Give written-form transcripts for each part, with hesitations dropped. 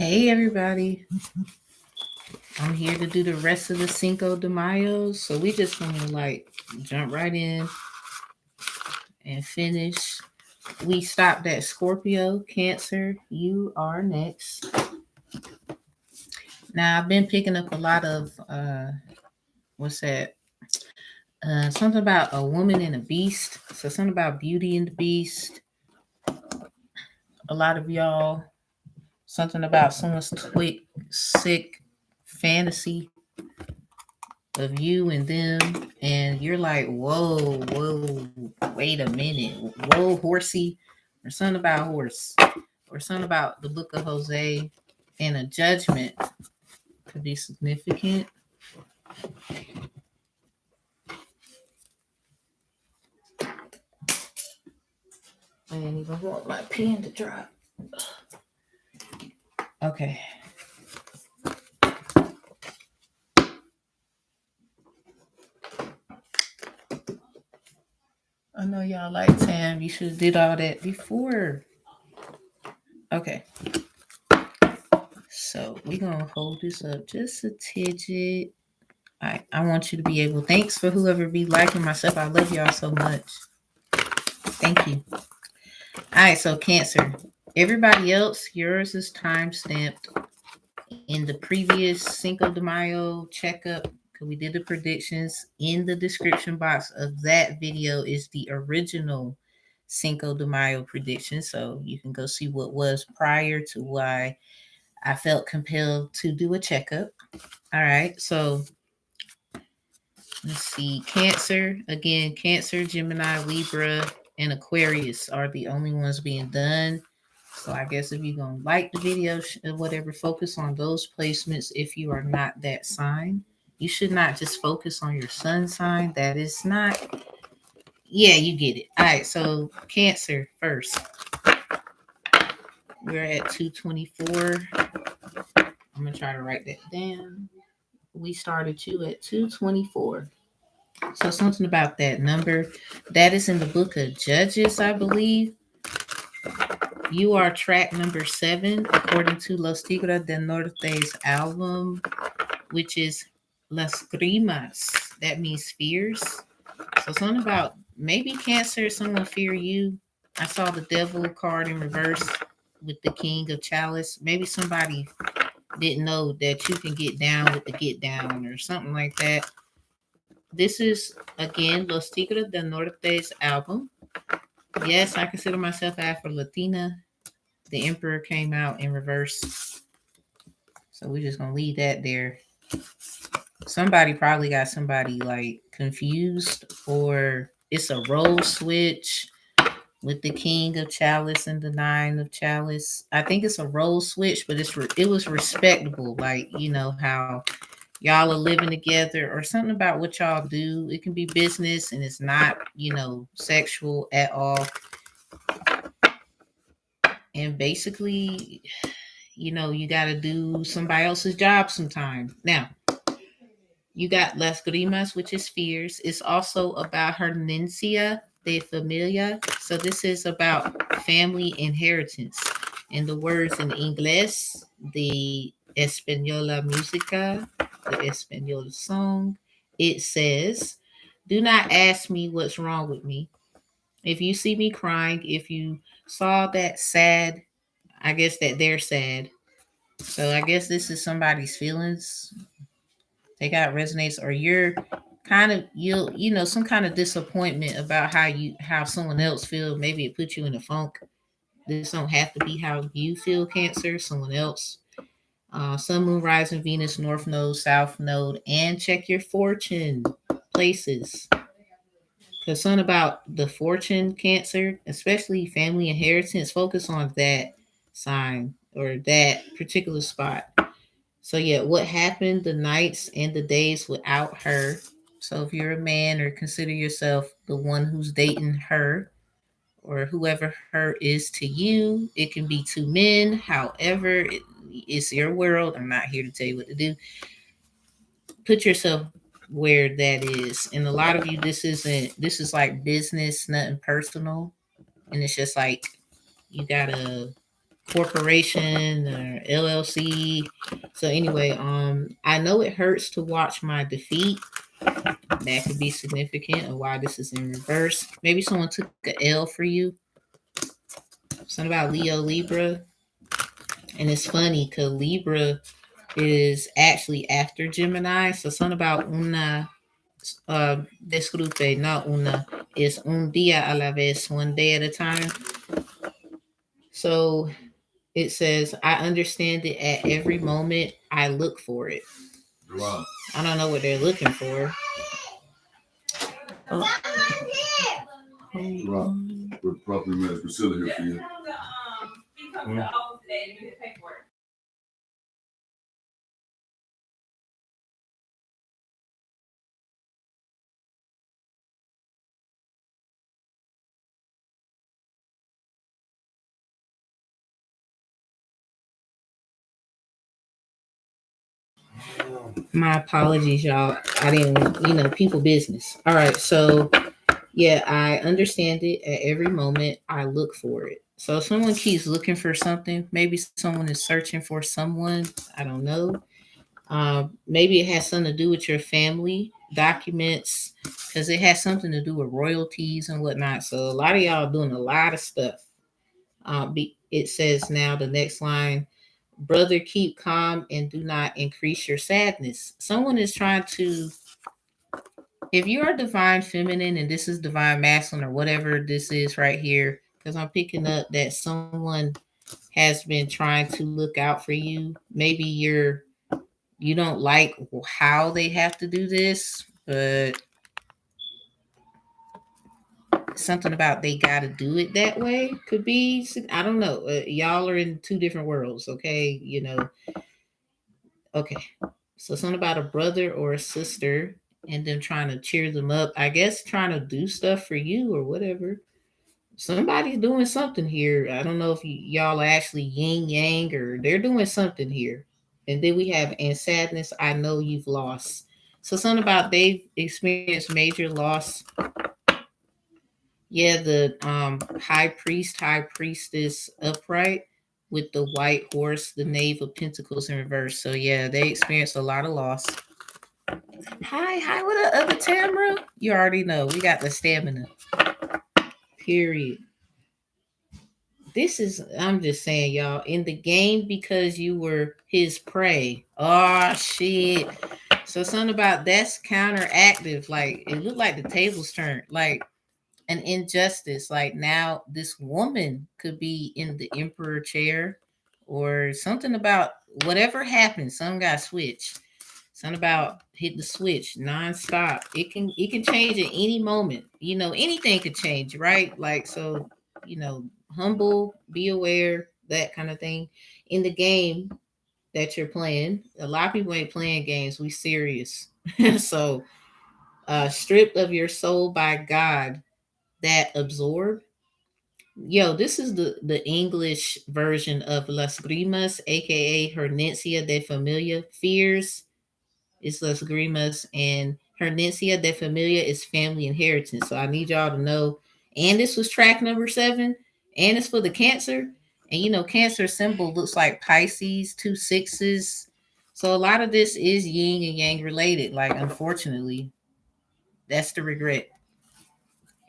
Hey everybody, I'm here to do the rest of the Cinco de Mayo. So we just gonna jump right in and finish. We stopped at Scorpio, Cancer. You are next. Now I've been picking up a lot of what's that? Something about a woman and a beast. So something about Beauty and the Beast. A lot of y'all. Something about someone's sick fantasy of you and them, and you're like, whoa, wait a minute, whoa, horsey, or something about horse, or something about the book of Jose, and a judgment could be significant. I didn't even want my pen to drop. Okay. I know y'all like Tam. You should have did all that before. Okay. So we're gonna hold this up just a tidget. I want you to be able. Thanks for whoever be liking myself. I love y'all so much. Thank you. All right, so Cancer. Everybody else, yours is time stamped in the previous Cinco de Mayo checkup. Because we did the predictions in the description box of that video is the original Cinco de Mayo prediction. So you can go see what was prior to why I felt compelled to do a checkup. All right, so let's see. Cancer, again, Cancer, Gemini, Libra, and Aquarius are the only ones being done. So I guess if you're going to like the video, whatever, focus on those placements if you are not that sign. You should not just focus on your sun sign. That is not, yeah, you get it. All right, so Cancer first. We're at 224. I'm going to try to write that down. We started you at 224. So something about that number. That is in the book of Judges, I believe. You are track number 7, according to Los Tigres del Norte's album, which is Las Grimas. That means fears. So something about maybe Cancer, someone fear you. I saw the devil card in reverse with the king of chalice. Maybe somebody didn't know that you can get down with the get down or something like that. This is, again, Los Tigres del Norte's album. Yes, I consider myself Afro-Latina. The Emperor came out in reverse. So we're just going to leave that there. Somebody probably got somebody like confused, or it's a role switch with the King of Chalice and the Nine of Chalice. I think it's a role switch, but it was respectable. Like, you know, how y'all are living together or something about what y'all do. It can be business and it's not, you know, sexual at all. And basically, you know, you got to do somebody else's job sometime. Now, you got Las Grimas, which is fears. It's also about Hernencia de Familia. So this is about family inheritance. And the words in English, the Española Música, the Español song, it says, do not ask me what's wrong with me. If you see me crying, if you saw that sad, I guess that they're sad. So I guess this is somebody's feelings. They got resonates, or you're kind of you know some kind of disappointment about how someone else feels. Maybe it puts you in a funk. This don't have to be how you feel, Cancer. Someone else. Sun, Moon, Rising, Venus, North Node, South Node, and check your fortune places. Because something about the fortune, Cancer, especially family inheritance, focus on that sign or that particular spot. So yeah, what happened the nights and the days without her. So if you're a man or consider yourself the one who's dating her or whoever her is to you, it can be two men. However, it's your world. I'm not here to tell you what to do. Put yourself where that is. And a lot of you, this is like business, nothing personal. And it's just like you gotta corporation or LLC. So anyway, I know it hurts to watch my defeat. That could be significant of why this is in reverse. Maybe someone took a L for you. Something about Leo Libra. And it's funny because Libra is actually after Gemini. So something about una disfrute, not una, is un día a la vez, one day at a time. So it says, I understand it at every moment. I look for it. Wow. I don't know what they're looking for. Oh. Right. With property management facility here for you. My apologies, y'all. I didn't, people business. All right. So, yeah, I understand it at every moment. I look for it. So, if someone keeps looking for something, maybe someone is searching for someone. I don't know. Maybe it has something to do with your family documents because it has something to do with royalties and whatnot. So, a lot of y'all doing a lot of stuff. It says now the next line, brother, keep calm and do not increase your sadness. Someone is trying to, if you are divine feminine and this is divine masculine or whatever this is right here, because I'm picking up that someone has been trying to look out for you. Maybe you don't like how they have to do this, but something about they got to do it that way could be, I don't know. Y'all are in two different worlds, okay? Okay. So something about a brother or a sister and them trying to cheer them up. I guess trying to do stuff for you or whatever. Somebody's doing something here. I don't know if y'all are actually yin yang or they're doing something here. And then we have and sadness. I know you've lost. So something about they've experienced major loss. Yeah, the high priest, high priestess upright with the white horse, the knave of pentacles in reverse. So yeah, they experienced a lot of loss. Hi, what up, other Tamara? You already know we got the stamina. Period. This is, I'm just saying, y'all, in the game because you were his prey. Oh shit. So something about that's counteractive. Like it looked like the tables turned. Like an injustice. Like now this woman could be in the emperor chair or something about whatever happened. Some got switched. Something about hit the switch nonstop. It can change at any moment. Anything could change, right? Like so, humble, be aware, that kind of thing. In the game that you're playing, a lot of people ain't playing games. We serious. So stripped of your soul by God that absorb. Yo, this is the English version of Las Grimas, aka Hernencia de Familia. Fears is Las Grimas, and Hernencia de Familia is family inheritance. So I need y'all to know. And this was track number 7, and it's for the Cancer. And Cancer symbol looks like Pisces, 2 sixes. So a lot of this is yin and yang related. Like, unfortunately, that's the regret.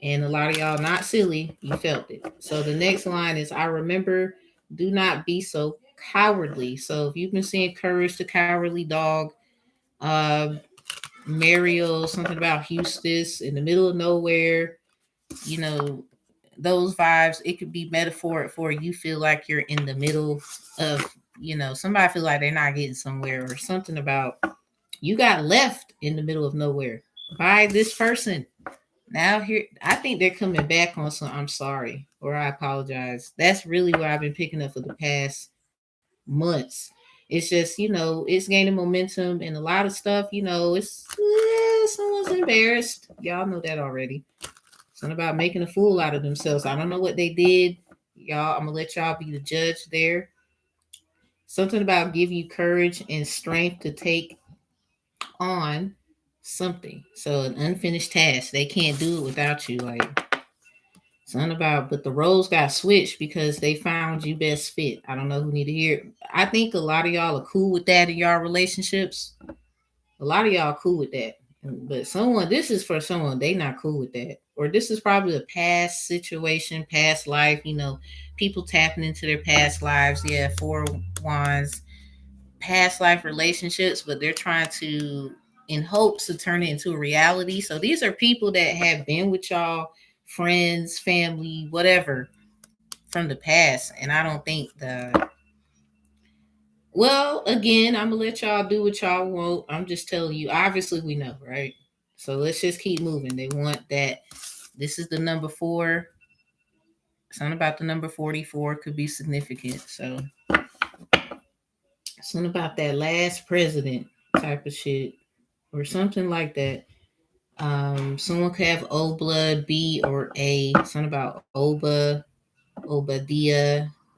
And a lot of y'all not silly, you felt it. So the next line is, I remember, do not be so cowardly. So if you've been seeing Courage the Cowardly Dog, uh, Mariel, something about Houston in the middle of nowhere, you know, those vibes, it could be metaphoric for you feel like you're in the middle of, somebody feel like they're not getting somewhere or something about you got left in the middle of nowhere by this person. Now here, I think they're coming back on some I'm sorry or I apologize. That's really what I've been picking up for the past months. It's just, it's gaining momentum and a lot of stuff, it's someone's embarrassed. Y'all know that already. Something about making a fool out of themselves. I don't know what they did. Y'all, I'm gonna let y'all be the judge there. Something about give you courage and strength to take on something. So an unfinished task. They can't do it without you. Like Something about, but the roles got switched because they found you best fit. I don't know who need to hear it. I think a lot of y'all are cool with that in y'all relationships. A lot of y'all cool with that. But someone, this is for someone, they not cool with that. Or this is probably a past situation, past life, people tapping into their past lives. Yeah, four wands, past life relationships, but they're trying to, in hopes to turn it into a reality. So these are people that have been with y'all, friends, family, whatever, from the past. And I don't think well, again, I'm gonna let y'all do what y'all want. I'm just telling you, obviously we know, right? So let's just keep moving. They want that. This is the number 4. Something about the number 44 could be significant. So something about that last president type of shit or something like that. Someone could have O blood, B or A. Something about Obadiah.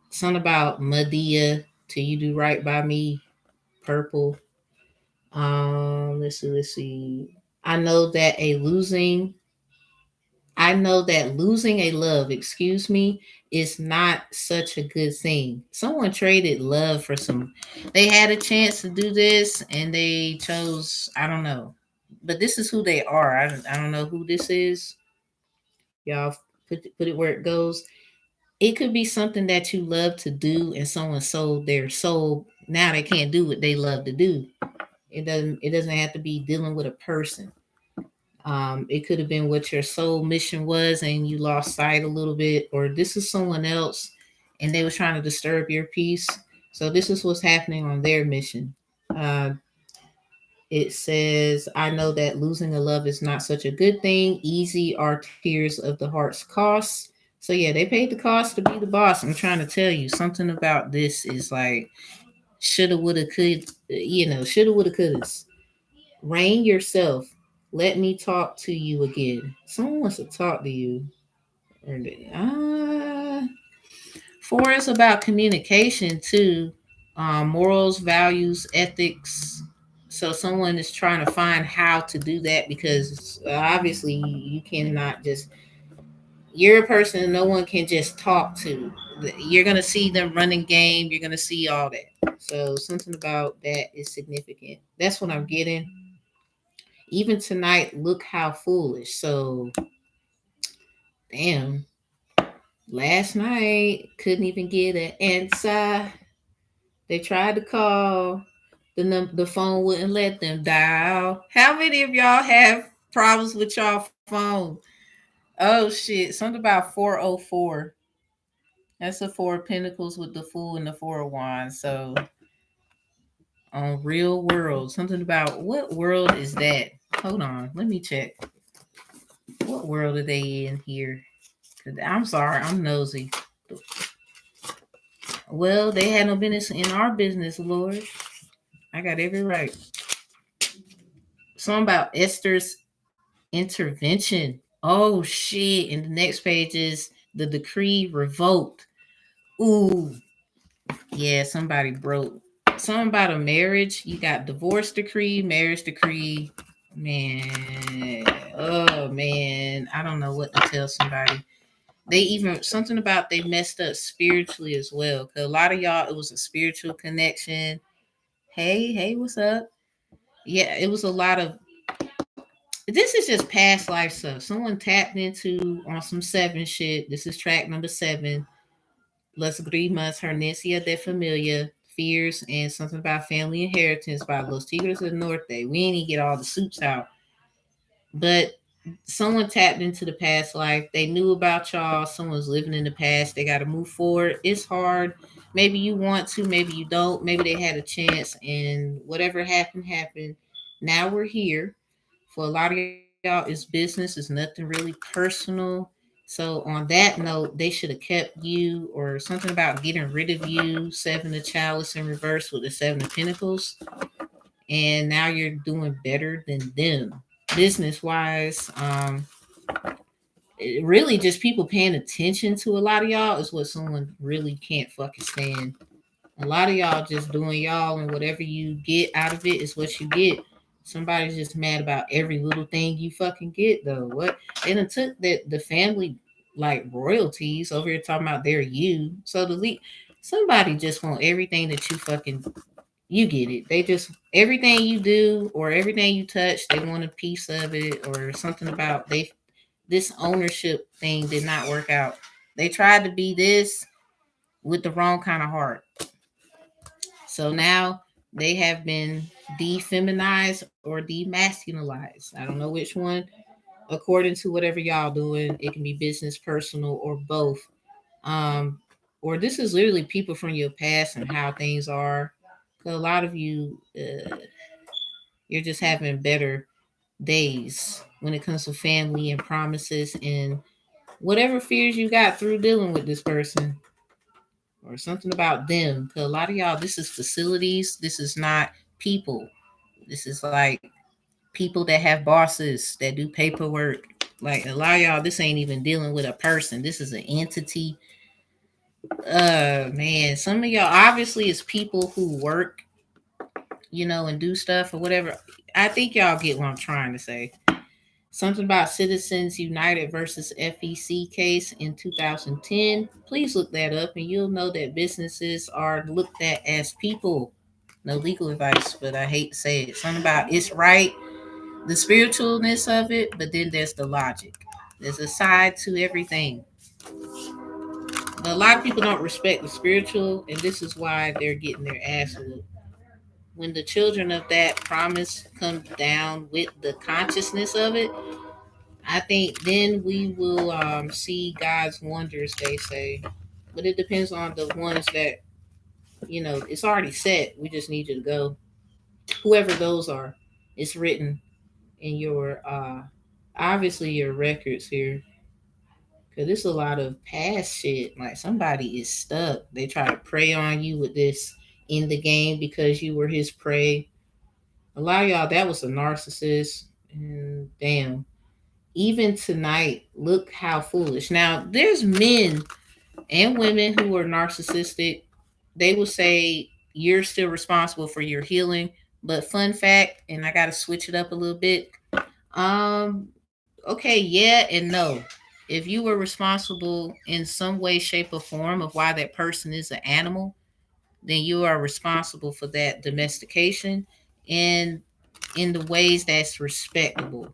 Something about Medea. Till you do right by me. Purple. Let's see. I know that a losing I know that losing a love, excuse me, is not such a good thing. Someone traded love for some, they had a chance to do this and they chose, I don't know. But this is who they are. I don't know who this is. Y'all put it where it goes. It could be something that you love to do and someone sold their soul. Now they can't do what they love to do. It doesn't have to be dealing with a person. It could have been what your soul mission was and you lost sight a little bit, or this is someone else and they were trying to disturb your peace. So this is what's happening on their mission. Uh, it says, I know that losing a love is not such a good thing. Easy are tears of the heart's cost. So yeah, they paid the cost to be the boss. I'm trying to tell you something about this is like shoulda, woulda, could, shoulda, woulda, couldas. Rein yourself. Let me talk to you again. Someone wants to talk to you. Uh, 4 is about communication too. Morals, values, ethics. So someone is trying to find how to do that because obviously you cannot just, you're a person no one can just talk to. You're going to see them running game. You're going to see all that. So something about that is significant. That's what I'm getting. Even tonight, look how foolish. So, damn. Last night, couldn't even get an answer. They tried to call. The phone wouldn't let them dial. How many of y'all have problems with y'all phone? Oh shit! Something about 404. That's the 4 of Pentacles with the Fool and the 4 of Wands. So on real world, something about what world is that? Hold on, let me check. What world are they in here? I'm sorry, I'm nosy. Well, they had no business in our business, Lord. I got every right. Something about Esther's intervention. Oh shit! And the next page is the decree revoked. Ooh, yeah, somebody broke. Something about a marriage. You got divorce decree, marriage decree. Man, oh man, I don't know what to tell somebody. They even something about they messed up spiritually as well. Cause a lot of y'all, it was a spiritual connection. Hey, what's up? Yeah, it was a lot of. This is just past life stuff. Someone tapped into on some 7 shit. This is track number 7. Las Grimas, Hernesia de Familia, Fears, and something about family inheritance by Los Tigres del Norte. We ain't even get all the suits out. But someone tapped into the past life. They knew about y'all. Someone's living in the past. They got to move forward. It's hard. Maybe you want to, maybe you don't. Maybe they had a chance, and whatever happened, happened. Now we're here. For a lot of y'all, it's business. It's nothing really personal. So on that note, they should have kept you, or something about getting rid of you. 7 of Chalice in reverse with the 7 of Pentacles, and now you're doing better than them business wise. Really just people paying attention to a lot of y'all is what someone really can't fucking stand. A lot of y'all just doing y'all, and whatever you get out of it is what you get. Somebody's just mad about every little thing you fucking get though. What they done took the family. like royalties over here talking about they're you. So somebody just want everything that you fucking, you get it. They just, everything you do or everything you touch, they want a piece of it, or something about they, this ownership thing did not work out. They tried to be this with the wrong kind of heart. So now they have been defeminized or demasculinized. I don't know which one. According to whatever y'all doing, it can be business, personal, or both. Um, or this is literally people from your past and how things are. 'Cause a lot of you, you're just having better days when it comes to family and promises and whatever fears you got through dealing with this person or something about them. Because a lot of y'all, this is facilities. This is not people. This is like people that have bosses that do paperwork. Like a lot of y'all, this ain't even dealing with a person. This is an entity. Man, some of y'all obviously it's people who work, and do stuff or whatever. I think y'all get what I'm trying to say. Something about Citizens United versus FEC case in 2010. Please look that up and you'll know that businesses are looked at as people. No legal advice, but I hate to say it. Something about it's right, the spiritualness of it, but then there's the logic. There's a side to everything. But a lot of people don't respect the spiritual, and this is why they're getting their ass whooped. When the children of that promise come down with the consciousness of it, I think then we will see God's wonders, they say. But it depends on the ones that, it's already set. We just need you to go. Whoever those are, it's written in your, obviously, your records here. Because there's a lot of past shit. Like somebody is stuck. They try to prey on you with this in the game because you were his prey. A lot of y'all, that was a narcissist. And damn, even tonight, look how foolish. Now, there's men and women who are narcissistic. They will say you're still responsible for your healing. But fun fact, and I got to switch it up a little bit. Okay, yeah and no. If you were responsible in some way, shape, or form of why that person is an animal, then you are responsible for that domestication and in the ways that's respectable,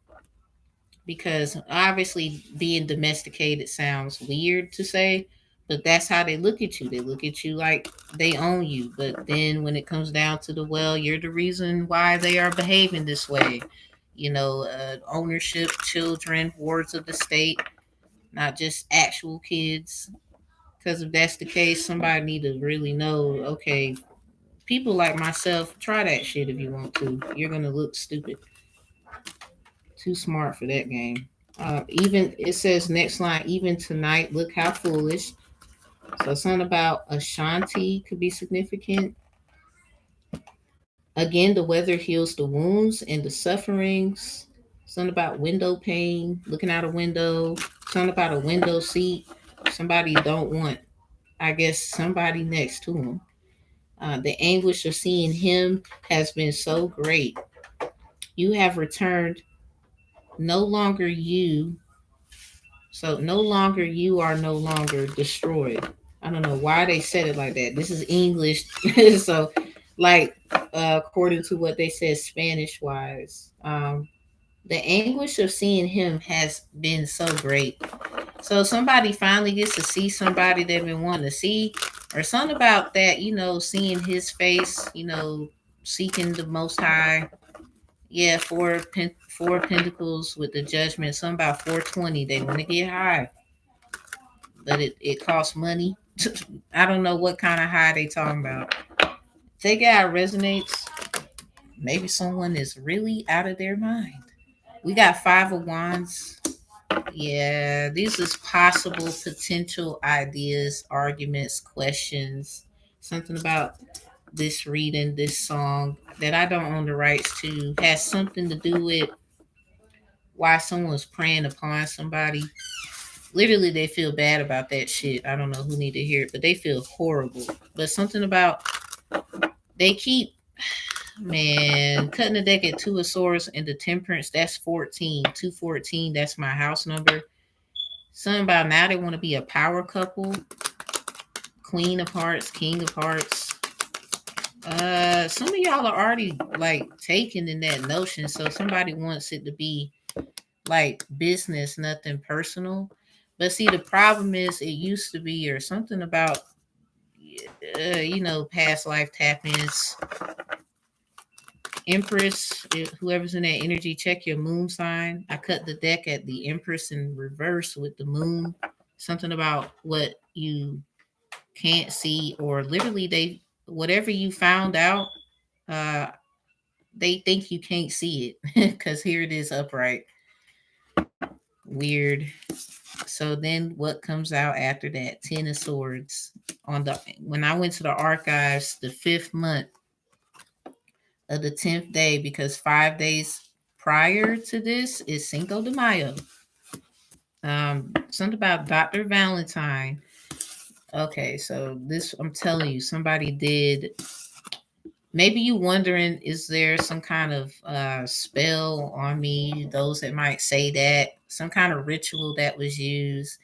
because obviously being domesticated sounds weird to say, but that's how they look at you. They look at you like they own you. But then when it comes down to the, well, you're the reason why they are behaving this way. Ownership, children, wards of the state, not just actual kids. Because if that's the case, somebody need to really know, okay, people like myself, try that shit if you want to. You're going to look stupid. Too smart for that game. Even it says next line, even tonight, look how foolish. So something about Ashanti could be significant. Again, the weather heals the wounds and the sufferings. Something about window pane, looking out a window. Something about a window seat. Somebody don't want, I guess, somebody next to him. The anguish of seeing him has been so great. You have returned, no longer you. So no longer you are no longer destroyed. I don't know why they said it like that. This is English, so like according to what they said Spanish wise, the anguish of seeing him has been so great. So somebody finally gets to see somebody they've been wanting to see, or something about that. Seeing his face. Seeking the Most High. Yeah, four pentacles with the judgment. Something about 420. They want to get high, but it costs money. I don't know what kind of high they talking about. Take it out resonates. Maybe someone is really out of their mind. We got Five of Wands. Yeah, these is possible potential ideas, arguments, questions. Something about this reading, this song that I don't own the rights to has something to do with why someone's preying upon somebody. Literally, they feel bad about that shit. I don't know who need to hear it, but they feel horrible. But something about they keep, man, cutting the deck at Two of Swords and the Temperance. That's 14. 214. That's my house number. Something about now they want to be a power couple. Queen of Hearts, King of Hearts. Some of y'all are already like taken in that notion. So somebody wants it to be like business, nothing personal. But see, the problem is it used to be or something about past life tap-ins. Empress, whoever's in that energy, check your moon sign. I cut the deck at the Empress in reverse with the moon. Something about what you can't see, or literally they whatever you found out, uh they think you can't see it because here it is upright. Weird. So then what comes out after that? Ten of Swords. On the When I went to the archives, the 5th month of the 10th day, because 5 days prior to this is Cinco de Mayo. Something about Dr. Valentine. Okay, so this, I'm telling you, somebody did. Maybe you wondering, is there some kind of spell on me? Those that might say that some kind of ritual that was used.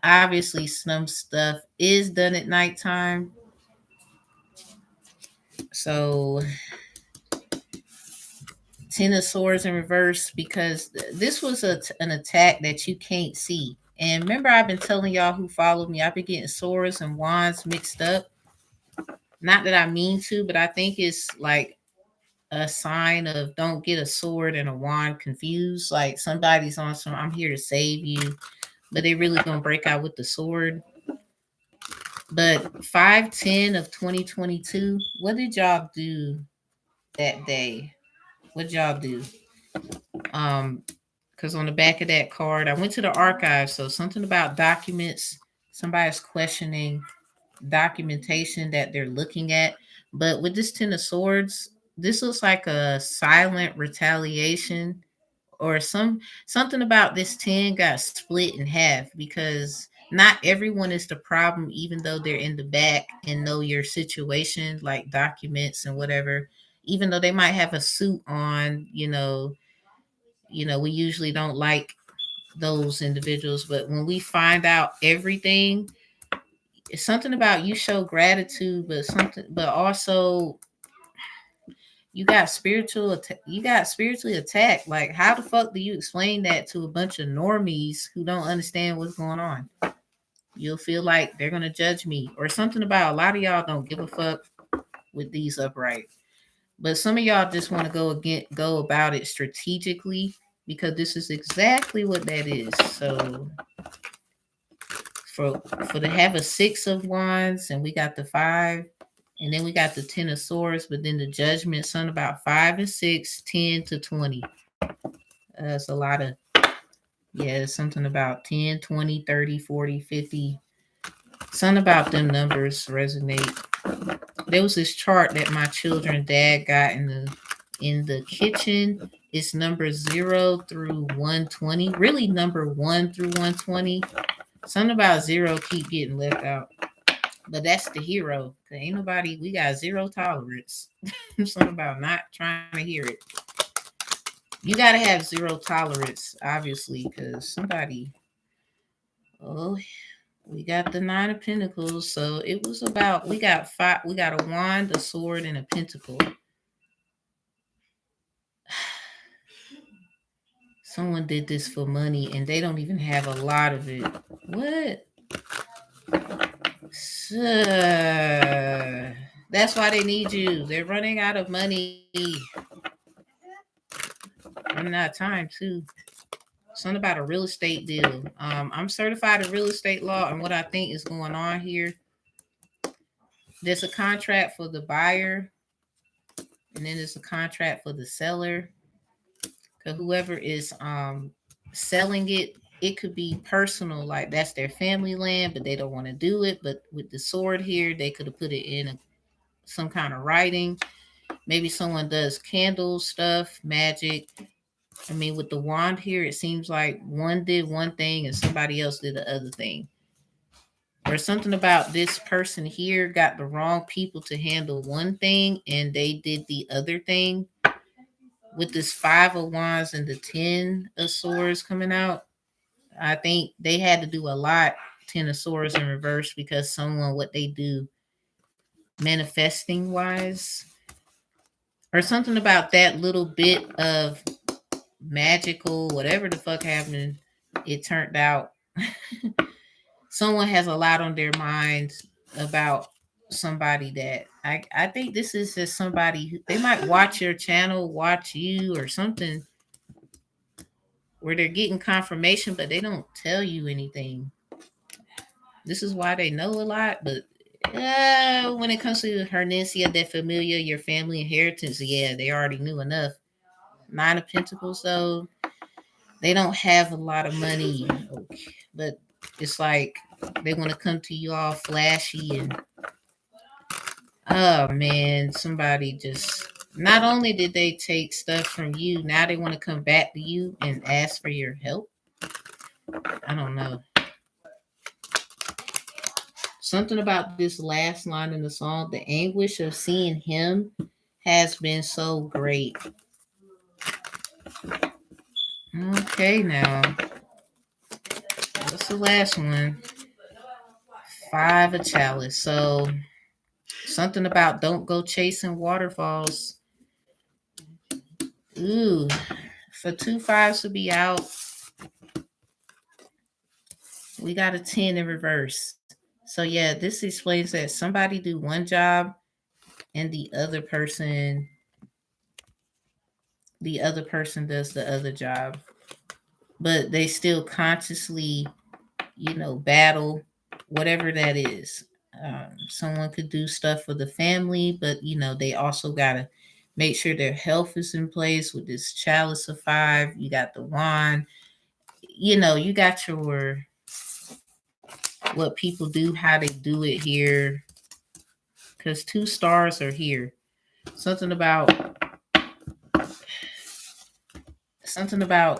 Obviously, some stuff is done at nighttime. So, Ten of Swords in reverse, because this was an attack that you can't see. And remember, I've been telling y'all who followed me, I've been getting swords and wands mixed up. Not that I mean to, but I think it's like a sign of don't get a sword and a wand confused. Like somebody's on some, I'm here to save you, but they really gonna break out with the sword. But 5/10 of 2022, what did y'all do that day? What did y'all do? Um, because on the back of that card, I went to the archive, so something about documents. Somebody's questioning documentation that they're looking at. But with this Ten of Swords, this looks like a silent retaliation, or something about this 10 got split in half, because not everyone is the problem, even though they're in the back and know your situation, like documents and whatever. Even though they might have a suit on, we usually don't like those individuals. But when we find out everything, it's something about you show gratitude, but also you got spiritually attacked. Like, how the fuck do you explain that to a bunch of normies who don't understand what's going on? You'll feel like they're gonna judge me, or something about a lot of y'all don't give a fuck with these upright. But some of y'all just want to go about it strategically, because this is exactly what that is. So for to have a 6 of Wands, and we got the 5, and then we got the 10 of Swords, but then the Judgment, something about 5 and 6, 10 to 20. It's a lot of, yeah, something about 10, 20, 30, 40, 50. Something about them numbers resonate. There was this chart that my children dad got in the kitchen. It's number 0 through 120. Really number 1 through 120. Something about 0 keep getting left out. But that's the hero. Ain't nobody, we got 0 tolerance. Something about not trying to hear it. You got to have 0 tolerance, obviously, because somebody, oh, we got the 9 of Pentacles. So it was about, we got a wand, a sword, and a pentacle. Someone did this for money and they don't even have a lot of it. What? That's why they need you. They're running out of money. Running out of time too. Something about a real estate deal. I'm certified in real estate law, and what I think is going on here, there's a contract for the buyer, and then there's a contract for the seller. Because whoever is selling it, it could be personal, like that's their family land, but they don't want to do it. But with the sword here, they could have put it in some kind of writing. Maybe someone does candle stuff, magic. I mean, with the wand here, it seems like one did one thing and somebody else did the other thing. Or something about this person here got the wrong people to handle one thing and they did the other thing. With this 5 of Wands and the 10 of Swords coming out, I think they had to do a lot, Ten of Swords in reverse, because someone, what they do manifesting wise, or something about that little bit of magical, whatever the fuck happened, it turned out someone has a lot on their minds about somebody that I think this is just somebody who they might watch your channel, watch you or something where they're getting confirmation, but they don't tell you anything. This is why they know a lot, but when it comes to Hernencia de Familia, your family inheritance, yeah, they already knew enough. Nine of Pentacles, though, they don't have a lot of money, okay, but it's like they want to come to you all flashy and oh man, somebody just not only did they take stuff from you, now they want to come back to you and ask for your help. I don't know. Something about this last line in the song, the anguish of seeing him has been so great. Okay, now what's the last one? Five of Chalice. So something about don't go chasing waterfalls. Ooh, for 2 5s to be out, we got a 10 in reverse. So yeah, this explains that somebody do one job and the other person does the other job. But they still consciously, battle whatever that is. Someone could do stuff for the family, but they also gotta make sure their health is in place with this chalice of 5. You got the wand. You got your what people do, how they do it here. Because 2 stars are here. Something about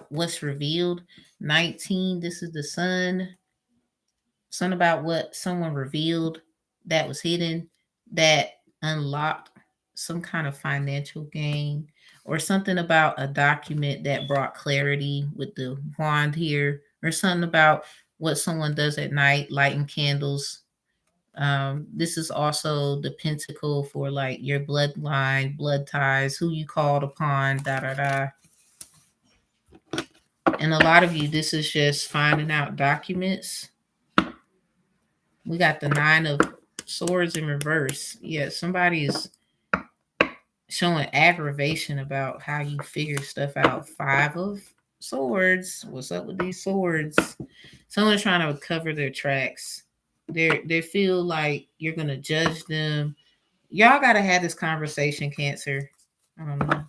what's revealed. 19. This is the sun. Something about what someone revealed that was hidden that unlocked some kind of financial gain, or something about a document that brought clarity with the wand here, or something about what someone does at night, lighting candles. This is also the pentacle for like your bloodline, blood ties, who you called upon, da da da. And a lot of you, this is just finding out documents. We got the 9 of Swords in reverse. Yeah, somebody is showing aggravation about how you figure stuff out. 5 of Swords. What's up with these swords? Someone's trying to cover their tracks. They feel like you're gonna judge them. Y'all gotta have this conversation, Cancer. I don't know.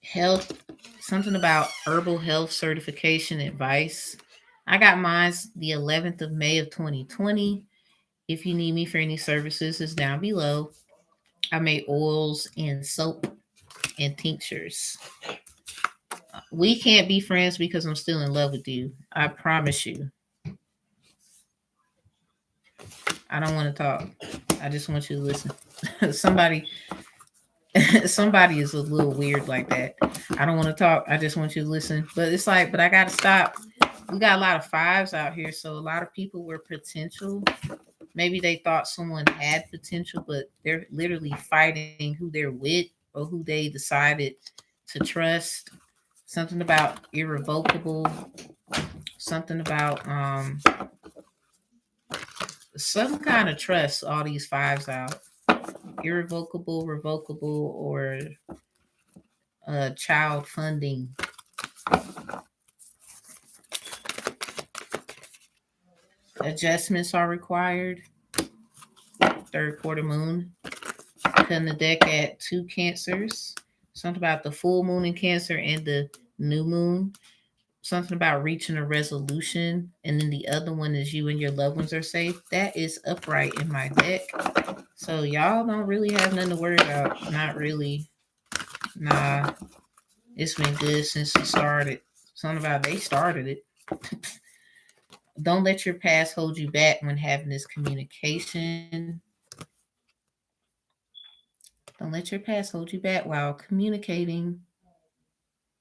Health, something about herbal health certification advice. I got mine's the 11th of May of 2020. If you need me for any services, it's down below. I make oils and soap and tinctures. We can't be friends because I'm still in love with you. I promise you. I don't want to talk. I just want you to listen. somebody somebody is a little weird like that. I don't want to talk. I just want you to listen. But it's like, but I got to stop. We got a lot of 5s out here. So a lot of people were potential. Maybe they thought someone had potential, but they're literally fighting who they're with or who they decided to trust. Something about irrevocable. Something about some kind of trust. All these 5s out. Irrevocable, revocable, or child funding. Adjustments are required. 3rd quarter moon. Cutting the deck at 2 Cancers. Something about the full moon in Cancer and the new moon. Something about reaching a resolution. And then the other one is you and your loved ones are safe. That is upright in my deck. So y'all don't really have nothing to worry about. Not really. Nah. It's been good since it started. Something about they started it. Don't let your past hold you back when having this communication. Don't let your past hold you back while communicating.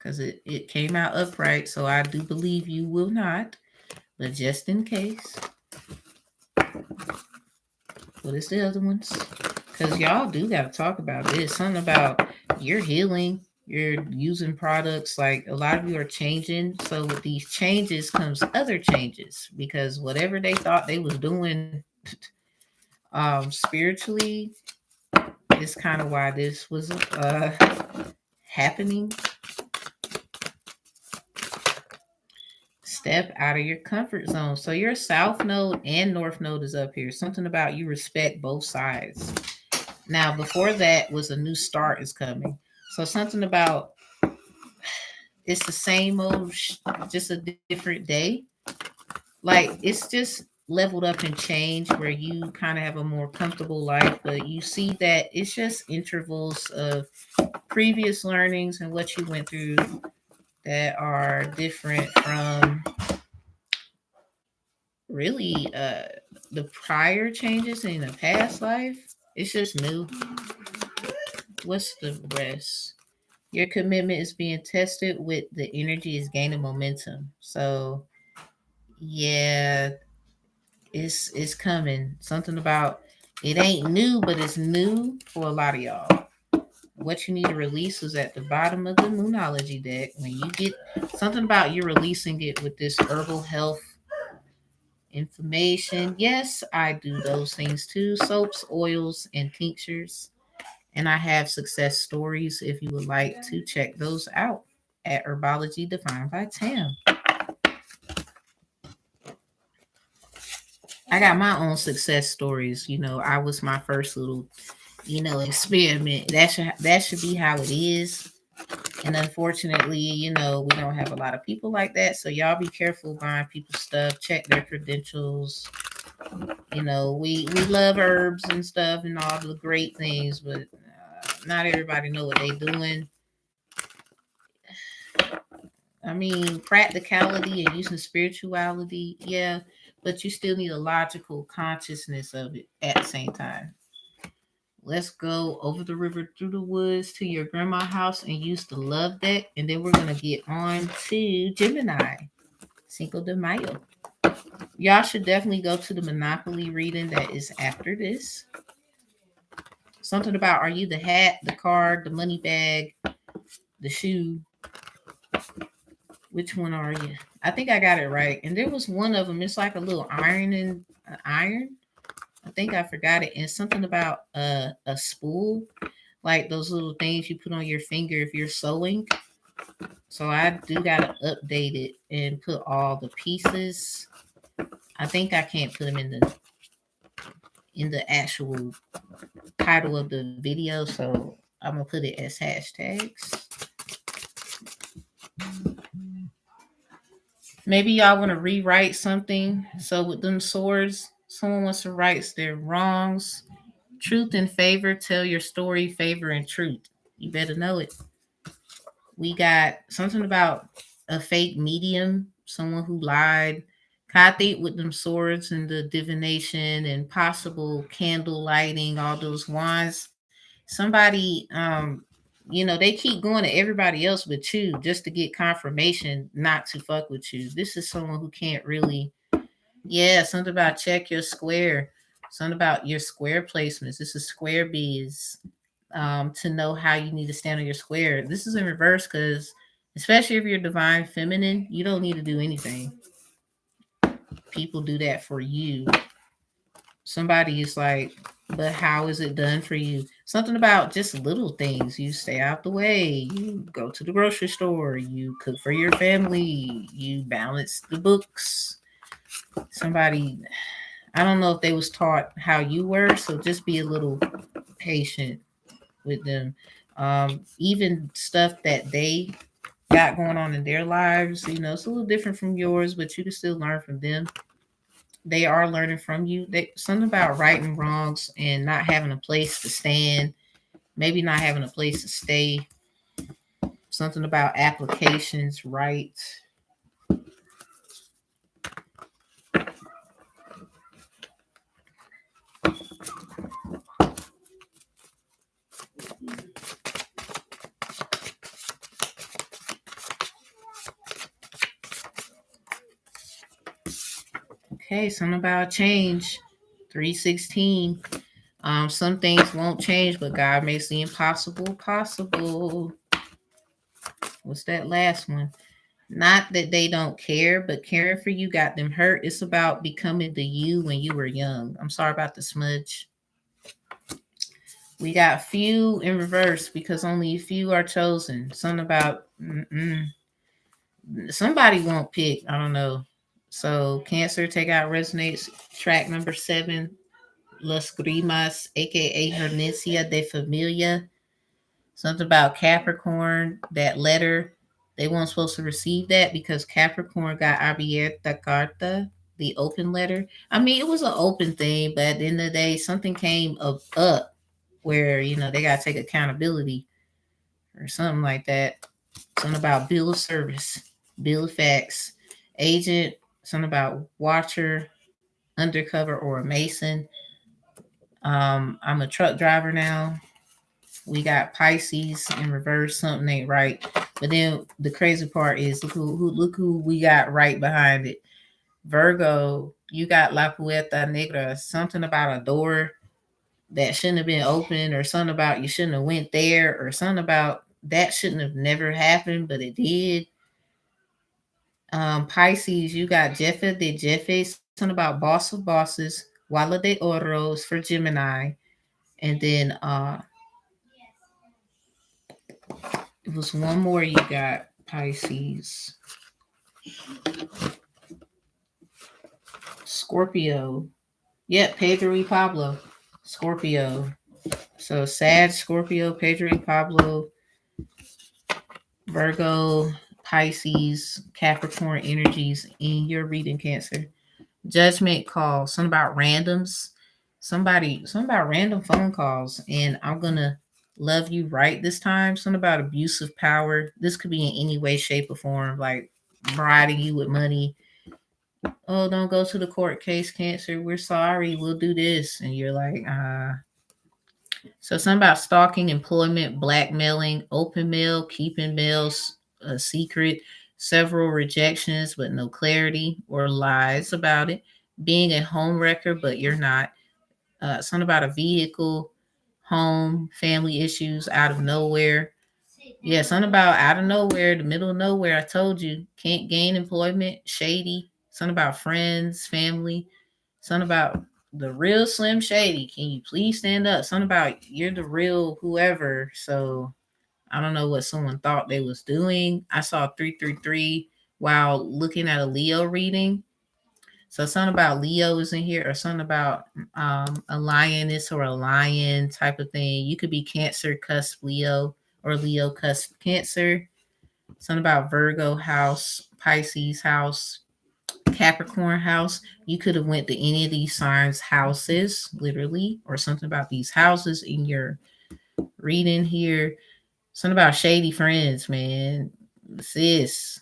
because it came out upright. So I do believe you will not. But just in case, what is the other ones? Because y'all do got to talk about this. Something about you're healing, you're using products. Like a lot of you are changing. So with these changes comes other changes because whatever they thought they was doing spiritually is kind of why this was happening. Step out of your comfort zone. So your south node and north node is up here. Something about you respect both sides. Now, before that was a new start is coming. So something about it's the same old, just a different day. Like it's just leveled up and changed where you kind of have a more comfortable life, but you see that it's just intervals of previous learnings and what you went through that are different from really the prior changes in the past life. It's just new. What's the rest? Your commitment is being tested with the energy is gaining momentum. So yeah, it's coming. Something about it ain't new, but it's new for a lot of y'all. What you need to release is at the bottom of the Moonology deck. When you get something about you releasing it with this herbal health information. Yes, I do those things too. Soaps, oils, and tinctures. And I have success stories if you would like to check those out at Herbology Defined by Tam. I got my own success stories. You know, I was my first little, experiment. That should be how it is. And unfortunately, we don't have a lot of people like that. So y'all be careful buying people's stuff. Check their credentials. We love herbs and stuff and all the great things, but not everybody know what they doing. I mean, practicality and using spirituality, yeah, but you still need a logical consciousness of it at the same time. Let's go over the river through the woods to your grandma's house and use the love deck, and then we're gonna get on to Gemini, Cinco de Mayo. Y'all should definitely go to the Monopoly reading that is after this. Something about are you the hat, the card, the money bag, the shoe? Which one are you? I think I got it right. And there was one of them. It's like a little iron and iron. I think I forgot it. And something about a spool, like those little things you put on your finger if you're sewing. So I do gotta update it and put all the pieces. I think I can't put them in the actual title of the video, so I'm gonna put it as hashtags. Maybe y'all want to rewrite something. So with them swords, someone wants to write their wrongs, truth and favor. Tell your story, favor and truth. You better know it. We got something about a fake medium, someone who lied. I think with them swords and the divination and possible candle lighting, all those wands. Somebody, they keep going to everybody else but you just to get confirmation not to fuck with you. This is someone who can't really, yeah, something about check your square, something about your square placements. This is square bees, to know how you need to stand on your square. This is in reverse because, especially if you're divine feminine, you don't need to do anything. People do that for you. Somebody is like, but how is it done for you? Something about just little things. You stay out the way. You go to the grocery store. You cook for your family. You balance the books. Somebody, I don't know if they was taught how you were, so just be a little patient with them. Even stuff that they got going on in their lives, it's a little different from yours, but you can still learn from them. They are learning from you. Something about right and wrongs and not having a place to stand, maybe not having a place to stay. Something about applications, right? Okay, something about change. 316. Some things won't change, but God makes the impossible possible. What's that last one? Not that they don't care, but caring for you got them hurt. It's about becoming the you when you were young. I'm sorry about the smudge. We got few in reverse because only a few are chosen. Something about somebody won't pick. I don't know. So Cancer, take out resonates. Track number 7, Las Grimas, aka Hernencia de Familia. Something about Capricorn, that letter. They weren't supposed to receive that because Capricorn got abierta carta, the open letter. I mean, it was an open thing, but at the end of the day, something came up where, they got to take accountability or something like that. Something about bill of service, bill of facts, agent, something about watcher, undercover, or a mason. I'm a truck driver now. We got Pisces in reverse. Something ain't right. But then the crazy part is look who we got right behind it. Virgo, you got La Puerta Negra. Something about a door that shouldn't have been open, or something about you shouldn't have went there, or something about that shouldn't have never happened, but it did. Pisces, you got Jefe de Jefes. Something about boss of bosses. Wala de Oros for Gemini. And then it was one more you got, Pisces. Scorpio. Yep, Pedro y Pablo. Scorpio. So Sag, Scorpio, Pedro y Pablo, Virgo, Pisces, Capricorn energies in your reading, Cancer. Judgment call. Something about randoms. Something about random phone calls. And I'm gonna love you right this time. Something about abuse of power. This could be in any way, shape, or form, like bribing you with money. Oh, don't go to the court case, Cancer. We're sorry. We'll do this. And you're like, So something about stalking, employment, blackmailing, open mail, keeping mails a secret, several rejections but no clarity or lies about it, being a home wrecker but you're not. Something about a vehicle, home, family issues out of nowhere. Yeah, something about out of nowhere, the middle of nowhere. I told you, can't gain employment, shady. Something about friends, family. Something about the real Slim Shady. Can you please stand up? Something about you're the real whoever. So I don't know what someone thought they was doing. I saw 333 while looking at a Leo reading. So something about Leo is in here, or something about a lioness or a lion type of thing. You could be Cancer cusp Leo, or Leo cusp Cancer. Something about Virgo house, Pisces house, Capricorn house. You could have went to any of these signs houses, literally, or something about these houses in your reading here. Something about shady friends, man. Sis.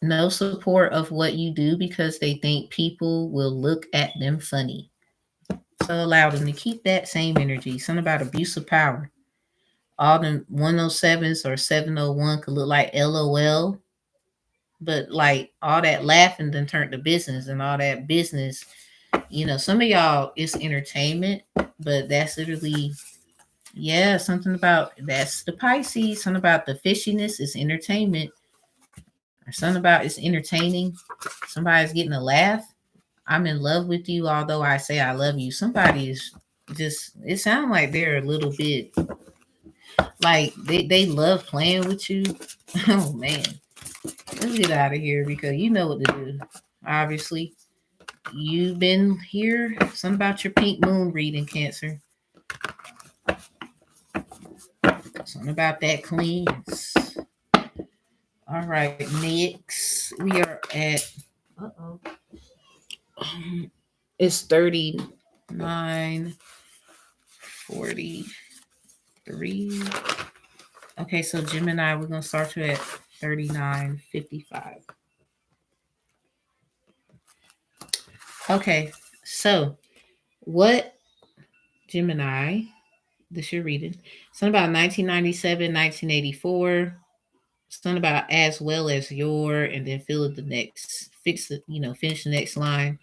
No support of what you do because they think people will look at them funny. So allow them to keep that same energy. Something about abuse of power. All them 107s or 701 could look like LOL, but like all that laughing then turned to business, and all that business, some of y'all it's entertainment, but that's literally, yeah, something about that's the Pisces. Something about the fishiness is entertainment, or something about it's entertaining. Somebody's getting a laugh. I'm in love with you, although I say I love you. Somebody is just, it sounds like they're a little bit like they love playing with you. Oh man. Let's get out of here because you know what to do. Obviously, you've been here. Something about your pink moon reading, Cancer. Something about that cleanse. All right, next we are at. It's 39:43. Okay, so Gemini, we're gonna start you at 39:55. Okay, so what Gemini? This you're reading. Something about 1997, 1984. Something about as well as your, and then fill the next, fix the, finish the next line.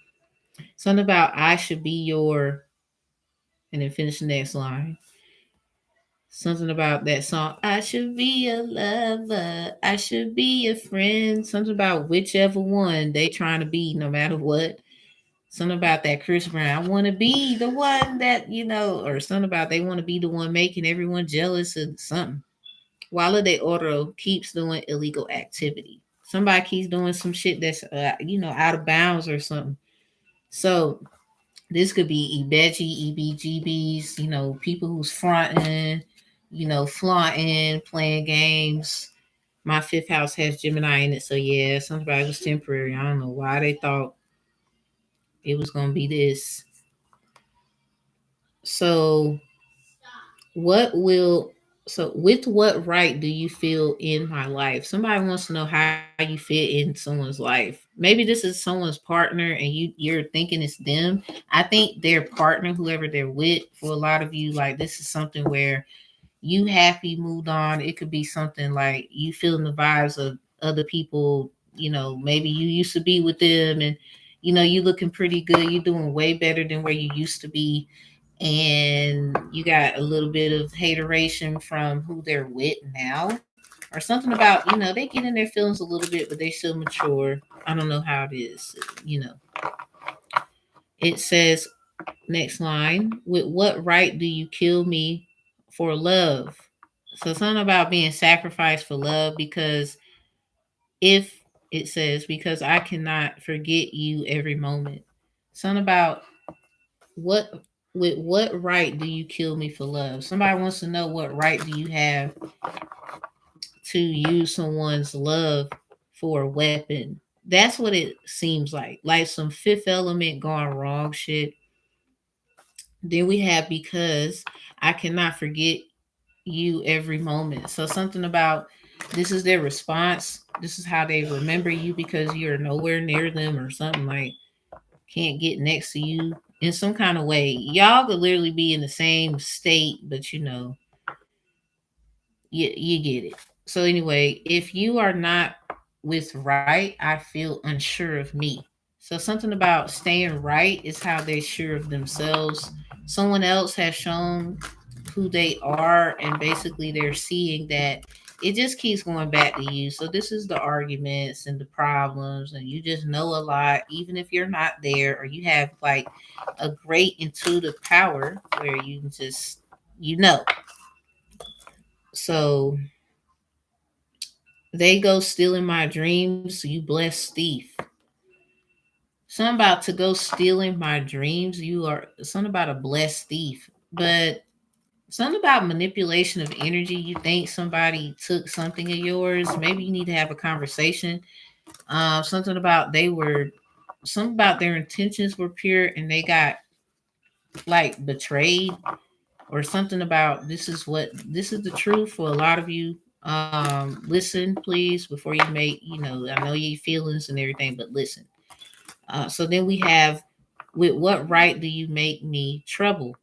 Something about I should be your, and then finish the next line. Something about that song. I should be a lover. I should be a friend. Something about whichever one they trying to be, no matter what. Something about that Chris Brown. I want to be the one that, or something about they want to be the one making everyone jealous or something. While they auto keeps doing illegal activity. Somebody keeps doing some shit that's, out of bounds or something. So this could be EBG, EBGBs, people who's fronting, flaunting, playing games. My fifth house has Gemini in it, so yeah, somebody was temporary. I don't know why they thought it was gonna be this. So what will so with what right do you feel in my life? Somebody wants to know how you fit in someone's life. Maybe this is someone's partner and you're thinking it's them. I think their partner, whoever they're with, for a lot of you, like this is something where you happy moved on. It could be something like you feeling the vibes of other people, maybe you used to be with them and you looking pretty good. You're doing way better than where you used to be, and you got a little bit of hateration from who they're with now, or something about they get in their feelings a little bit, but they still mature. I don't know how it is. It says next line, with what right do you kill me for love? So something about being sacrificed for love, because if it says because I cannot forget you every moment. Something about what with what right do you kill me for love? Somebody wants to know what right do you have to use someone's love for a weapon. That's what it seems like some fifth element gone wrong shit. Then we have because I cannot forget you every moment. So something about this is their response. This is how they remember you because you're nowhere near them or something, like can't get next to you in some kind of way. Y'all could literally be in the same state, but you get it. So anyway, if you are not with right, I feel unsure of me. So something about staying right is how they're sure of themselves. Someone else has shown who they are, and basically they're seeing that it just keeps going back to you. So this is the arguments and the problems, and you just know a lot, even if you're not there, or you have like a great intuitive power where you can just know. So they go stealing my dreams, you blessed thief. Something about to go stealing my dreams, you are something about a blessed thief. But something about manipulation of energy, you think somebody took something of yours. Maybe you need to have a conversation. Something about something about their intentions were pure and they got like betrayed, or something about this is the truth for a lot of you. Listen please before you make, I know your feelings and everything, but listen. So then we have, with what right do you make me trouble?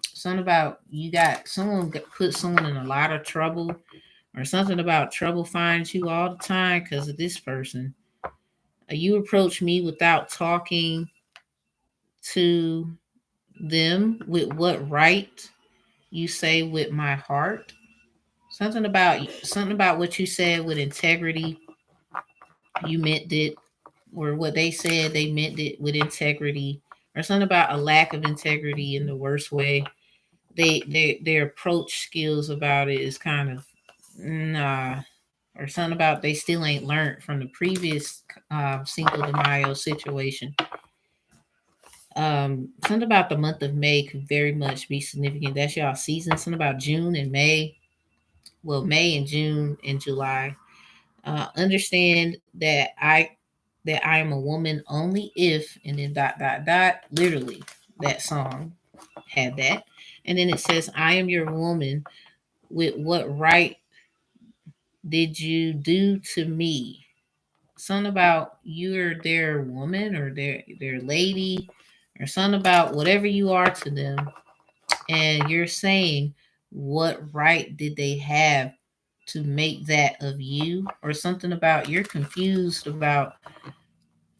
Something about you got someone put someone in a lot of trouble, or something about trouble finds you all the time because of this person. You approach me without talking to them. With what right? You say with my heart. Something about what you said with integrity. You meant it, or what they said they meant it with integrity, or something about a lack of integrity in the worst way. Their approach skills about it is kind of nah, or something about they still ain't learned from the previous Cinco de Mayo situation. Something about the month of May could very much be significant. That's y'all season. Something about June and May. Well, May and June and July. Understand that I am a woman only if, and then dot dot dot. Literally, that song had that, and then it says, "I am your woman. With what right did you do to me?" Something about you're their woman or their lady, or something about whatever you are to them, and you're saying, what right did they have to make that of you, or something about you're confused about.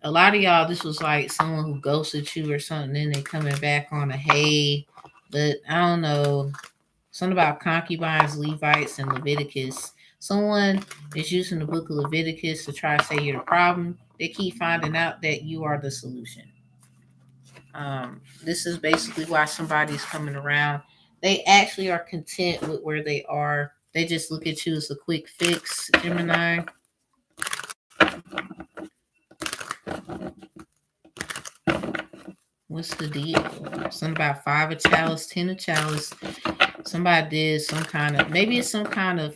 A lot of y'all, this was like someone who ghosted you or something, then they coming back on a hey, but I don't know. Something about concubines, Levites, and Leviticus. Someone is using the book of Leviticus to try to say you're the problem. They keep finding out that you are the solution. This is basically why somebody's coming around. They actually are content with where they are. They just look at you as a quick fix, Gemini. What's the deal? Something about 5 of chalice, 10 of chalice. Somebody did some kind of, maybe it's some kind of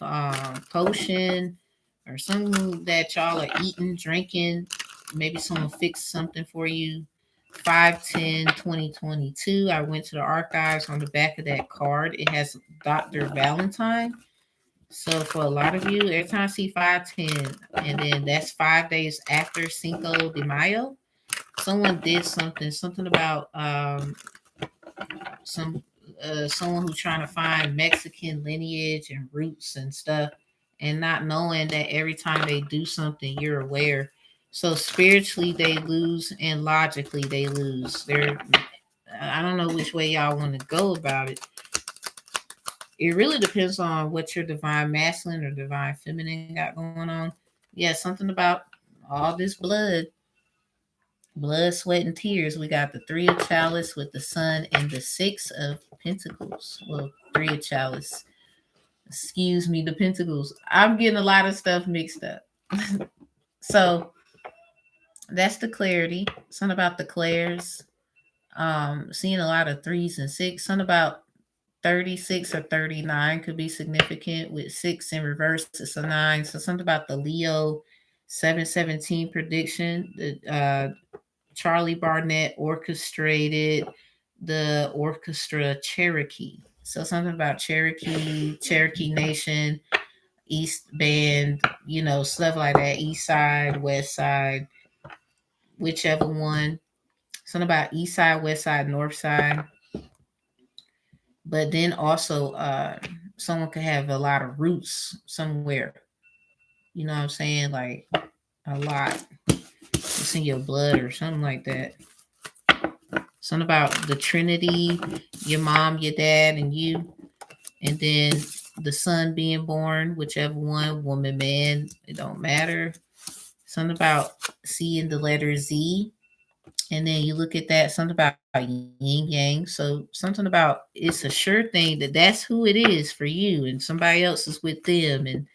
potion or something that y'all are eating, drinking. Maybe someone fixed something for you. 5/10/2022. I went to the archives. On the back of that card, it has Dr. Valentine. So for a lot of you, every time I see 5/10, and then that's 5 days after Cinco de Mayo, someone did something about some someone who's trying to find Mexican lineage and roots and stuff, and not knowing that every time they do something, you're aware. So spiritually they lose, and logically they lose. I don't know which way y'all want to go about it. It really depends on what your divine masculine or divine feminine got going on. Yeah, something about all this blood, sweat, and tears. We got the 3 of chalice with the sun and the 6 of pentacles. Well, 3 of chalice. Excuse me, the pentacles. I'm getting a lot of stuff mixed up. So that's the clarity. Something about the clairs. Seeing a lot of 3s and 6. Something about 36 or 39 could be significant. With 6 in reverse, it's a 9. So something about the Leo 717 prediction. The Charlie Barnett orchestrated the orchestra Cherokee. So something about Cherokee Nation, East Band, stuff like that. East Side, West Side, whichever one. Something about East Side, West Side, North Side. But then also, someone could have a lot of roots somewhere. You know what I'm saying? Like a lot. It's in your blood or something like that. Something about the Trinity, your mom, your dad, and you. And then the son being born, whichever one, woman, man, it don't matter. Something about seeing the letter Z. And then you look at that, something about yin yang. So something about it's a sure thing that that's who it is for you, and somebody else is with them. And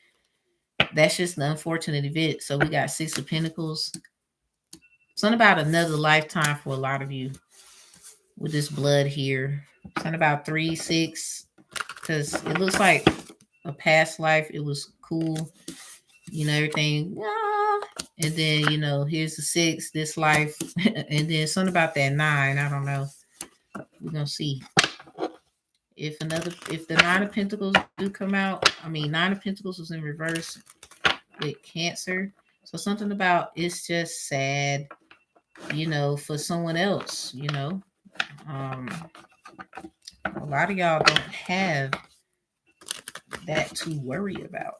that's just an unfortunate event. So we got 6 of Pentacles. Something about another lifetime for a lot of you with this blood here. Something about 3, 6, because it looks like a past life. It was cool, everything. And then, here's the 6, this life. And then something about that 9. I don't know. We're going to see. If the 9 of Pentacles do come out, 9 of Pentacles was in reverse with Cancer. So something about it's just sad, for someone else, a lot of y'all don't have that to worry about.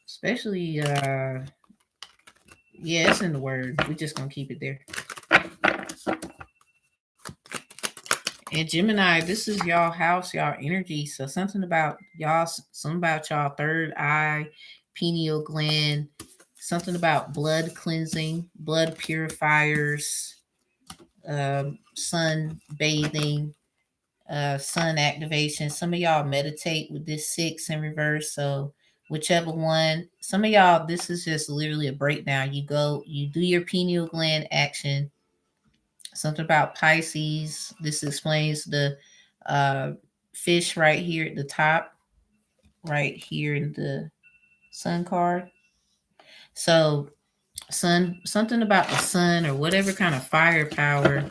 Especially, yeah, it's in the word. We're just going to keep it there. And Gemini, this is y'all house, y'all energy. So something about y'all third eye, pineal gland, something about blood cleansing, blood purifiers, sun bathing, sun activation. Some of y'all meditate with this 6 in reverse. So whichever one, some of y'all, this is just literally a breakdown. You do your pineal gland action. Something about Pisces. This explains the fish right here at the top, right here in the sun card. So something about the sun or whatever kind of firepower.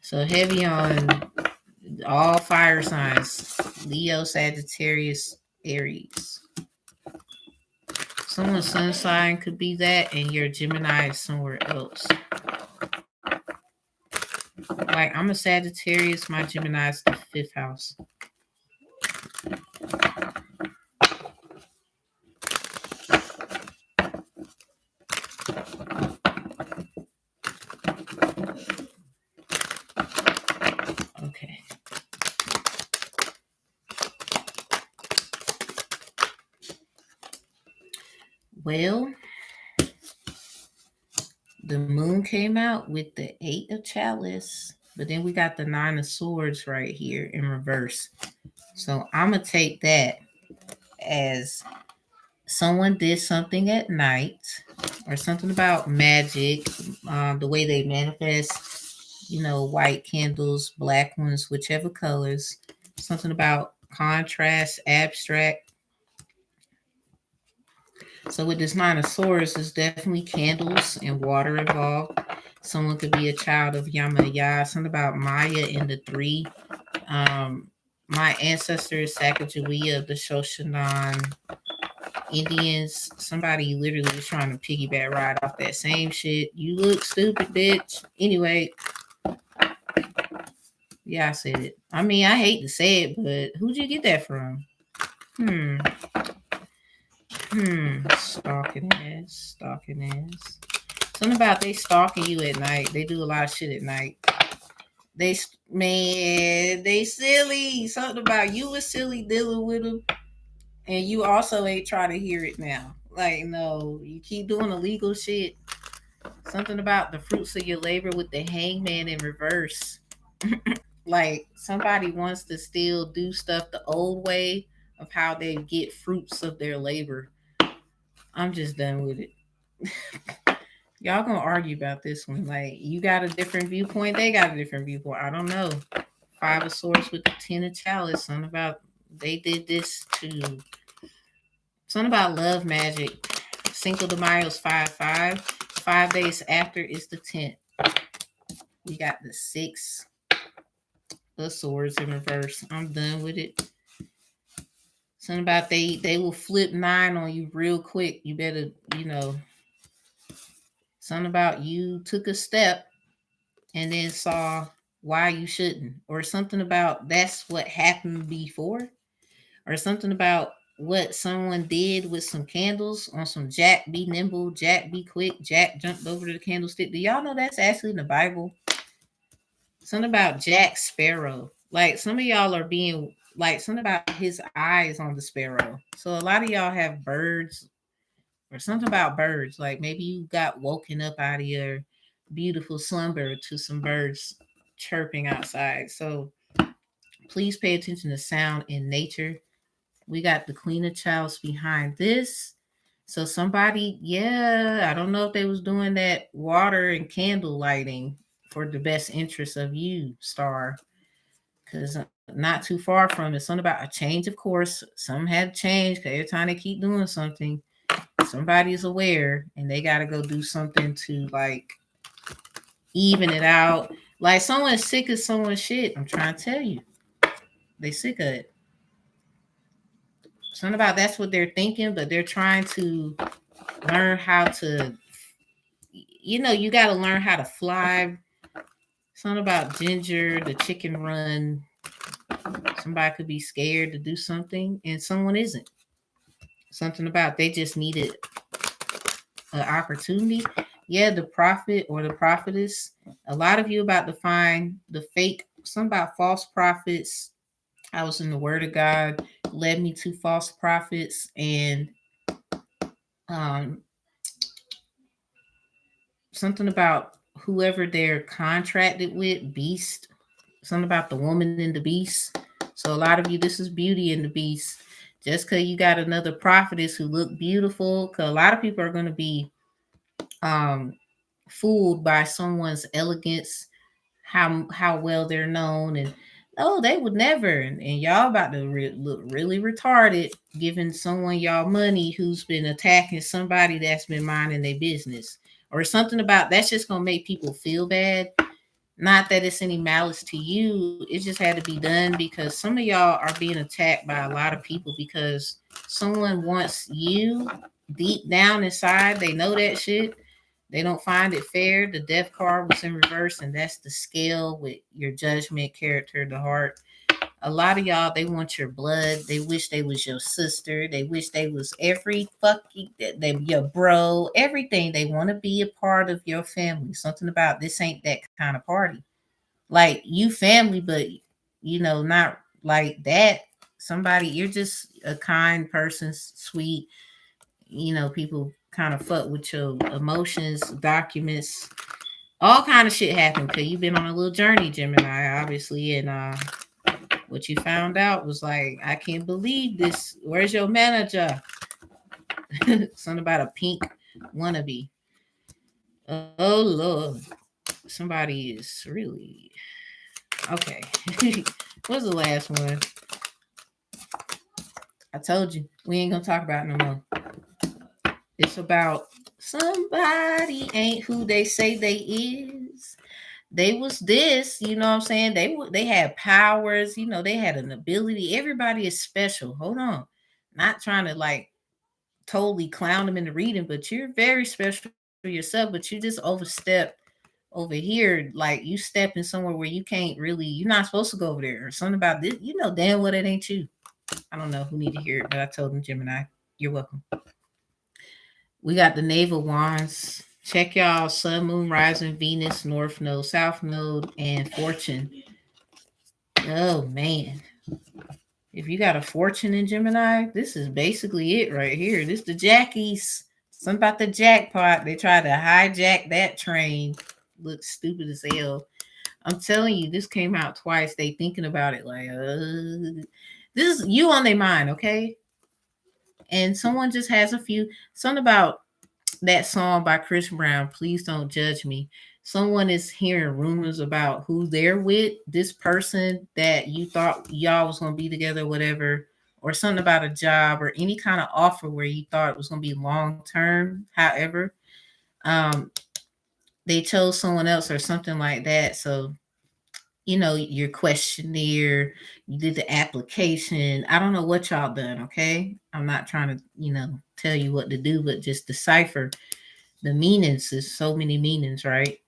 So heavy on all fire signs: Leo, Sagittarius, Aries. Someone's sun sign could be that, and your Gemini is somewhere else. Like I'm a Sagittarius, my Gemini is the 5th house. Well, the moon came out with the 8 of chalice, but then we got the 9 of swords right here in reverse. So I'm going to take that as someone did something at night, or something about magic, the way they manifest, white candles, black ones, whichever colors, something about contrast, abstract. So with this 9 of swords, there's definitely candles and water involved. Someone could be a child of Yamaya, something about Maya in the three. Um, my ancestor is Sacagawea of the Shoshanan Indians. Somebody literally was trying to piggyback ride off that same shit. You look stupid, bitch. Anyway, yeah, I said it. I mean, I hate to say it, but who'd you get that from? Stalking ass. Something about they stalking you at night. They do a lot of shit at night. They silly. Something about you was silly dealing with them, and you also ain't trying to hear it now. Like, no, you keep doing illegal shit. Something about the fruits of your labor with the hangman in reverse. Like, somebody wants to still do stuff the old way of how they get fruits of their labor. I'm just done with it. Y'all gonna argue about this one. Like, you got a different viewpoint, they got a different viewpoint. I don't know. 5 of swords with the 10 of chalice. Something about they did this to. Something about love magic. Cinco de Mayo's 5-5. 5 days after is the 10th. We got the 6 of swords in reverse. I'm done with it. Something about they will flip 9 on you real quick. You better, something about you took a step and then saw why you shouldn't, or something about that's what happened before, or something about what someone did with some candles on some Jack be nimble, Jack be quick, Jack jumped over to the candlestick. Do y'all know that's actually in the Bible? Something about Jack Sparrow. Like, some of y'all are being like, something about his eyes on the sparrow. So a lot of y'all have birds, or something about birds. Like, maybe you got woken up out of your beautiful slumber to some birds chirping outside. So please pay attention to sound in nature. We got the Queen of Chalice behind this. So somebody, I don't know if they was doing that water and candle lighting for the best interest of you, Star, because not too far from it. Something about a change of course. Some had to change because every time they keep doing something, somebody is aware and they got to go do something to, like, even it out. Like, someone's sick of someone's shit. I'm trying to tell you, they sick of it. Something about that's what they're thinking, but they're trying to learn how to, you got to learn how to fly. Something about Ginger, the chicken run. Somebody could be scared to do something and someone isn't. Something about they just needed an opportunity. Yeah, the prophet or the prophetess. A lot of you about to find the fake, something about false prophets. I was in the word of God, led me to false prophets, and um, something about whoever they're contracted with, beast. Something about the woman in the beast. So a lot of you, this is Beauty in the Beast. Just because you got another prophetess who look beautiful, because a lot of people are going to be um, fooled by someone's elegance, how well they're known, and oh, they would never. And y'all about to look really retarded giving someone y'all money who's been attacking somebody that's been minding their business, or something about that's just gonna make people feel bad. Not that it's any malice to you. It just had to be done because some of y'all are being attacked by a lot of people because someone wants you deep down inside. They know that shit. They don't find it fair. The death card was in reverse, and that's the scale with your judgment, character, the heart. A lot of y'all, they want your blood. They wish they was your sister. They wish they was every fucking your bro, everything. They want to be a part of your family. Something about this ain't that kind of party. Like, you family, but not like that. Somebody, you're just a kind person, sweet. People kind of fuck with your emotions, documents, all kind of shit happened because you've been on a little journey, Gemini, obviously, and what you found out was like, I can't believe this. Where's your manager? Something about a pink wannabe. Oh Lord, somebody is really okay. What's the last one? I told you we ain't gonna talk about it no more. It's about somebody ain't who they say they is. They was this, you know what I'm saying? They had powers, you know, they had an ability. Everybody is special. Hold on. Not trying to like totally clown them into reading, but you're very special yourself, but you just overstep over here, like you stepping somewhere where you can't really, you're not supposed to go over there or something about this. You know damn well it ain't you. I don't know who need to hear it, but I told them, Gemini, you're welcome. We got the navel wands. Check y'all sun, moon, rising, Venus, north node, south node, and fortune. Oh man. If you got a fortune in Gemini, this is basically it right here. This the jackies. Something about the jackpot. They tried to hijack that train. Looks stupid as hell. I'm telling you, this came out twice. They thinking about it like, this is you on their mind, okay? And someone just has a few. Something about that song by Chris Brown, Please Don't Judge Me. Someone is hearing rumors about who they're with, this person that you thought y'all was going to be together, whatever, or something about a job or any kind of offer where you thought it was going to be long term. However, um, they chose someone else or something like that. So, you know, your questionnaire, you did the application. I don't know what y'all done, okay? I'm not trying to, you know, tell you what to do, but just decipher the meanings. Is so many meanings, right?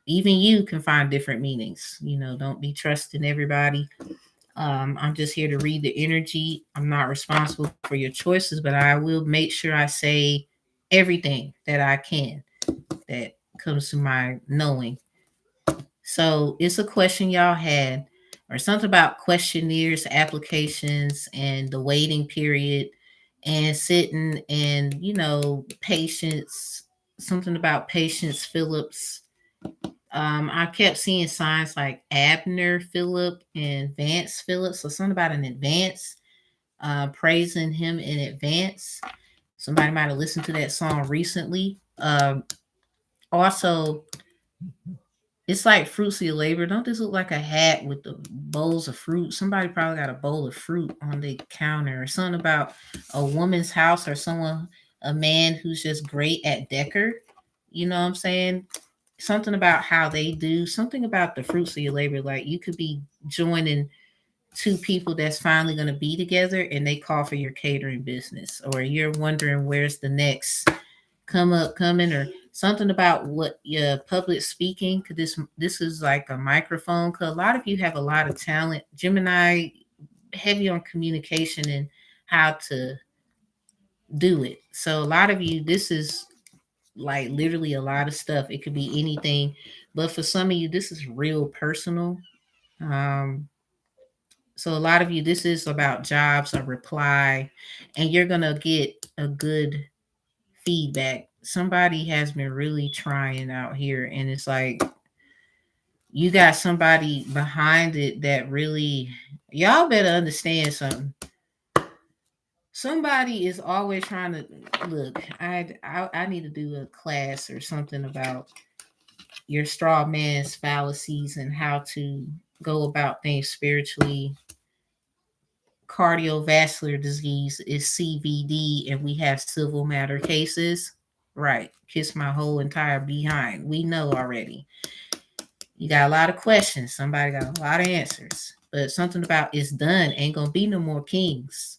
Even you can find different meanings. You know, don't be trusting everybody. I'm just here to read the energy. I'm not responsible for your choices, but I will make sure I say everything that I can that comes to my knowing. So it's a question y'all had, or something about questionnaires, applications, and the waiting period, and sitting and, you know, patience, something about Patience Phillips. I kept seeing signs like Abner Phillip and Vance Phillips, so something about an advance, praising him in advance. Somebody might have listened to that song recently. Also, it's like fruits of your labor. Don't this look like a hat with the bowls of fruit? Somebody probably got a bowl of fruit on the counter, or something about a woman's house, or someone, a man who's just great at decor. You know what I'm saying? Something about how they do, something about the fruits of your labor. Like you could be joining two people that's finally going to be together and they call for your catering business, or you're wondering where's the next coming, or something about what your public speaking. Cause this is like a microphone, because a lot of you have a lot of talent. Gemini heavy on communication and how to do it. So a lot of you, this is like literally a lot of stuff. It could be anything, but for some of you this is real personal. um so a lot of you, this is about jobs, a reply, and you're gonna get a good feedback. Somebody has been really trying out here, and it's like you got somebody behind it that really, y'all better understand something. Somebody is always trying to look. I need to do a class or something about your straw man's fallacies and how to go about things spiritually. Cardiovascular disease is CVD, and we have civil matter cases. Right. Kiss my whole entire behind. We know already. You got a lot of questions. Somebody got a lot of answers. But something about it's done. Ain't gonna be no more kings.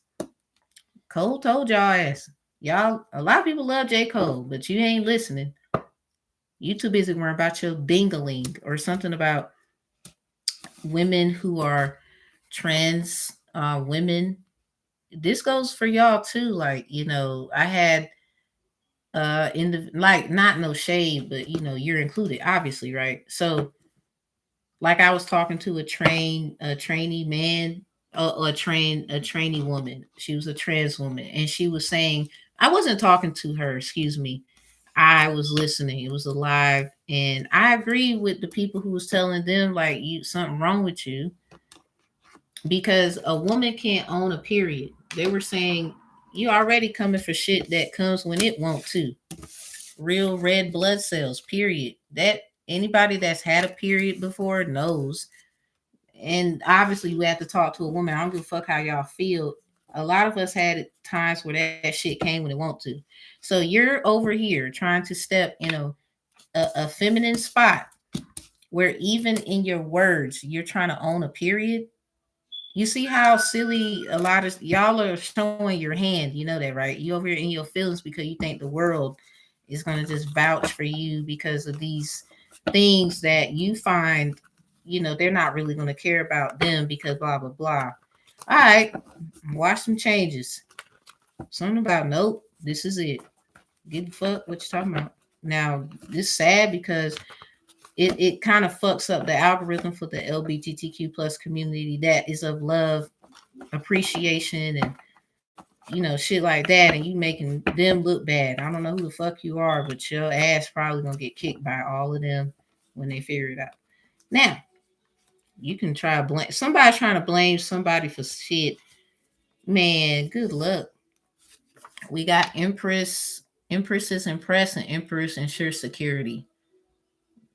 Cole told y'all ass. Y'all, a lot of people love J. Cole, but you ain't listening. You too busy worrying about your dingaling, or something about women who are trans women. This goes for y'all too. Like, you know, I had in the, like, not no shade, but you know, you're included, obviously, right? So like I was talking to a trainee man, a trainee woman. She was a trans woman, and she was saying I wasn't talking to her, excuse me. I was listening. It was a live, and I agree with the people who was telling them like you something wrong with you because a woman can't own a period. They were saying you already coming for shit that comes when it want to. Real red blood cells, period. That anybody that's had a period before knows. And obviously we have to talk to a woman. I don't give a fuck how y'all feel. A lot of us had times where that shit came when it want to. So you're over here trying to step in a feminine spot where even in your words you're trying to own a period. You see how silly a lot of y'all are showing your hand. You know that, right? You over here in your feelings because you think the world is going to just vouch for you because of these things that you find, they're not really going to care about them because blah, blah, blah. All right, watch some changes. Something about, nope, this is it. Give a fuck what you talking about. Now, this sad because it kind of fucks up the algorithm for the LGBTQ plus community that is of love, appreciation, and shit like that, and you making them look bad. I don't know who the fuck you are, but your ass probably gonna get kicked by all of them when they figure it out. Now, you can try to blame somebody trying to blame somebody for shit. Man, good luck. We got Empresses Impress, and Empress ensure security.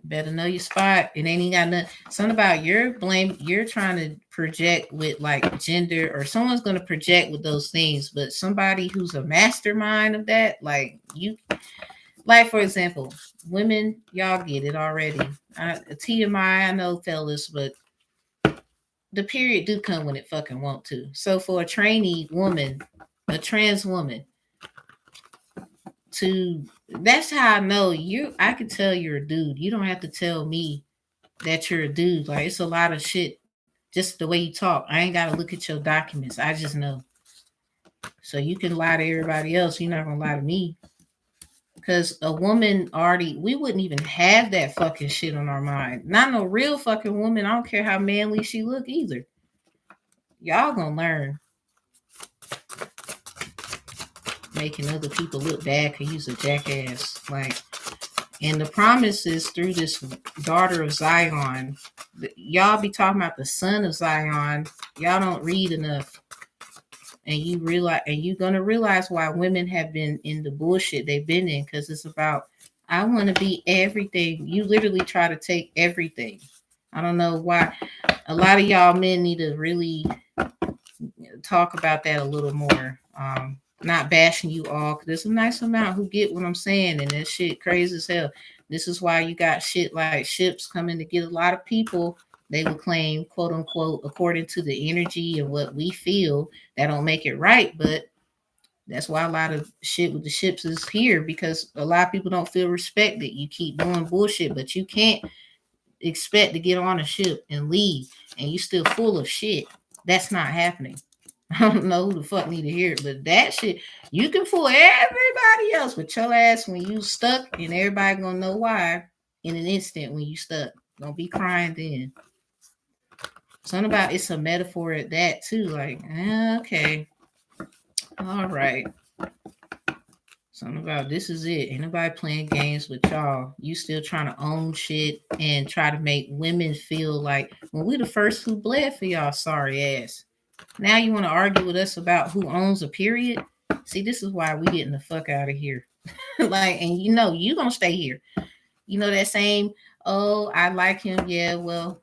Better know your spot. It ain't even got nothing. Something about your blame. You're trying to project with like gender, or someone's going to project with those things. But somebody who's a mastermind of that, like you, like for example, women, y'all get it already. TMI, I know, fellas, but the period do come when it fucking want to. So for a trainee woman, a trans woman, to that's how I know you. I can tell you're a dude. You don't have to tell me that you're a dude. Like it's a lot of shit. Just the way you talk. I ain't gotta look at your documents. I just know. So you can lie to everybody else. You're not gonna lie to me. Cause a woman already, we wouldn't even have that fucking shit on our mind. Not no real fucking woman. I don't care how manly she look either. Y'all gonna learn making other people look bad cause you's a jackass. Like, and the promise is through this daughter of Zion. Y'all be talking about the son of Zion. Y'all don't read enough. And you're gonna realize why women have been in the bullshit they've been in, because it's about I want to be everything. You literally try to take everything. I don't know why. A lot of y'all men need to really talk about that a little more. Not bashing you all, because there's a nice amount who get what I'm saying, and that shit crazy as hell. This is why you got shit like ships coming to get a lot of people. They would claim, quote unquote, according to the energy and what we feel, that don't make it right. But that's why a lot of shit with the ships is here, because a lot of people don't feel respected. You keep doing bullshit, but you can't expect to get on a ship and leave and you still full of shit. That's not happening. I don't know who the fuck need to hear it, but that shit, you can fool everybody else, but your ass when you stuck, and everybody gonna know why in an instant when you stuck. Don't be crying then. Something about it's a metaphor at that too. Like, okay, all right. Something about this is it. Ain't nobody playing games with y'all. You still trying to own shit and try to make women feel like when we the first who bled for y'all sorry ass. Now you want to argue with us about who owns a period? See, this is why we getting the fuck out of here. Like, and you gonna stay here. You know that same, oh, I like him. Yeah, well,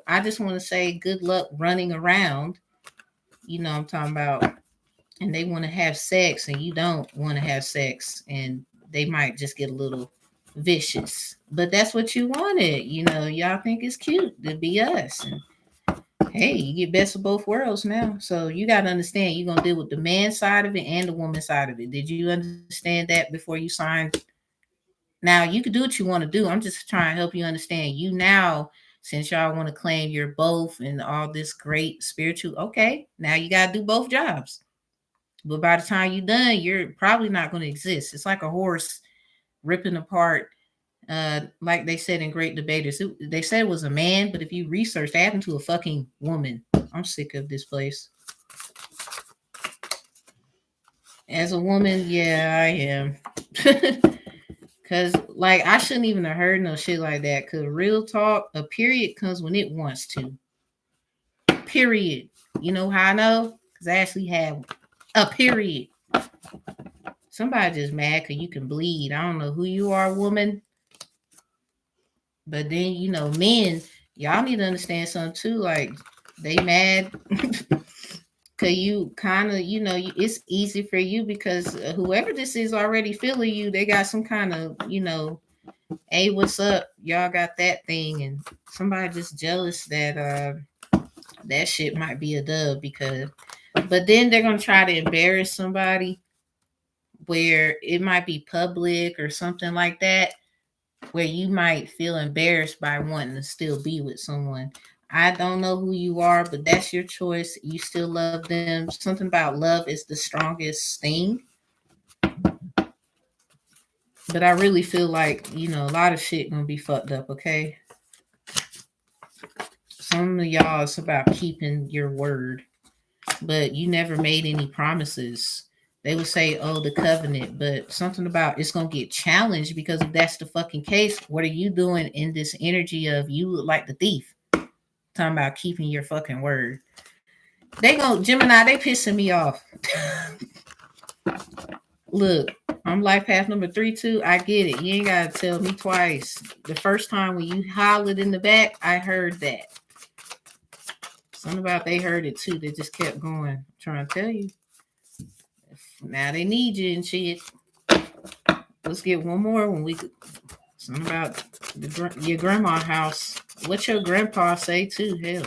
I just want to say good luck running around. I'm talking about, and they want to have sex and you don't want to have sex, and they might just get a little vicious. But that's what you wanted. Y'all think it's cute to be us. And hey, you get best of both worlds now. So you got to understand you're going to deal with the man side of it and the woman side of it. Did you understand that before you signed? Now, you can do what you want to do. I'm just trying to help you understand. You now, since y'all want to claim you're both and all this great spiritual, okay, now you got to do both jobs. But by the time you're done, you're probably not going to exist. It's like a horse ripping apart. Like they said in Great Debaters, they said it was a man, but if you research, that happened to a fucking woman. I'm sick of this place. As a woman, yeah, I am. Cause like I shouldn't even have heard no shit like that. Cause real talk, a period comes when it wants to. Period. You know how I know? Cause I actually have a period. Somebody just mad cause you can bleed. I don't know who you are, woman. But then men, y'all need to understand something too. Like they mad cause you kind of it's easy for you because whoever this is already feeling you. They got some kind of hey, what's up? Y'all got that thing, and somebody just jealous that that shit might be a dub because, but then they're gonna try to embarrass somebody where it might be public or something like that, where you might feel embarrassed by wanting to still be with someone. I don't know who you are, but that's your choice. You still love them. Something about love is the strongest thing. But I really feel like, a lot of shit gonna be fucked up, okay? Some of y'all it's about keeping your word, but you never made any promises. They would say, oh, the covenant, but something about it's gonna get challenged because if that's the fucking case, what are you doing in this energy of you look like the thief? Talking about keeping your fucking word. They go Gemini, they pissing me off. Look, I'm life path number 3 too. I get it. You ain't gotta tell me twice. The first time when you hollered in the back, I heard that. Something about they heard it too. They just kept going. I'm trying to tell you. Now they need you and shit. Let's get one more when we. Something about your grandma house. What your grandpa say too? Hell,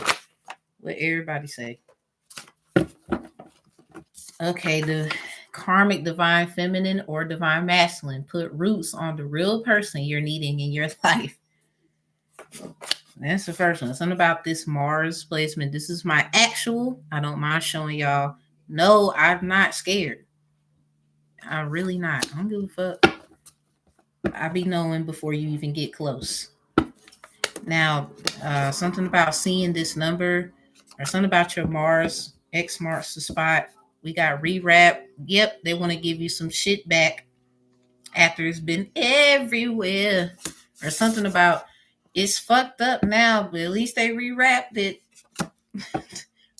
what everybody say. Okay, the karmic divine feminine or divine masculine put roots on the real person you're needing in your life. That's the first one. Something about this Mars placement. This is my actual. I don't mind showing y'all. No, I'm not scared. I'm really not. I don't give a fuck. I be knowing before you even get close. Now, something about seeing this number or something about your Mars. X marks the spot. We got rewrap. Yep, they want to give you some shit back after it's been everywhere. Or something about it's fucked up now, but at least they rewrapped it.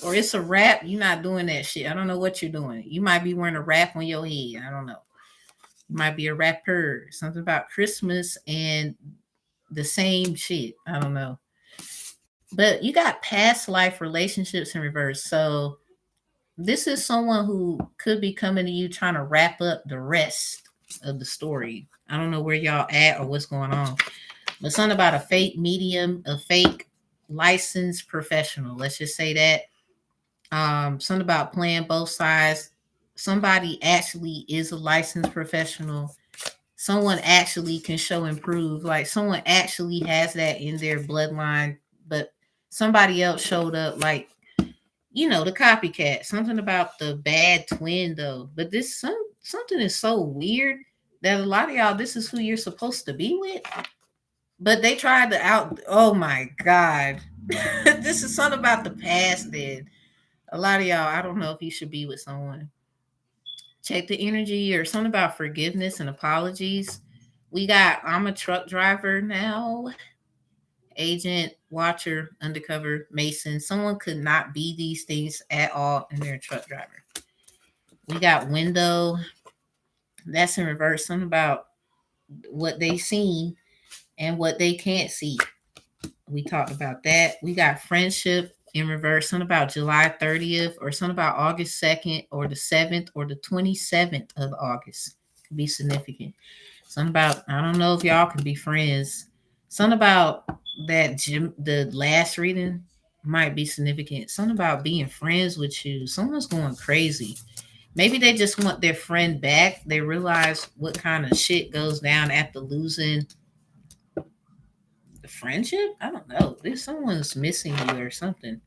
Or it's a wrap. You're not doing that shit. I don't know what you're doing. You might be wearing a wrap on your head. I don't know. You might be a rapper. Something about Christmas and the same shit. I don't know. But you got past life relationships in reverse. So this is someone who could be coming to you trying to wrap up the rest of the story. I don't know where y'all at or what's going on. But something about a fake medium, a fake licensed professional. Let's just say that. Something about playing both sides. Somebody actually is a licensed professional. Someone actually can show and prove. Like someone actually has that in their bloodline, but somebody else showed up like the copycat. Something about the bad twin though. But something is so weird that a lot of y'all this is who you're supposed to be with. But they tried to out oh my god. This is something about the past then. A lot of y'all, I don't know if you should be with someone. Check the energy or something about forgiveness and apologies. We got I'm a truck driver now. Agent, watcher, undercover, mason. Someone could not be these things at all and they're a truck driver. We got window. That's in reverse. Something about what they seen and what they can't see. We talked about that. We got friendship in reverse. Something about July 30th or something about August 2nd or the 7th or the 27th of August. Could be significant. Something about, I don't know if y'all can be friends. Something about the last reading might be significant. Something about being friends with you. Someone's going crazy. Maybe they just want their friend back. They realize what kind of shit goes down after losing the friendship. I don't know. There's someone's missing you or something.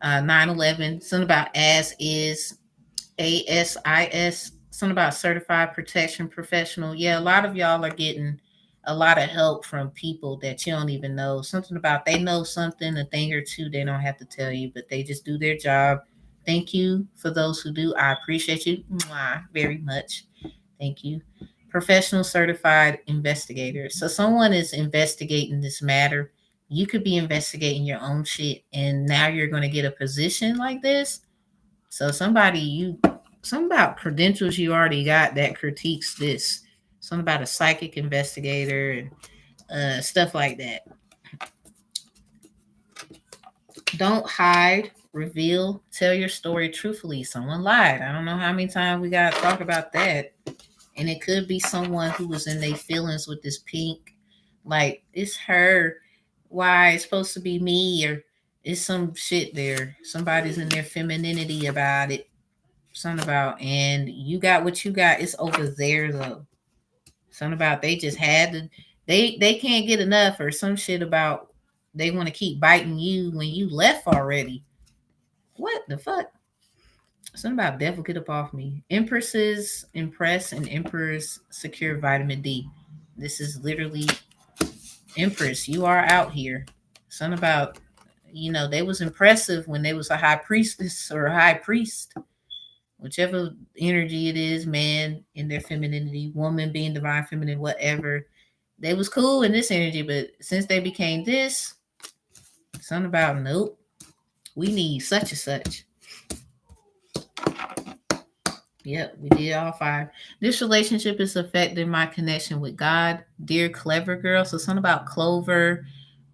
9/11. Something about as is. ASIS, something about certified protection professional. Yeah, a lot of y'all are getting a lot of help from people that you don't even know. Something about they know something, a thing or two they don't have to tell you, but they just do their job. thank you for those who do. I appreciate you very much. Thank you. Professional certified investigator. So someone is investigating this matter. You could be investigating your own shit, and now you're going to get a position like this. So something about credentials you already got that critiques this. Something about a psychic investigator and stuff like that. Don't hide, reveal, tell your story truthfully. Someone lied. I don't know how many times we got to talk about that. And it could be someone who was in their feelings with this pink. Like, it's her. Why? It's supposed to be me. Or it's some shit there. Somebody's in their femininity about it. Something about, and you got what you got. It's over there, though. Something about they just had to. They can't get enough, or some shit about they want to keep biting you when you left already. What the fuck? Something about devil get up off me. Empresses impress and emperors secure vitamin D. This is literally Empress. You are out here. Something about, they was impressive when they was a high priestess or a high priest. Whichever energy it is, man in their femininity, woman being divine feminine, whatever. They was cool in this energy, but since they became this, something about nope. We need such and such. Yep, we did all 5. This relationship is affecting my connection with God. Dear clever girl. So something about clover,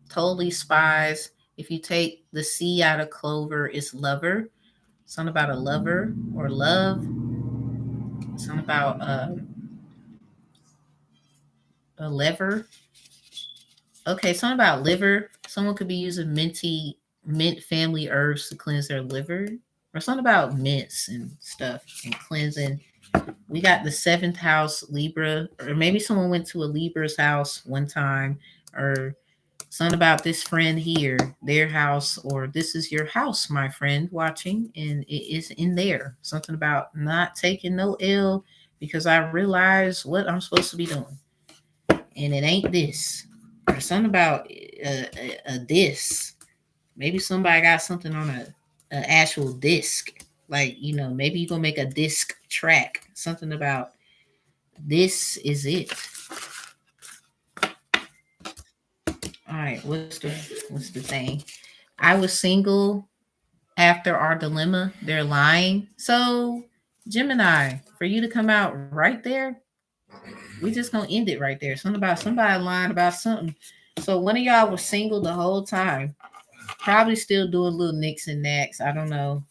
totally spies. If you take the C out of clover, it's lover. Something about a lover or love. Something about a lever. Okay, something about liver. Someone could be using mint family herbs to cleanse their liver. Or something about mints and stuff and cleansing. We got the 7th house Libra, or maybe someone went to a Libra's house one time, or something about this friend here, their house, or this is your house, my friend, watching, and it is in there. Something about not taking no L because I realize what I'm supposed to be doing, and it ain't this. Or something about a disc. Maybe somebody got something on an actual disc. Like, maybe you're going to make a disc track. Something about this is it. All right, what's the thing? I was single after our dilemma. They're lying. So, Gemini, for you to come out right there, we just gonna end it right there. Something about somebody lying about something. So one of y'all was single the whole time. Probably still doing little nicks and knacks. I don't know.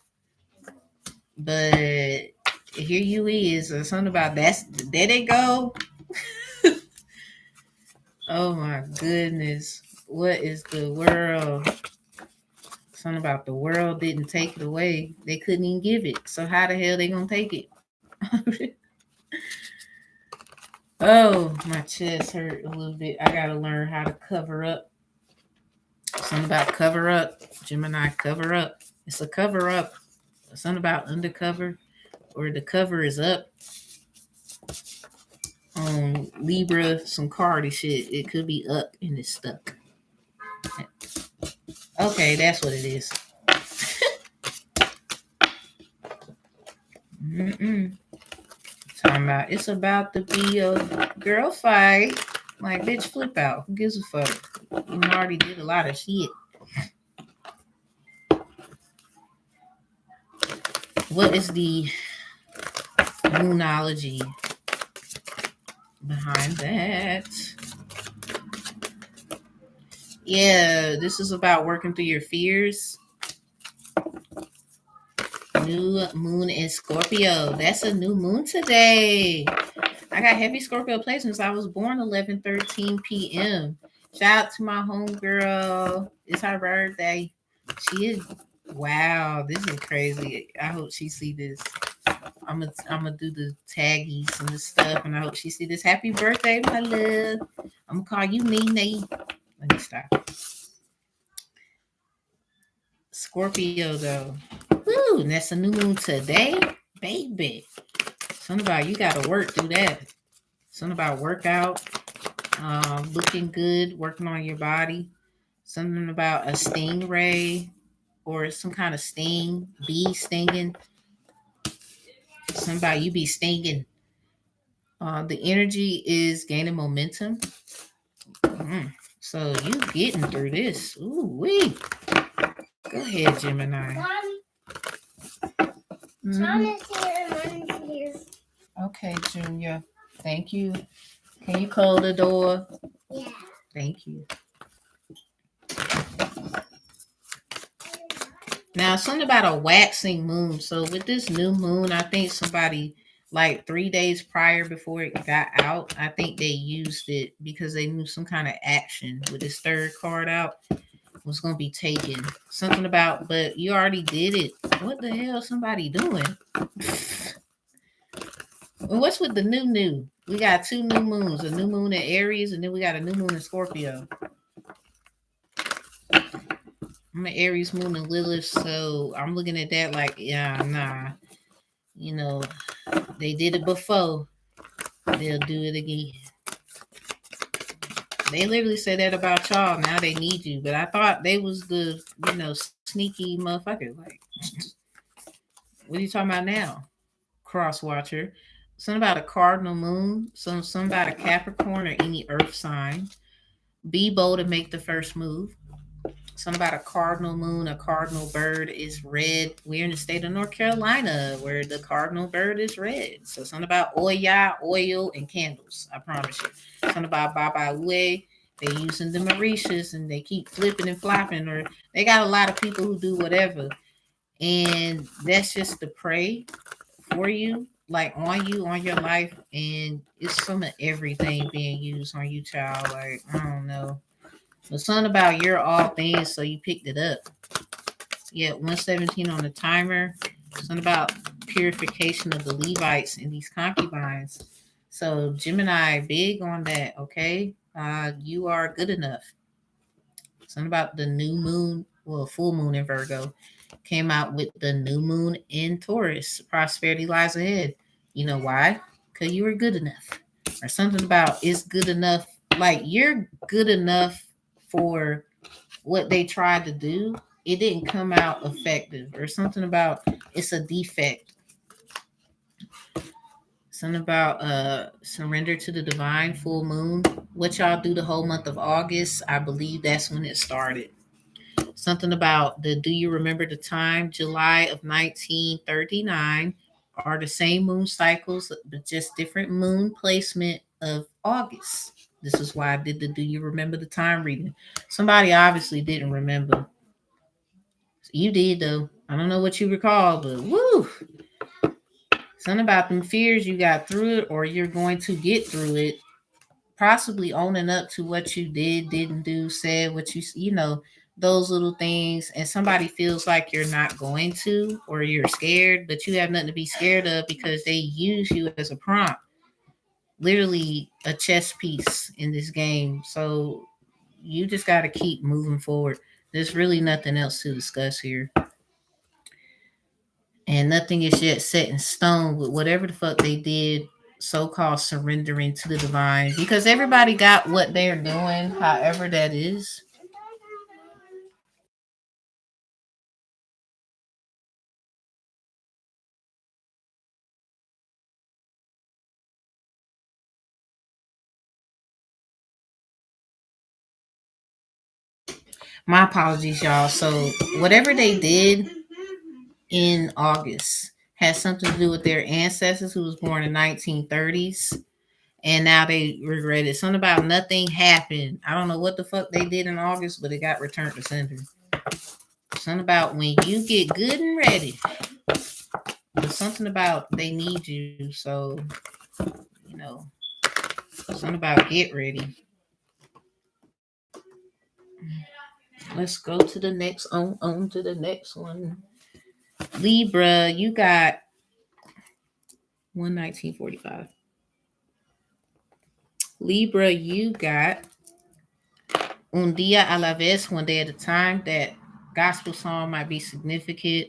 But here you is, or something about that's there they go. Oh my goodness. What is the world? Something about the world didn't take it away. They couldn't even give it. So how the hell they gonna take it? Oh, my chest hurt a little bit. I gotta learn how to cover up. Something about cover up. Gemini, cover up. It's a cover up. Something about undercover, or the cover is up. Libra, some Cardi shit. It could be up and it's stuck. Okay, that's what it is. Talking about it's about to be a girl fight. Like, bitch, flip out. Who gives a fuck? You already did a lot of shit. What is the moonology behind that? Yeah, this is about working through your fears. New moon in Scorpio. That's a new moon today. I got heavy Scorpio placements. I was born 11:13 p.m. Shout out to my homegirl. It's her birthday. She is, wow, this is crazy. I hope she see this. I'm gonna do the taggies and the stuff, and I hope she see this. Happy birthday, my love. I'm gonna call you Nene. Let me stop. Scorpio though. Woo, and that's a new moon today, baby. Something about you gotta work through that. Something about workout, looking good, working on your body. Something about a stingray. or some kind of sting, bee stinging. Somebody you be stinging. The energy is gaining momentum. Mm. So you getting through this. Ooh wee. Go ahead, Gemini. Mom is here. Mom is here. Okay, Junior. Thank you. Can you close the door? Yeah. Thank you. Now, something about a waxing moon. So with this new moon, I think somebody like 3 days prior before it got out, I think they used it because they knew some kind of action with this third card out was going to be taken. Something about, but you already did it. What the hell is somebody doing? Well, what's with the new? We got two new moons, a new moon in Aries, and then we got a new moon in Scorpio. I'm an Aries moon and Lilith, so I'm looking at that like, yeah, nah. You know, they did it before. They'll do it again. They literally said that about y'all. Now they need you. But I thought they was the, sneaky motherfucker. Like, what are you talking about now? Cross watcher. Something about a cardinal moon. Something about a Capricorn or any earth sign. Be bold and make the first move. Something about a cardinal moon, a cardinal bird is red. We're in the state of North Carolina where the cardinal bird is red. So something about oil, and candles. I promise you. Something about Baba Ue. They're using the Mauritius and they keep flipping and flopping, or they got a lot of people who do whatever. And that's just to pray for you, like on you, on your life. And it's some of everything being used on you, child. Like, I don't know. But something about you're all things, so you picked it up. Yeah, 117 on the timer. Something about purification of the Levites and these concubines. So Gemini, big on that, okay? You are good enough. Something about the new moon, well, full moon in Virgo. Came out with the new moon in Taurus. Prosperity lies ahead. You know why? Because you were good enough. Or something about it's good enough. Like you're good enough for what they tried to do. It didn't come out effective. Or something about it's a defect. Something about surrender to the divine, full moon. What y'all do the whole month of August, I believe that's when it started. Something about the do you remember the time? July of 1939 are the same moon cycles, but just different moon placement of August. This is why I did the do you remember the time reading. Somebody obviously didn't remember. You did though. I don't know what you recall, but woo! Something about them fears you got through it or you're going to get through it, possibly owning up to what you did, didn't do, said what those little things, and somebody feels like you're not going to or you're scared, but you have nothing to be scared of because they use you as a prompt, literally a chess piece in this game. So you just got to keep moving forward. There's really nothing else to discuss here. And nothing is yet set in stone with whatever the fuck they did, so-called surrendering to the divine, because everybody got what they're doing, however that is. My apologies, y'all. So whatever they did in August has something to do with their ancestors who was born in 1930s, and now they regret it. Something about nothing happened. I don't know what the fuck they did in August, but it got returned to sender. Something about when you get good and ready. But something about they need you. So, you know, something about get ready. Let's go to the next on to the next one. Libra, you got 11945. Libra, you got un día a la vez, one day at a time. That gospel song might be significant.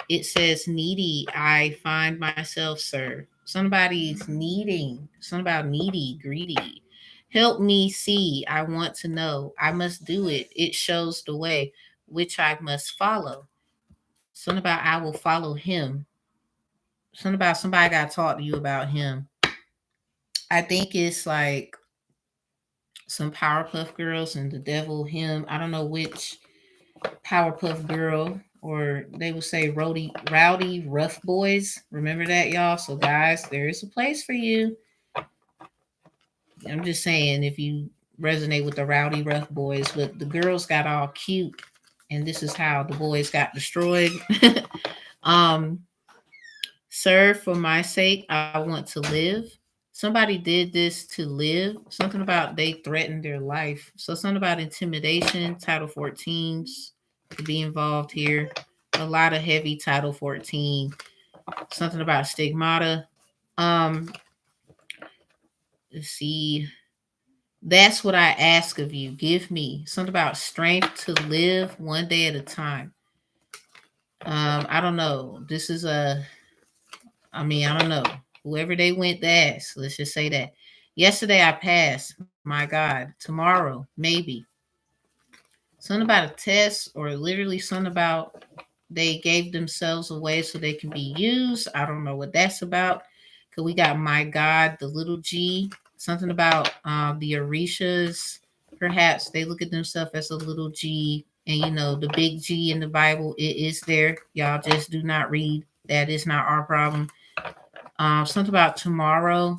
It says, needy, I find myself, sir. Somebody's needing, something about needy, greedy. Help me see, I want to know. I must do it. It shows the way which I must follow. Something about I will follow him. Something about somebody got to talk to you about him. I think it's like some Powerpuff Girls and the devil him. I don't know which Powerpuff Girl, or they would say Rowdy Rough Boys. Remember that, y'all? So, guys, there is a place for you. I'm just saying, if you resonate with the Rowdy Rough Boys, but the girls got all cute, and this is how the boys got destroyed. um, Sir, for my sake, I want to live. Somebody did this to live. Something about they threatened their life. So something about intimidation, Title 14s to be involved here. A lot of heavy Title 14. Something about stigmata. Um, let's see. That's what I ask of you. Give me something about strength to live one day at a time. I don't know. This is I don't know. Whoever they went to ask, let's just say that. Yesterday I passed. My God. Tomorrow, maybe. Something about a test, or literally something about they gave themselves away so they can be used. I don't know what that's about. Cause we got my God, the little G. Something about the Orishas. Perhaps they look at themselves as a little G, and the big G in the Bible. It is there. Y'all just do not read. That is not our problem. Something about tomorrow.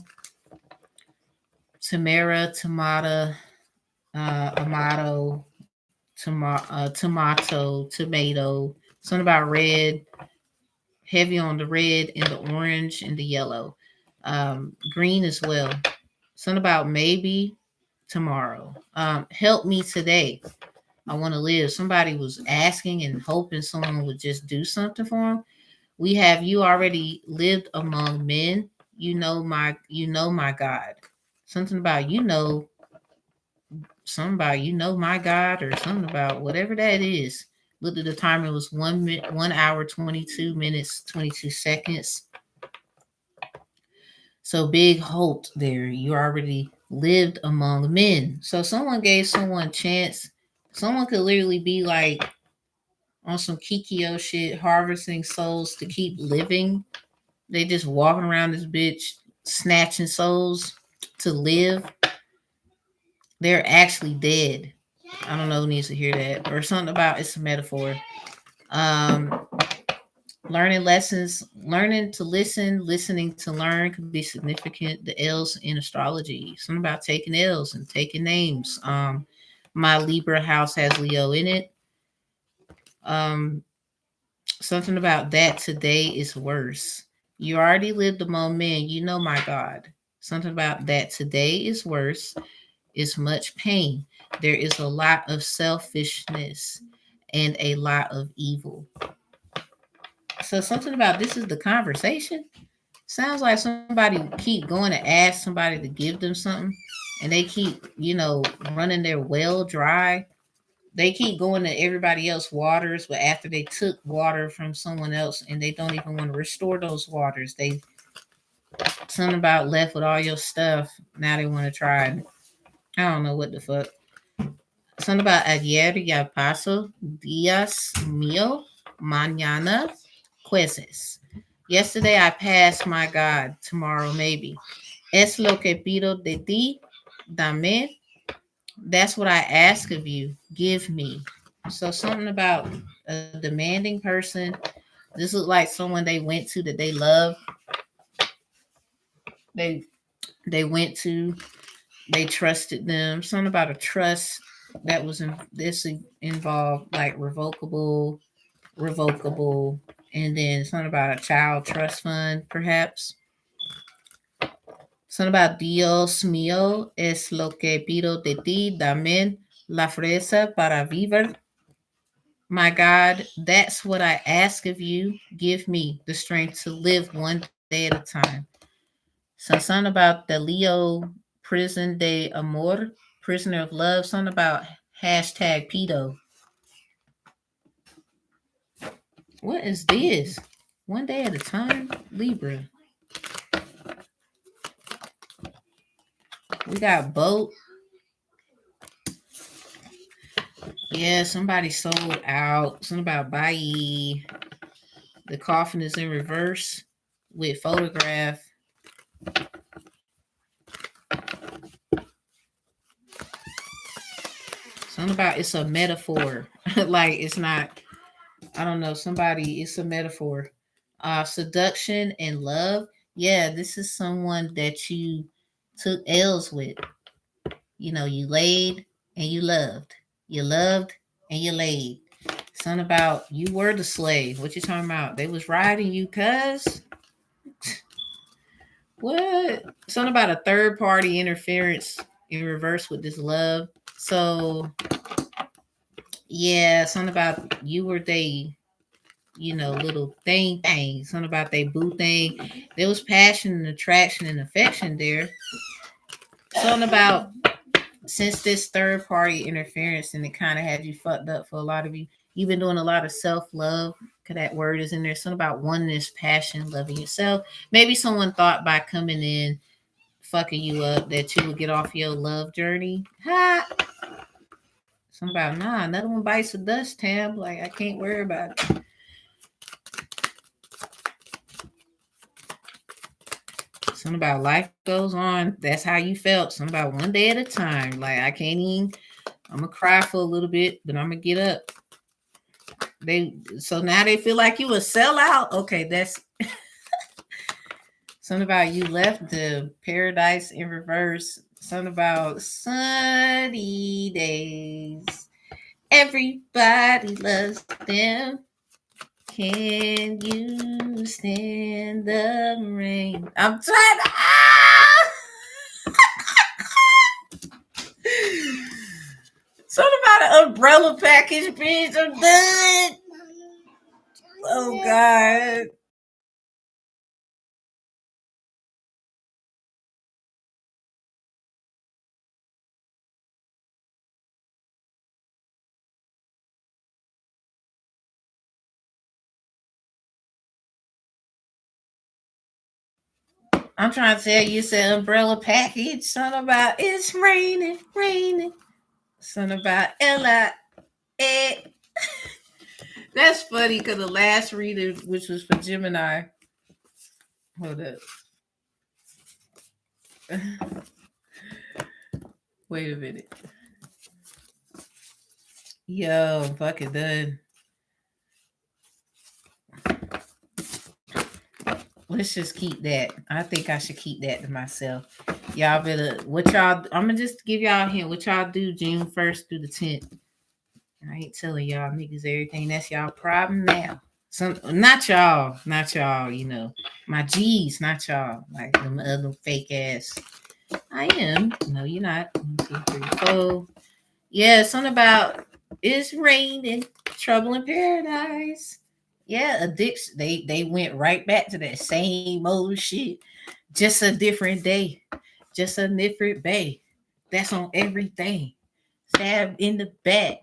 Amato, tomato. Something about red, heavy on the red and the orange and the yellow. Green as well. Something about maybe tomorrow. Help me today. I want to live. Somebody was asking and hoping someone would just do something for them. We have you already lived among men. You know my God. Something about something about my God, or something about whatever that is. Look at the timer. It was 1 hour 22 minutes 22 seconds. So big hope there. You already lived among men. So someone gave someone a chance. Someone could literally be like on some Kikyo shit, harvesting souls to keep living. They just walking around this bitch snatching souls to live. They're actually dead. I don't know who needs to hear that. Or something about it's a metaphor. Um, Learning lessons, learning to listen, listening to learn could be significant. The L's in astrology. Something about taking L's and taking names. My Libra house has Leo in it. Um, Something about that today is worse. You already lived among men. You know my God. Something about that today is worse. Is much pain. There is a lot of selfishness and a lot of evil. So something about this is the conversation. Sounds like somebody keep going to ask somebody to give them something, and they keep, running their well dry. They keep going to everybody else waters, but after they took water from someone else and they don't even want to restore those waters, they something about left with all your stuff. Now they want to try. I don't know what the fuck. Something about ayer ya paso, días mío, mañana jueces. Yesterday I passed, my God. Tomorrow maybe. Es lo que pido de ti, dame. That's what I ask of you. Give me. So something about a demanding person. This looks like someone they went to that they love. They they went to. They trusted them. Something about a trust that was this involved like revocable, and then something about a child trust fund, perhaps. Something about Dios mío es lo que pido de ti, dame la fuerza para vivir. My God, that's what I ask of you. Give me the strength to live one day at a time. So something about the Leo prison de amor, prisoner of love. Something about hashtag pedo. What is this? One day at a time, Libra. We got boat. Yeah, somebody sold out. Something about bye. The coffin is in reverse with photograph. Something about it's a metaphor. Like it's not, I don't know, somebody, it's a metaphor. Seduction and love. Yeah, this is someone that you took L's with. You know, you laid and you loved. You loved and you laid. Something about you were the slave. What you talking about? They was riding you, cuz. What? Something about a third party interference in reverse with this love. So yeah, something about you were they, you know, little thing. Something about they boo thing. There was passion and attraction and affection there. Something about since this third party interference and it kind of had you fucked up for a lot of you. You've been doing a lot of self love. Cause that word is in there. Something about oneness, passion, loving yourself. Maybe someone thought by coming in, fucking you up, that you would get off your love journey. Ha! Something about nah, another one bites the dust, Tam. Like I can't worry about it. Something about life goes on. That's how you felt. Something about one day at a time. Like I can't even. I'm gonna cry for a little bit, but I'm gonna get up. They so now they feel like you a sellout. Okay, that's something about you left the paradise in reverse. Something about sunny days. Everybody loves them. Can you stand the rain? I'm trying to. Something about an umbrella package, bitch. I'm done. Oh God. I'm trying to tell you, it's an umbrella package. Something about it's raining, raining. Something about Ella. Eh. That's funny because the last reader, which was for Gemini, hold up. Wait a minute. Yo, I'm fucking done. Let's just keep that. I think I should keep that to myself. Y'all better, what y'all, I'm gonna just give y'all a hint. What y'all do June 1st through the 10th. I ain't telling y'all niggas everything. That's y'all problem now. Some not y'all, you know. My G's, not y'all. Like them other fake ass. I am. No, you're not. 1, 2, 3, 4. Yeah, something about it's raining, trouble in paradise. Yeah, addiction. They went right back to that same old shit. Just a different day. Just a different bay. That's on everything. Stab in the back.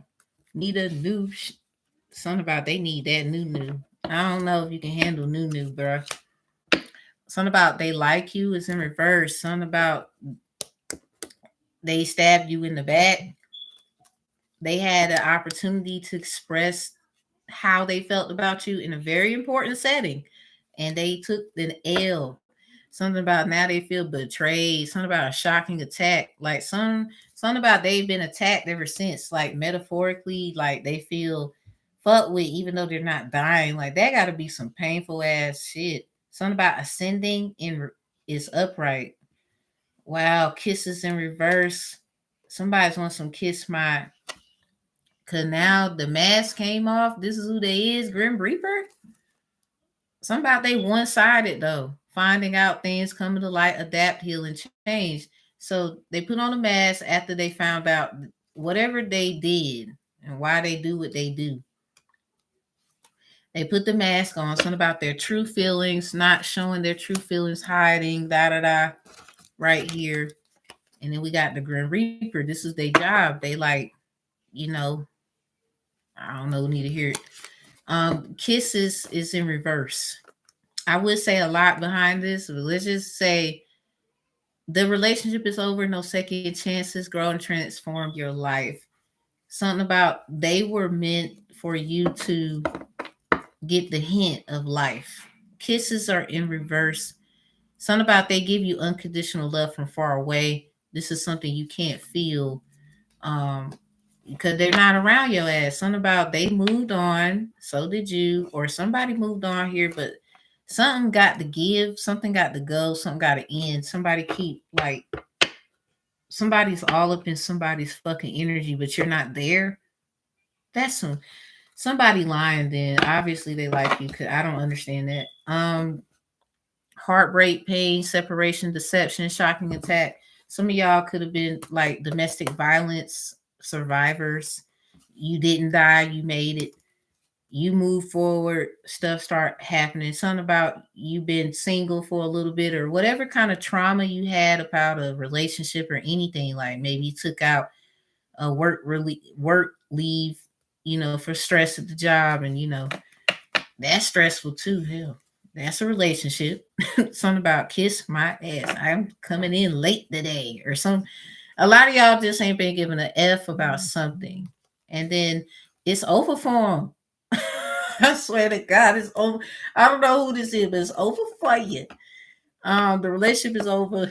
Need a new something about they need that new. I don't know if you can handle new, bro. Something about they like you is in reverse. Something about they stabbed you in the back. They had an opportunity to express how they felt about you in a very important setting, and they took an L. Something about now they feel betrayed. Something about a shocking attack. Like something about they've been attacked ever since. Like metaphorically, like they feel fucked with, even though they're not dying. Like that got to be some painful ass shit. Something about ascending in is upright. Wow, kisses in reverse. Somebody's want some kiss my. Cause now the mask came off. This is who they is, Grim Reaper. Something about they one sided though. Finding out things coming to light, adapt, heal, and change. So they put on a mask after they found out whatever they did and why they do what they do. They put the mask on. Something about their true feelings, not showing their true feelings, hiding, da da da, right here. And then we got the Grim Reaper. This is their job. They like, you know, I don't know, need to hear it. Kisses is in reverse. I would say a lot behind this, but let's just say the relationship is over, no second chances, grow and transform your life. Something about they were meant for you to get the hint of life. Kisses are in reverse. Something about they give you unconditional love from far away. This is something you can't feel, um, because they're not around your ass. Something about they moved on, so did you, or somebody moved on here, but something got to give, something got to go, something got to end. Somebody keep like somebody's all up in somebody's fucking energy, but you're not there. That's somebody lying. Then obviously they like you. Cause I don't understand that. Heartbreak, pain, separation, deception, shocking attack. Some of y'all could have been like domestic violence survivors. You didn't die, you made it. You move forward, stuff start happening. Something about you been single for a little bit or whatever kind of trauma you had about a relationship or anything. Like maybe you took out a work leave, for stress at the job, and that's stressful too. Hell, that's a relationship. Something about kiss my ass. I'm coming in late today, or some. A lot of y'all just ain't been given an F about something, and then it's over for them. I swear to God, it's over. I don't know who this is, but it's over for you. The relationship is over.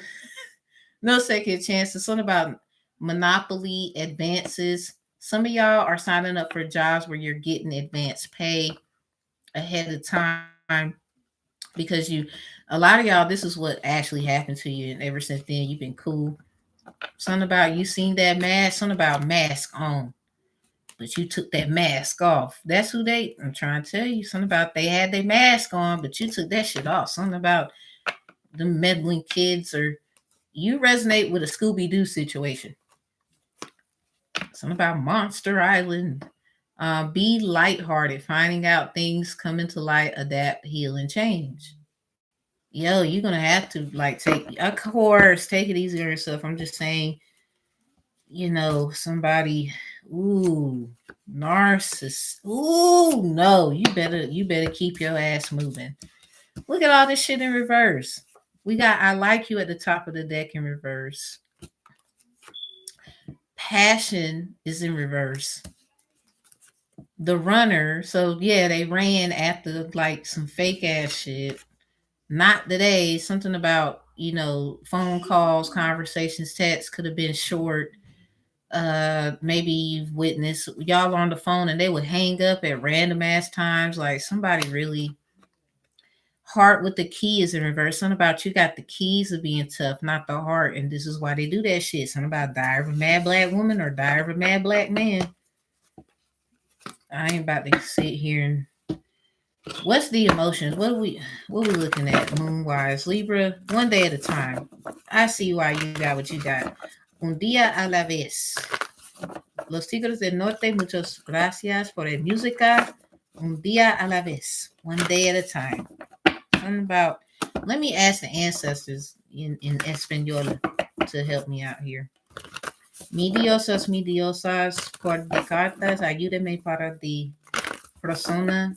No second chances. Something about monopoly advances. Some of y'all are signing up for jobs where you're getting advanced pay ahead of time because a lot of y'all, this is what actually happened to you, and ever since then you've been cool. Something about you seen that mask. Something about mask on, but you took that mask off. That's who they. I'm trying to tell you something about they had their mask on, but you took that shit off. Something about the meddling kids, or you resonate with a Scooby Doo situation. Something about Monster Island. Be lighthearted, finding out things coming to light, adapt, heal, and change. Yo, you're gonna have to like take, of course, take it easy on yourself. I'm just saying, somebody, ooh, narcissist. Ooh, no, you better keep your ass moving. Look at all this shit in reverse. We got I like you at the top of the deck in reverse. Passion is in reverse. The runner, so yeah, they ran after like some fake ass shit. Not today. Something about, phone calls, conversations, texts could have been short. Maybe you've witnessed y'all on the phone and they would hang up at random ass times. Like somebody really heart with the key is in reverse. Something about you got the keys of being tough, not the heart. And this is why they do that shit. Something about die of a mad black woman or die of a mad black man. I ain't about to sit here and what's the emotions? What we looking at? Moonwise. Libra, one day at a time. I see why you got what you got. Un día a la vez. Los Tigres del Norte, muchas gracias por la música. Un día a la vez. One day at a time. Something about, let me ask the ancestors in Espanol to help me out here. Mi diosas, mi diosas, por de cartas, ayúdeme para de persona.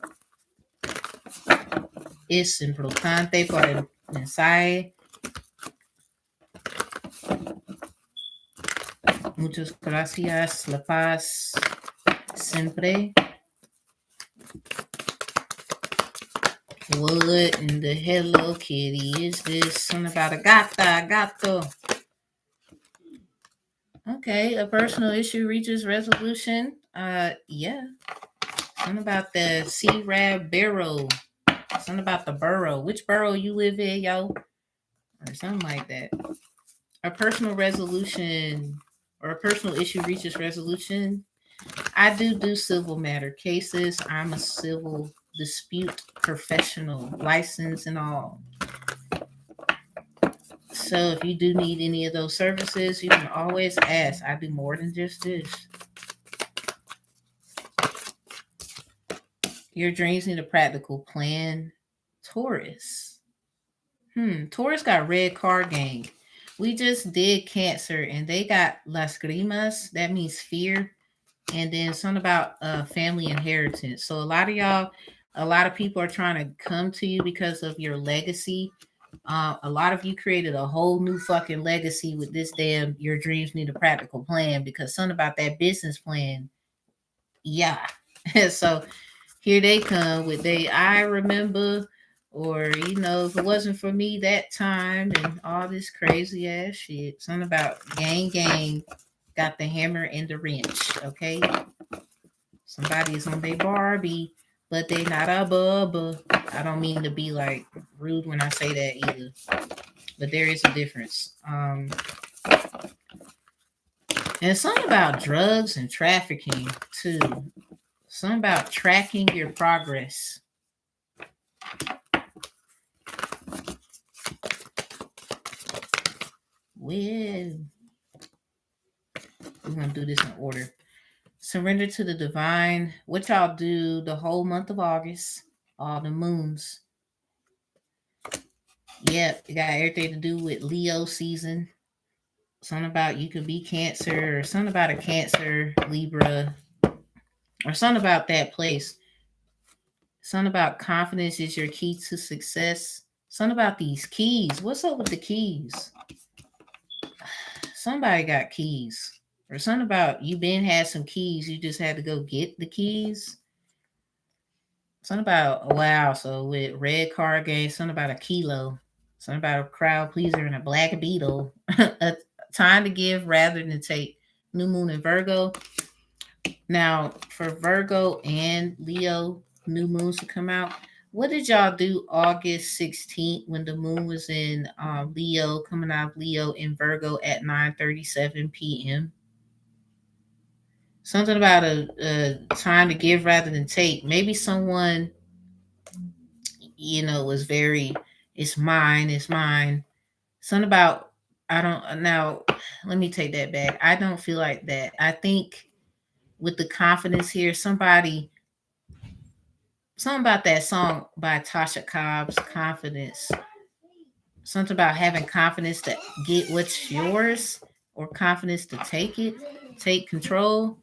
Es importante para el mensaje. Muchas gracias. La paz siempre. What in the Hello Kitty is this? Something about a gato. Okay, a personal issue reaches resolution. Yeah. Something about the C-Rab Barrow. Something about the borough. Which borough you live in, yo? Or something like that. A personal resolution or a personal issue reaches resolution. I do civil matter cases. I'm a civil dispute professional, license and all. So if you do need any of those services, you can always ask. I do more than just this. Your dreams need a practical plan. Taurus. Taurus got red card gang. We just did Cancer and they got Las Grimas. That means fear. And then something about family inheritance. So a lot of people are trying to come to you because of your legacy. A lot of you created a whole new fucking legacy with this damn your dreams need a practical plan because something about that business plan. Yeah. So here they come with I remember, or if it wasn't for me that time, and all this crazy ass shit. Something about gang got the hammer and the wrench. Okay, somebody is on their Barbie, but they not a bubba. I don't mean to be like rude when I say that either, but there is a difference. And something about drugs and trafficking too. Something about tracking your progress. We're gonna do this in order. Surrender to the divine. What y'all do the whole month of August? All the moons. Yep, it got everything to do with Leo season. Something about you could be Cancer, or something about a Cancer, Libra, or something about that place. Something about confidence is your key to success. Something about these keys. What's up with the keys? Somebody got keys. Or something about you been had some keys. You just had to go get the keys. Something about, wow. So with red card game, something about a kilo. Something about a crowd pleaser and a black beetle. A time to give rather than take. New moon in Virgo. Now, for Virgo and Leo new moons to come out, what did y'all do August 16th when the moon was in Leo, coming out of Leo in Virgo at 9:37 p.m.? Something about a time to give rather than take. Maybe someone, was very, it's mine, it's mine. Something about, I don't, now, let me take that back. I don't feel like that. I think with the confidence here, something about that song by Tasha Cobb's Confidence. Something about having confidence to get what's yours, or confidence to take control.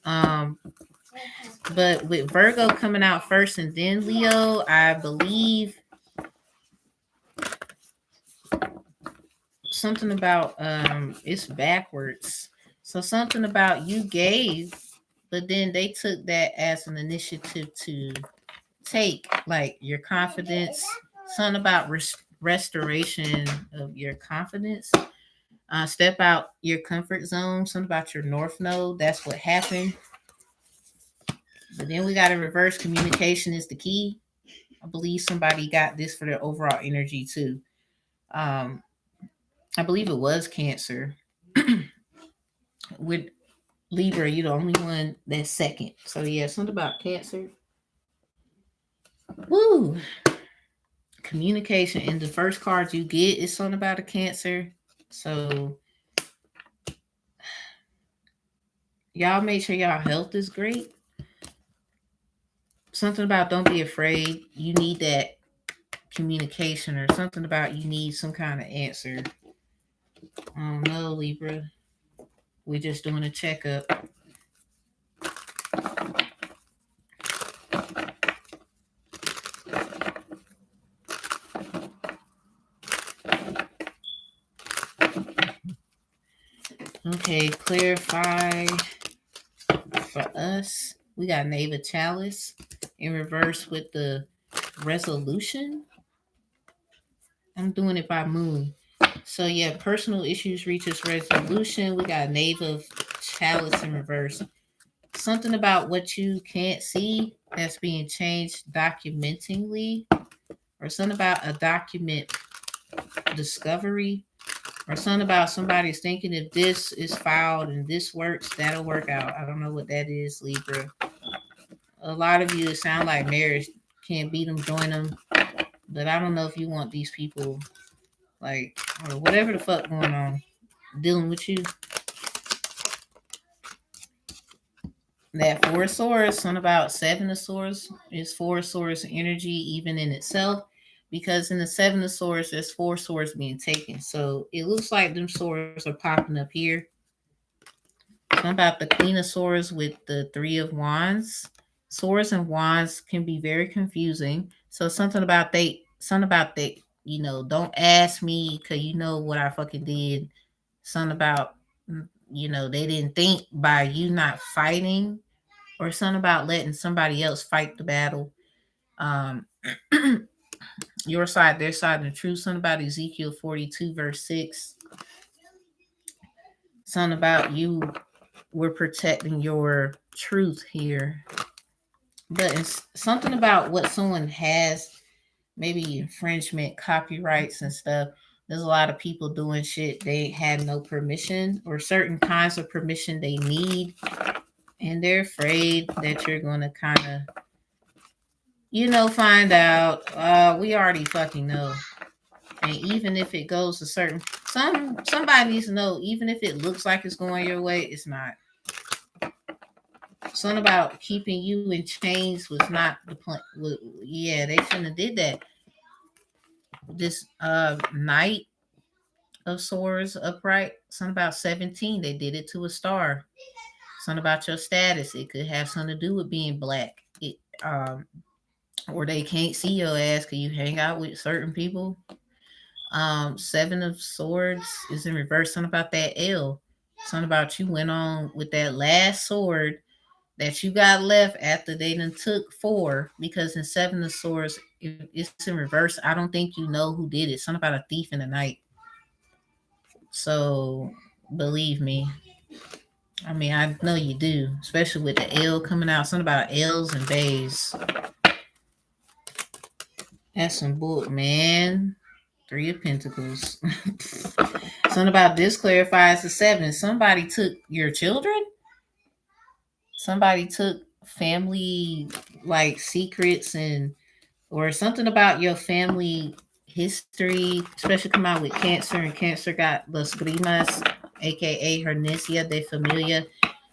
Um, but with Virgo coming out first and then Leo, I believe something about it's backwards. So something about you gave, but then they took that as an initiative to take, like your confidence. Something about restoration of your confidence. Step out your comfort zone. Something about your north node. That's what happened. But then we got a reverse. Communication is the key. I believe somebody got this for their overall energy too. Um, I believe it was Cancer. With Libra, you're the only one that's second. So yeah, something about Cancer. Woo! Communication. And the first card you get is something about a Cancer. So y'all make sure y'all health is great. Something about don't be afraid. You need that communication, or something about you need some kind of answer. I don't know, Libra. We're just doing a checkup. Okay, clarify for us. We got Knave of Chalice in reverse with the resolution. I'm doing it by moon. So yeah, personal issues reaches resolution. We got Knave of Chalice in reverse. Something about what you can't see that's being changed documentingly, or something about a document discovery, or something about somebody's thinking if this is filed and this works, that'll work out. I don't know what that is, Libra. A lot of you, it sound like marriage. Can't beat them, join them. But I don't know if you want these people, like, or whatever the fuck going on, dealing with you. That Four of Swords, something about Seven of Swords is Four of Swords energy, even in itself. Because in the Seven of Swords, there's four swords being taken. So it looks like them swords are popping up here. Something about the Queen of Swords with the Three of Wands. Swords and wands can be very confusing. So something about they, don't ask me because you know what I fucking did. Something about, they didn't think by you not fighting or something about letting somebody else fight the battle. Um, your side, their side, and the truth. Something about Ezekiel 42, verse 6. Something about you were protecting your truth here. But it's something about what someone has, maybe infringement, copyrights, and stuff. There's a lot of people doing shit they had no permission or certain kinds of permission they need, and they're afraid that you're gonna kind of, find out. We already fucking know. And even if it goes a certain, somebody needs to know. Even if it looks like it's going your way, it's not. Something about keeping you in chains was not the plan. Yeah, they shouldn't have did that. This Knight of Swords upright. Something about 17. They did it to a star. Something about your status. It could have something to do with being black. Or they can't see your ass because you hang out with certain people. Seven of Swords is in reverse. Something about that L. Something about you went on with that last sword that you got left after they done took four, because in Seven of Swords, if it's in reverse, I don't think you know who did it. Something about a thief in the night. So believe me. I mean, I know you do, especially with the L coming out. Something about L's and bays. That's some book, man. Three of Pentacles. Something about this clarifies the seven. Somebody took your children? Somebody took family like secrets, and or something about your family history, especially come out with Cancer, and Cancer got Las Grimas, aka Hernesia de Familia.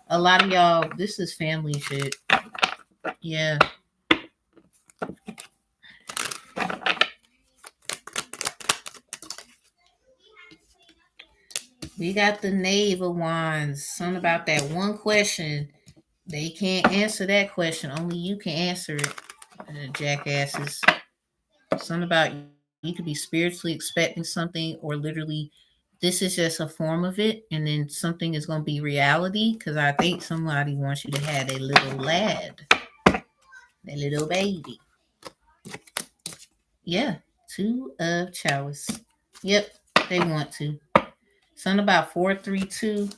A lot of y'all, this is family shit. Yeah. We got the Knave of Wands. Something about that one question. They can't answer that question. Only you can answer it. Jackasses. Something about you could be spiritually expecting something, or literally this is just a form of it, and then something is going to be reality, because I think somebody wants you to have a little lad, a little baby. Yeah, two of chalice. Yep, they want to. Something about 432.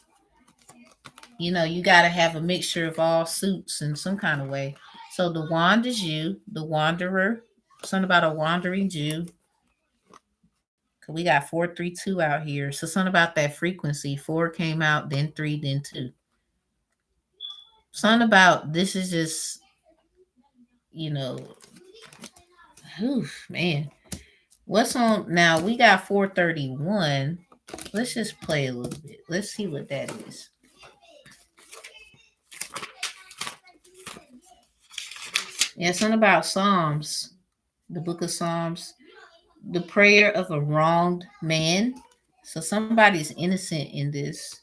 You got to have a mixture of all suits in some kind of way. So the wand is you, the wanderer. Something about a wandering Jew. Cause we got 432 out here. So something about that frequency. Four came out, then three, then two. Something about this is just, you know, man. What's on now? We got 431. Let's just play a little bit. Let's see what that is. Yeah, something about Psalms, the book of Psalms, the prayer of a wronged man. So somebody's innocent in this.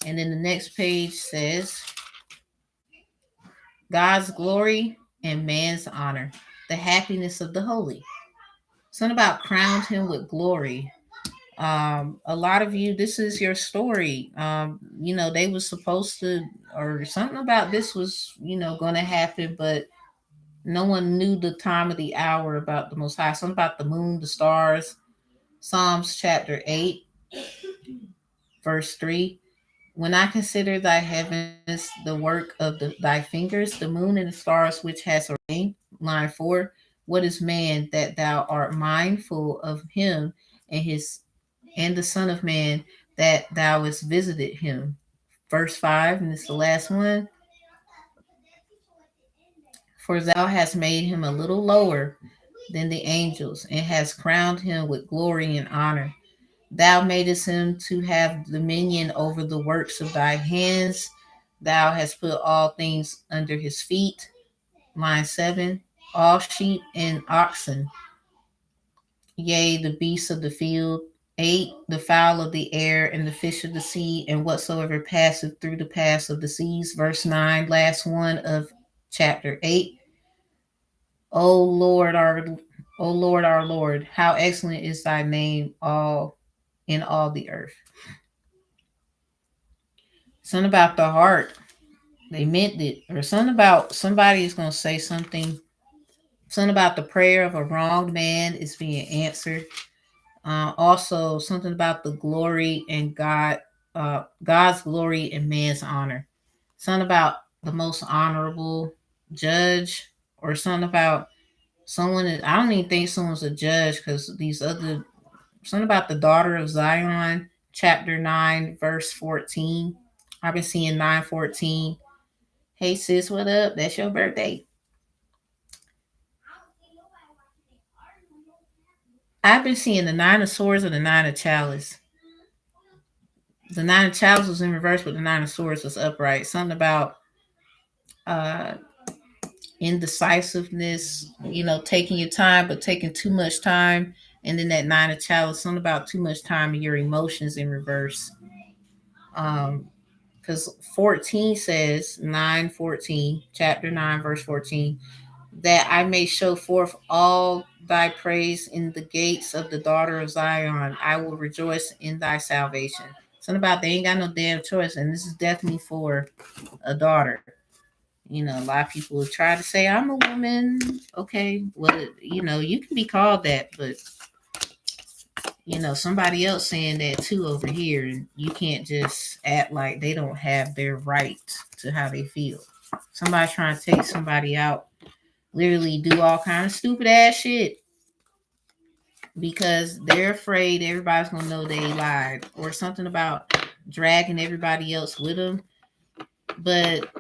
And then the next page says, God's glory and man's honor, the happiness of the holy. Something about crowned him with glory. A lot of you, this is your story. They were supposed to, or something about this was, going to happen, but no one knew the time of the hour about the Most High. Something about the moon, the stars. Psalms chapter 8, verse 3. When I consider thy heavens, the work of thy fingers, the moon and the stars which has ordained. Line 4. What is man that thou art mindful of him, and the Son of Man that thou hast visited him? Verse 5, and it's the last one. For thou hast made him a little lower than the angels, and hast crowned him with glory and honor. Thou madest him to have dominion over the works of thy hands. Thou hast put all things under his feet. Line 7. All sheep and oxen, yea, the beasts of the field. 8. The fowl of the air and the fish of the sea, and whatsoever passeth through the paths of the seas. Verse 9, last one of chapter 8. O Lord, our Lord, how excellent is thy name all in all the earth. Something about the heart. They meant it. Or something about somebody is gonna say something about the prayer of a wronged man is being answered. Also, something about the glory and God's glory and man's honor. Something about the most honorable judge, or something about someone. I don't even think someone's a judge because these other. Something about the daughter of Zion, chapter 9, verse 14. I've been seeing 9:14. Hey sis, what up? That's your birthday. I've been seeing the nine of swords and the nine of chalice. The nine of chalice was in reverse, but the nine of swords was upright. Something about uh indecisiveness, taking your time, but taking too much time. And then that nine of chalice, something about too much time and your emotions in reverse. Because 14 says, 9:14, chapter 9, verse 14, that I may show forth all thy praise in the gates of the daughter of Zion. I will rejoice in thy salvation. Something about they ain't got no damn choice. And this is definitely for a daughter. A lot of people will try to say, I'm a woman. Okay, well, you can be called that, but, somebody else saying that too over here. And you can't just act like they don't have their right to how they feel. Somebody trying to take somebody out, literally do all kind of stupid ass shit because they're afraid everybody's gonna know they lied, or something about dragging everybody else with them. But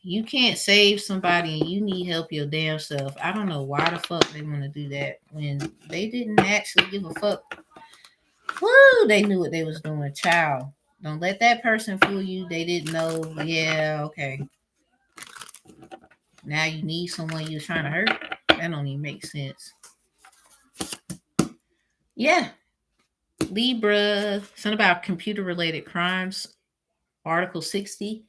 you can't save somebody and you need help your damn self. I don't know why the fuck they want to do that when they didn't actually give a fuck. Woo, they knew what they was doing. Child, don't let that person fool you. They didn't know. Yeah, okay. Now you need someone you're trying to hurt. That don't even make sense. Yeah, Libra. Something about computer related crimes. Article 60.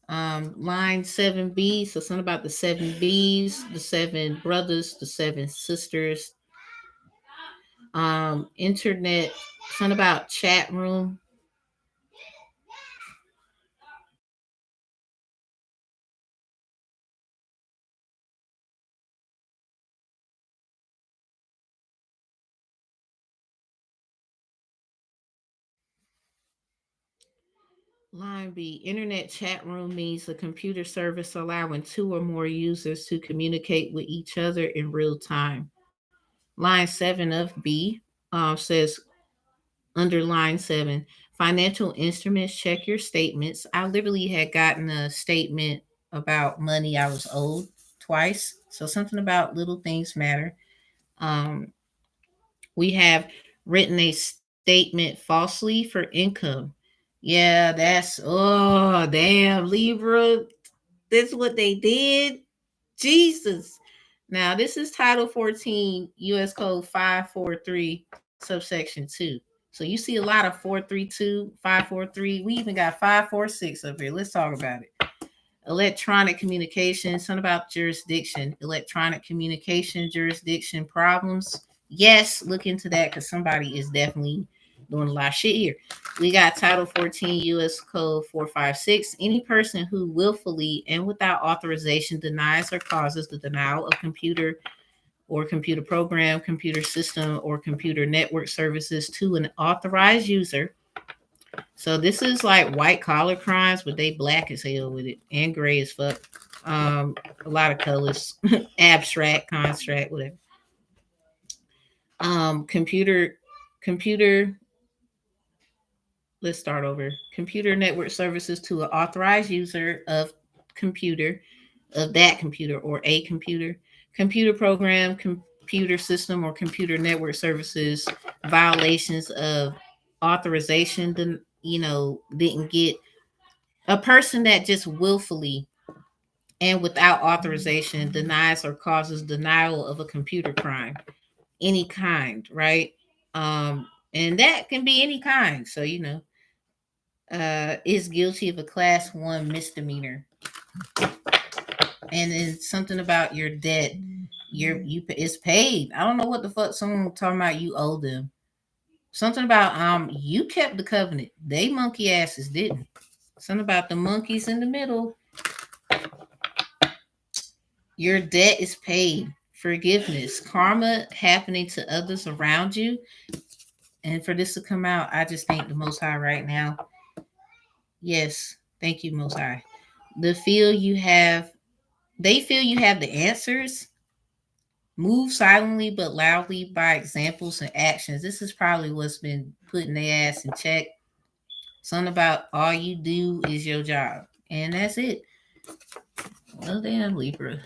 Line 7B. So something about the 7Bs, the 7 brothers, the 7 sisters. Internet. Something about chat room. Line B. Internet chat room means a computer service allowing two or more users to communicate with each other in real time. Line 7 of B says, under line 7, financial instruments, check your statements. I literally had gotten a statement about money I was owed twice. So something about little things matter. Um, we have written a statement falsely for income. Yeah, that's, oh, damn, Libra. This is what they did. Jesus. Now, this is Title 14, U.S. Code 543, subsection 2. So you see a lot of 432, 543. We even got 546 up here. Let's talk about it. Electronic communication, something about jurisdiction. Electronic communication jurisdiction problems. Yes, look into that because somebody is definitely doing a lot of shit here. We got Title 14 U.S. Code 456. Any person who willfully and without authorization denies or causes the denial of computer or computer program, computer system, or computer network services to an authorized user. So this is like white collar crimes, but they black as hell with it and gray as fuck. A lot of colors, abstract, construct, whatever. Computer, computer. Let's start over. Computer network services to an authorized user of computer, of that computer or a computer, computer program, computer system, or computer network services violations of authorization. Didn't get a person that just willfully and without authorization denies or causes denial of a computer crime, any kind, right? And that can be any kind. So is guilty of a class 1 misdemeanor. And it's something about your debt. It's paid. I don't know what the fuck someone talking about you owe them. Something about you kept the covenant. They monkey asses didn't. Something about the monkeys in the middle. Your debt is paid. Forgiveness, karma happening to others around you. And for this to come out, I just thank the Most High right now. Yes, thank you, Most High. The feel you have, they feel you have the answers. Move silently but loudly by examples and actions. This is probably what's been putting their ass in check. Something about all you do is your job. And that's it. Oh, damn, Libra.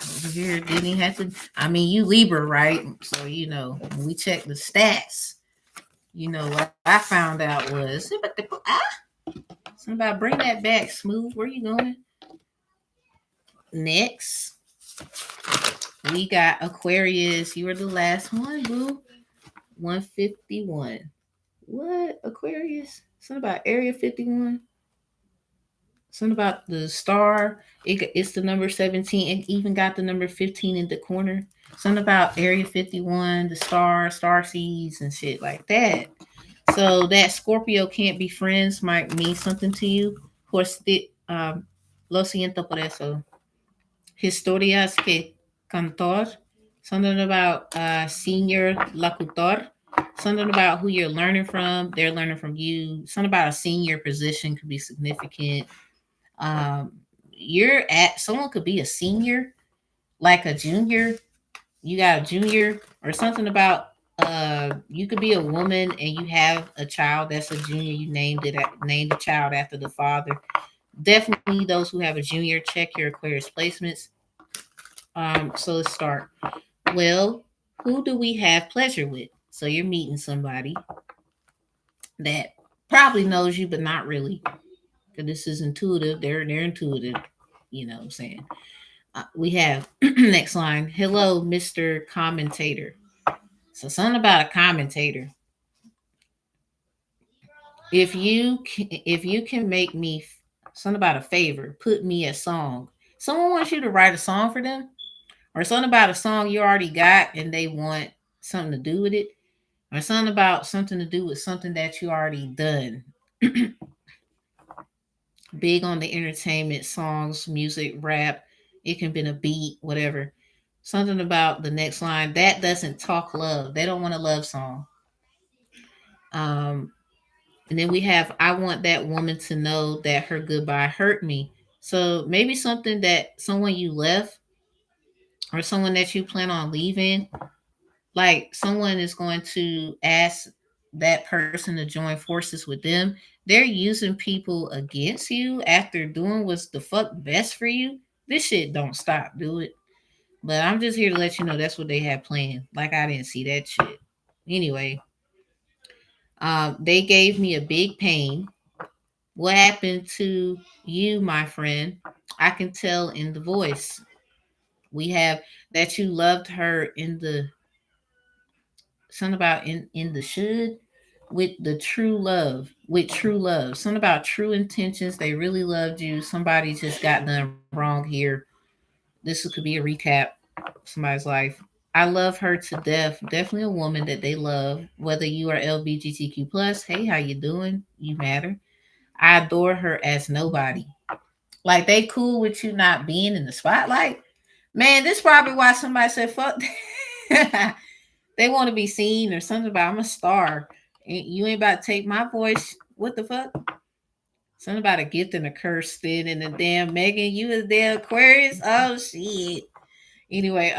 Over here, didn't he have to? I mean, you Libra, right? So, when we check the stats, what I found out was something about bring that back, Smooth. Where you going? Next, we got Aquarius. You were the last one, boo. 151. What? Aquarius? Something about Area 51? Something about the star. It's the number 17. It even got the number 15 in the corner. Something about Area 51, the star seeds, and shit like that. So that Scorpio can't be friends might mean something to you. Por lo siento por eso. Historias que cantor. Something about senior locutor. Something about who you're learning from. They're learning from you. Something about a senior position could be significant. You're at someone could be a senior, like a junior. You got a junior or something about you could be a woman and you have a child that's a junior. You named the child after the father. Definitely those who have a junior, check your Aquarius placements. So let's start. Well, who do we have pleasure with? So you're meeting somebody that probably knows you, but not really. Because this is intuitive. They're intuitive. You know what I'm saying? We have next line. Hello, Mr. Commentator. So something about a commentator. If you can make me something about a favor, put me a song. Someone wants you to write a song for them, or something about a song you already got and they want something to do with it, or something to do with something that you already done. Big on the entertainment, songs, music, rap. It can be a beat, whatever. Something about the next line that doesn't talk love. They don't want a love song. Um, and then we have I want that woman to know that her goodbye hurt me. So maybe something that someone you left or someone that you plan on leaving, like someone is going to ask that person to join forces with them. They're using people against you after doing what's the fuck best for you. This shit don't stop, do it. But I'm just here to let you know that's what they had planned. Like I didn't see that shit. Anyway, they gave me a big pain. What happened to you, my friend? I can tell in the voice. We have that you loved her in the something about in the should with the true love, with true love. Something about true intentions. They really loved you. Somebody just got done wrong here. This could be a recap of somebody's life. I love her to death. Definitely a woman that they love. Whether you are LGBTQ plus, hey, how you doing? You matter. I adore her as nobody. Like they cool with you not being in the spotlight. Man, this is probably why somebody said fuck. They want to be seen or something about I'm a star. You ain't about to take my voice. What the fuck? Something about a gift and a curse then and the damn Megan, you was damn Aquarius. Oh shit. Anyway,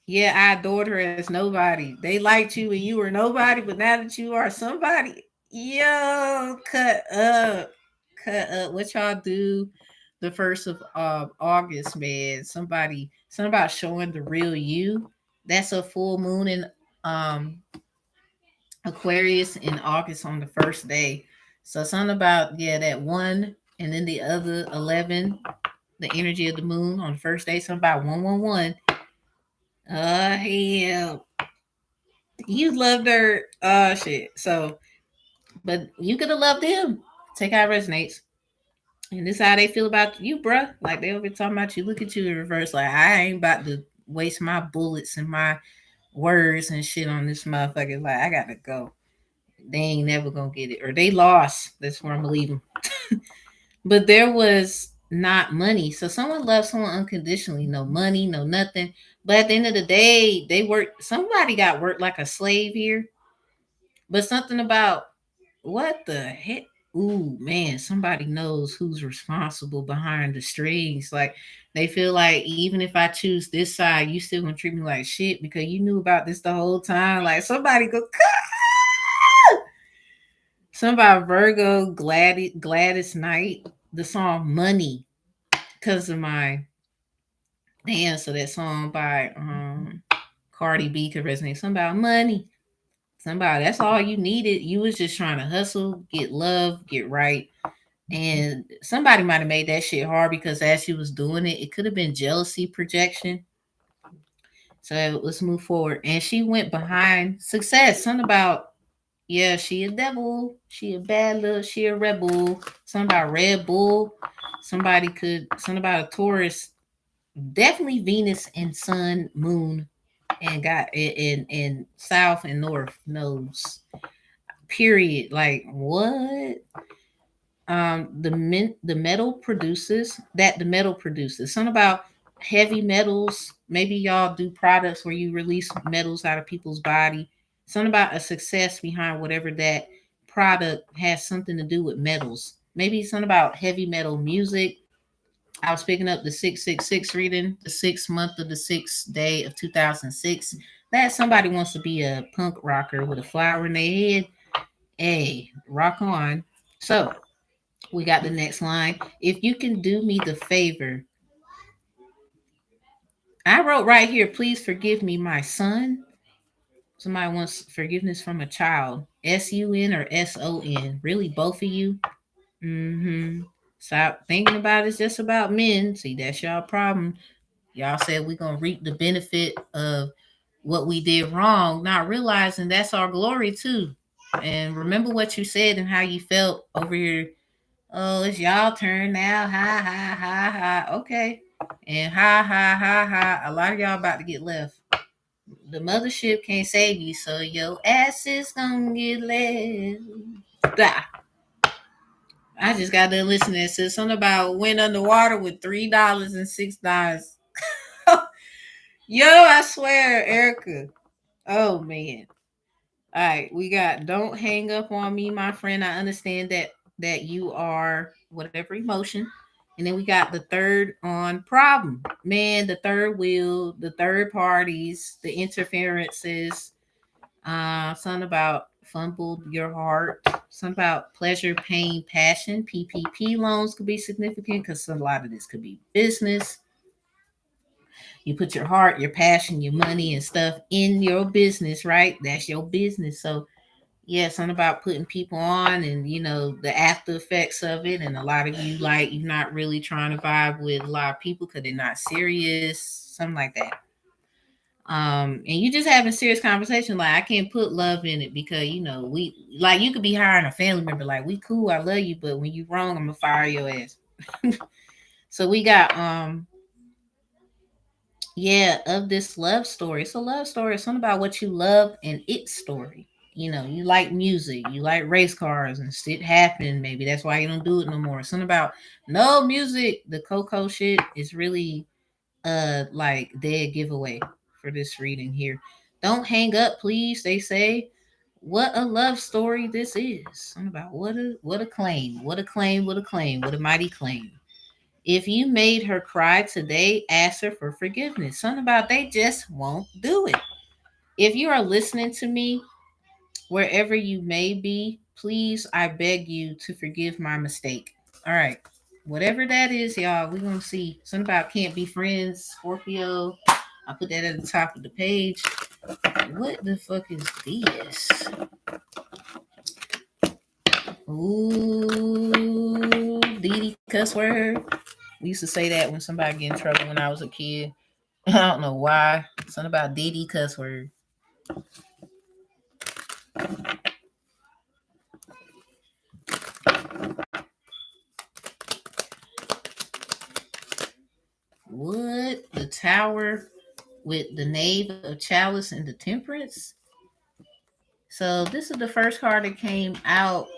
yeah, I adored her as nobody. They liked you when you were nobody, but now that you are somebody, yo, cut up. Cut up. What y'all do the first of August, man? Something about showing the real you. That's a full moon in um Aquarius in August on the first day. So something about that one and then the other 11, the energy of the moon on the first day. Something about 111. Hell, you loved her. Shit. So, but you could have loved him. Take how it resonates. And this is how they feel about you, bruh. Like they over talking about you. Look at you in reverse. Like I ain't about to waste my bullets and my words and shit on this motherfucker. Like I gotta go. They ain't never gonna get it, or they lost. That's where I'm gonna leave them. But there was not money. So someone loves someone unconditionally, no money, no nothing. But at the end of the day, they work. Somebody got worked like a slave here. But something about what the heck? Ooh, man, somebody knows who's responsible behind the strings. Like they feel like even if I choose this side, you still gonna treat me like shit because you knew about this the whole time. Like somebody go somebody Virgo Gladys Knight, the song Money, because of my dance. So that song by Cardi B could resonate. Something about money. Somebody, that's all you needed. You was just trying to hustle, get love, get right. And somebody might have made that shit hard because as she was doing it, it could have been jealousy projection. So let's move forward. And she went behind success. Something about, yeah, she a devil. She a bad little, she a rebel. Something about Red Bull. Something about a Taurus. Definitely Venus and Sun, Moon, and got in South and North nodes. Period. Like what? The metal produces something about heavy metals. Maybe y'all do products where you release metals out of people's body. Something about a success behind whatever that product has something to do with metals. Maybe something about heavy metal music. I was picking up the 666 reading, the 6th month of the 6th day of 2006. That somebody wants to be a punk rocker with a flower in their head. Hey, rock on. So we got the next line. If you can do me the favor, I wrote right here, please forgive me, my son. Somebody wants forgiveness from a child. SUN or SON? Really, both of you? Mm-hmm. Stop thinking about it's just about men. See, that's y'all problem. Y'all said we're gonna reap the benefit of what we did wrong, not realizing that's our glory too. And remember what you said and how you felt over your, oh, it's y'all turn now. Ha ha ha ha. Okay. And ha ha ha ha. A lot of y'all about to get left. The mothership can't save you, so your ass is gonna get left. Blah. I just got done listening. It says something about went underwater with $3 and $6. Yo, I swear, Erica. Oh man. All right, we got don't hang up on me, my friend. I understand that you are whatever emotion. And then we got the third on problem. Man, the third wheel, the third parties, the interferences, something about fumbled your heart, something about pleasure, pain, passion. PPP loans could be significant because a lot of this could be business. You put your heart, your passion, your money and stuff in your business, right? That's your business. So yeah, something about putting people on and the after effects of it. And a lot of you like you're not really trying to vibe with a lot of people because they're not serious, something like that. And you just having serious conversation. Like I can't put love in it because we like you could be hiring a family member. Like we cool, I love you, but when you wrong, I'm gonna fire your ass. So we got yeah, of this love story. It's a love story. It's something about what you love and its story. You like music, you like race cars and shit happening. Maybe that's why you don't do it no more. Something about no music. The Coco shit is really like dead giveaway for this reading here. Don't hang up, please. They say what a love story this is. Something about what a claim. What a claim, what a claim, what a mighty claim. If you made her cry today, ask her for forgiveness. Something about they just won't do it. If you are listening to me, wherever you may be, please, I beg you to forgive my mistake. All right. Whatever that is, y'all, we're going to see. Something about can't be friends, Scorpio. I put that at the top of the page. What the fuck is this? Ooh, Didi cuss word. We used to say that when somebody get in trouble when I was a kid. I don't know why. Something about Didi cuss word. What? The tower with the knave of chalice and the temperance? So this is the first card that came out.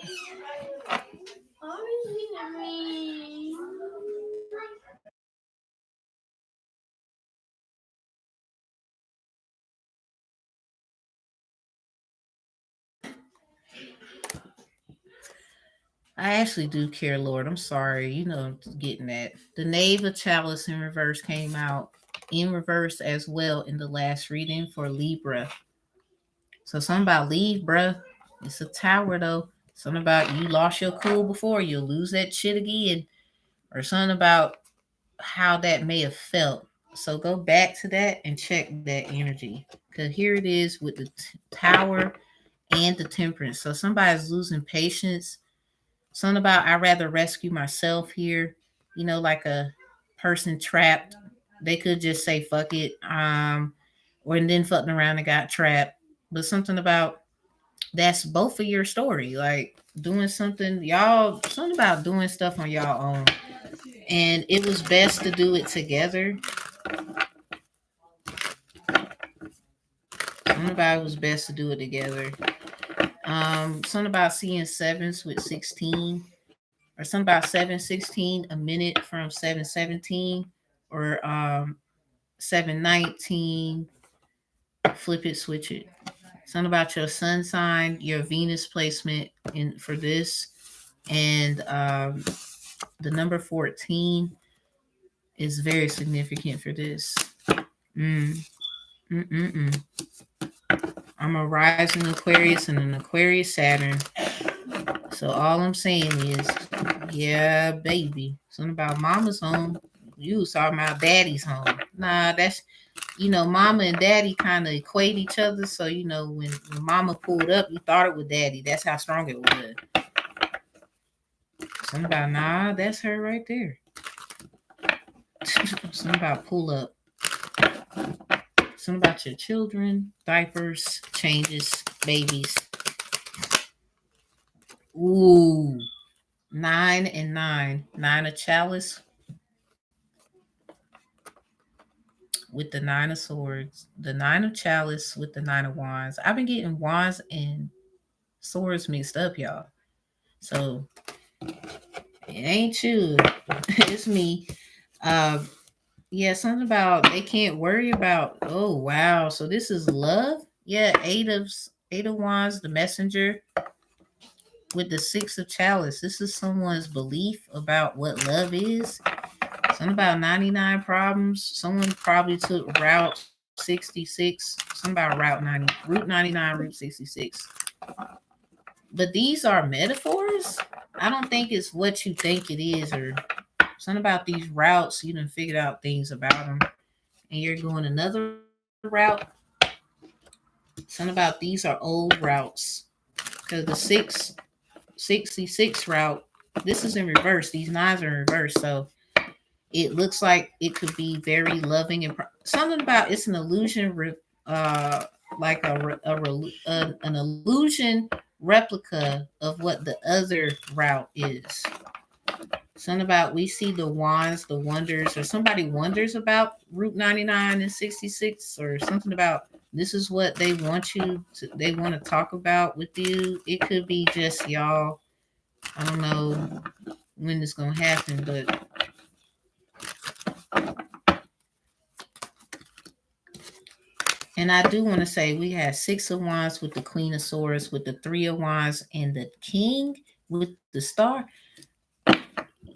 I actually do care, Lord. I'm sorry. You know, getting that. The Knave of Chalice in reverse came out in reverse as well in the last reading for Libra. So something about leave, bruh. It's a tower though. Something about you lost your cool before, you'll lose that shit again. Or something about how that may have felt. So go back to that and check that energy. Because here it is with the tower and the temperance. So somebody's losing patience. Something about I rather rescue myself here. You know, like a person trapped. They could just say fuck it. Or and then fucking around and got trapped. But something about that's both of your story. Like doing something, y'all, something about doing stuff on y'all own. And it was best to do it together. Something about it was best to do it together. Something about seeing sevens with 16, or something about 716 a minute from 717, or 719. Flip it, switch it. Something about your sun sign, your Venus placement in for this, and the number 14 is very significant for this. Mm, mm. I'm a rising Aquarius and an Aquarius Saturn. So all I'm saying is, yeah, baby. Something about mama's home. You was talking about daddy's home. Nah, that's, mama and daddy kind of equate each other. So, when mama pulled up, you thought it was daddy. That's how strong it was. Something about, nah, that's her right there. Something about pull up. Something about your children, diapers, changes, babies. Ooh, 9 and 9. 9 of chalice with the 9 of swords. The 9 of chalice with the 9 of wands. I've been getting wands and swords mixed up, y'all. So it ain't you. It's me. Uh, yeah, something about they can't worry about. Oh wow. So this is love. Yeah, eight of wands, the messenger, with the 6 of chalice. This is someone's belief about what love is. Something about 99 problems. Someone probably took Route 66. Something about Route 99, Route 66. But these are metaphors. I don't think it's what you think it is, or something about these routes. You done figured out things about them, and you're going another route. Something about these are old routes, because the 666 route, this is in reverse. These nines are in reverse, so it looks like it could be very loving and something about it's an illusion, like an illusion replica of what the other route is. Something about we see the wands, the wonders, or somebody wonders about Route 99 and 66, or something about this is what they want they want to talk about with you. It could be just y'all. I don't know when it's gonna happen, but and I do want to say we have 6 of wands with the Queen of Swords, with the 3 of wands and the King with the star.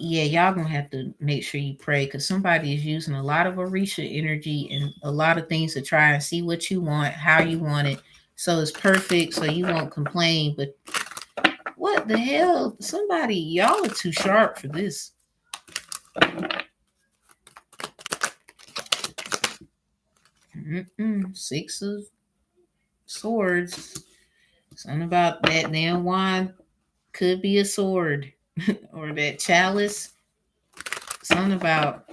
Yeah, y'all gonna have to make sure you pray, because somebody is using a lot of Orisha energy and a lot of things to try and see what you want, how you want it, so it's perfect, so you won't complain. But what the hell? Somebody, y'all are too sharp for this. 6 of swords. Something about that damn wand could be a sword, or that chalice. Something about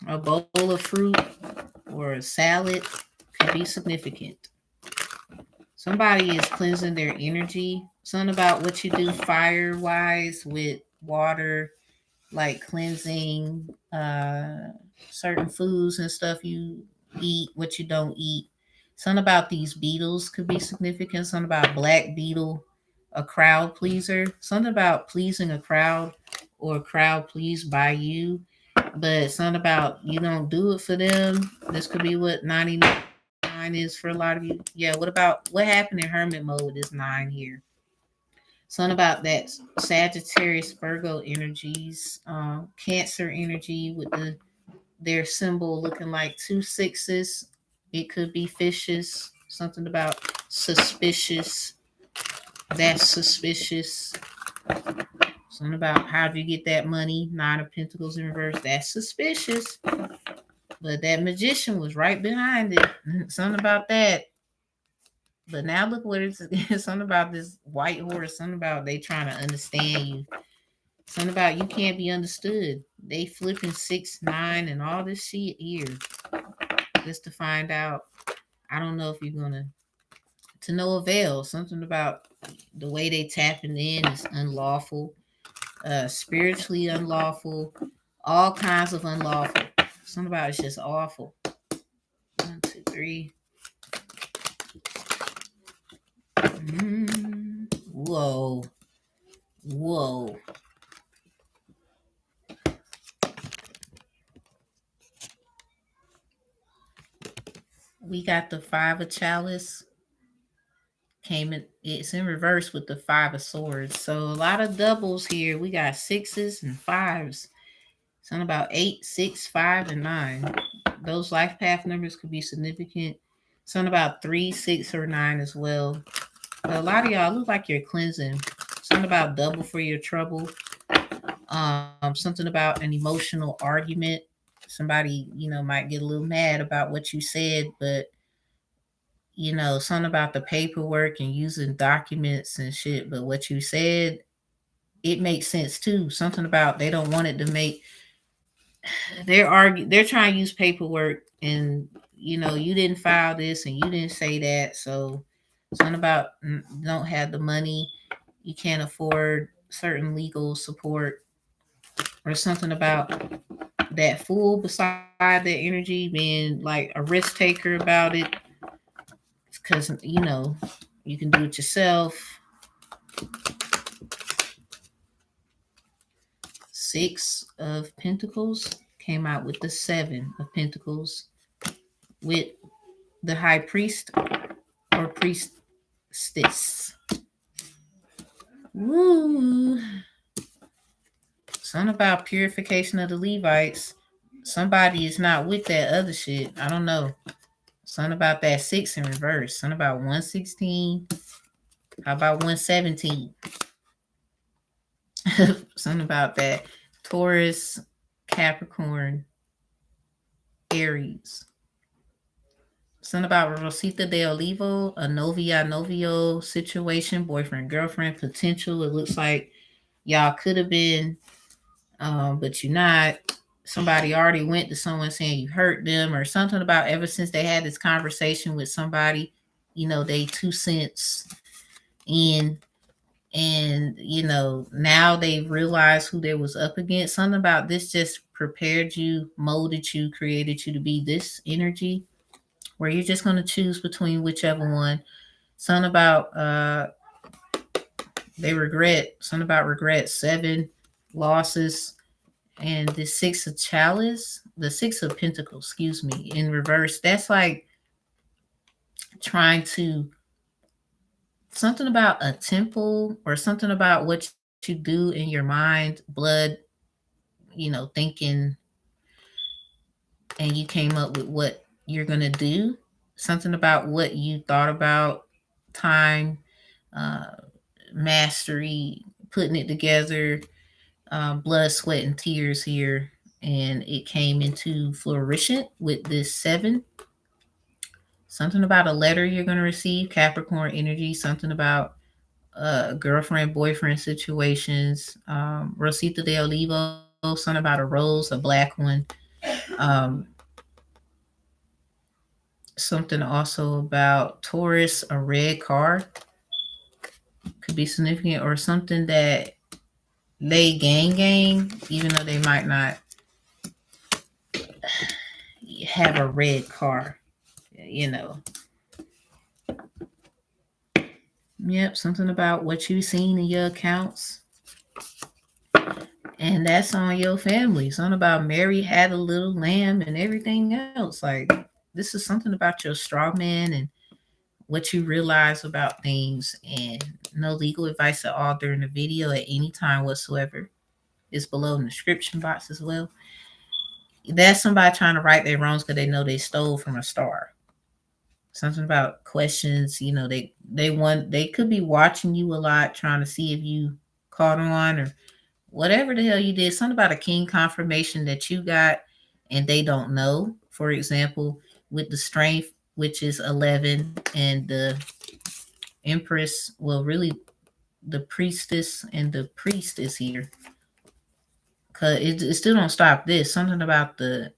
a bowl of fruit or a salad could be significant. Somebody is cleansing their energy. Something about what you do fire wise with water, like cleansing certain foods and stuff you eat, what you don't eat. Something about these beetles could be significant. Something about black beetle, a crowd pleaser. Something about pleasing a crowd, or a crowd pleased by you. But something about you don't do it for them. This could be what 99 is for a lot of you. Yeah, what happened in hermit mode with this 9 here? Something about that Sagittarius Virgo energies, Cancer energy with their symbol looking like two sixes. It could be fishes. Something about suspicious. That's suspicious. Something about how do you get that money? Nine of Pentacles in reverse. That's suspicious. But that magician was right behind it. Something about that. But now look what it's something about this white horse. Something about they trying to understand you. Something about you can't be understood. They flipping 6, 9, and all this shit here just to find out. I don't know if you're gonna to no avail. Something about the way they tapping in is unlawful, spiritually unlawful, all kinds of unlawful. Something about it's just awful. 1, 2, 3. Whoa. Whoa. We got the Five of Chalice. It's in reverse with the Five of Swords. So a lot of doubles here. We got sixes and fives. Something about 8, 6, 5, and 9. Those life path numbers could be significant. Something about 3, 6, or 9 as well. But a lot of y'all look like you're cleansing. Something about double for your trouble. Something about an emotional argument. Somebody, might get a little mad about what you said, but something about the paperwork and using documents and shit. But what you said, it makes sense too. Something about they don't want it to make. They're trying to use paperwork, and you didn't file this and you didn't say that. So something about don't have the money, you can't afford certain legal support, or something about that fool beside that energy being like a risk taker about it, because you can do it yourself. 6 of Pentacles came out with the 7 of Pentacles with the High Priest or Priestess. Woo! Something about purification of the Levites. Somebody is not with that other shit. I don't know. Something about that 6 in reverse. Something about 116. How about 117? Something about that Taurus, Capricorn, Aries. Something about Rosita de Olivo, a novio situation, boyfriend, girlfriend, potential. It looks like y'all could have been, but you're not. Somebody already went to someone saying you hurt them, or something about ever since they had this conversation with somebody, they 2 cents in, and now they realize who they was up against. Something about this just prepared you, molded you, created you to be this energy where you're just going to choose between whichever one. Something about they regret. Something about regret. 7 losses. And the 6 of Chalice, the 6 of Pentacles, excuse me, in reverse. That's like trying to, something about a temple, or something about what you do in your mind, blood, thinking, and you came up with what you're going to do. Something about what you thought about, time, mastery, putting it together, blood, sweat, and tears here. And it came into flourishing with this 7. Something about a letter you're going to receive, Capricorn energy. Something about girlfriend, boyfriend situations. Rosita de Olivo, something about a rose, a black one. Um, Something also about Taurus, a red car. Could be significant, or something that they gang, even though they might not have a red car, Yep, something about what you've seen in your accounts. And that's on your family. Something about Mary had a little lamb and everything else. Like, this is something about your straw man and what you realize about things, and no legal advice at all during the video at any time whatsoever. It's below in the description box as well. That's somebody trying to right their wrongs because they know they stole from a star. Something about questions, they could be watching you a lot, trying to see if you caught on or whatever the hell you did. Something about a king confirmation that you got and they don't know. For example, with the strength, which is 11, and the empress, well, really the priestess and the priest is here. Cause it still don't stop this. Something about the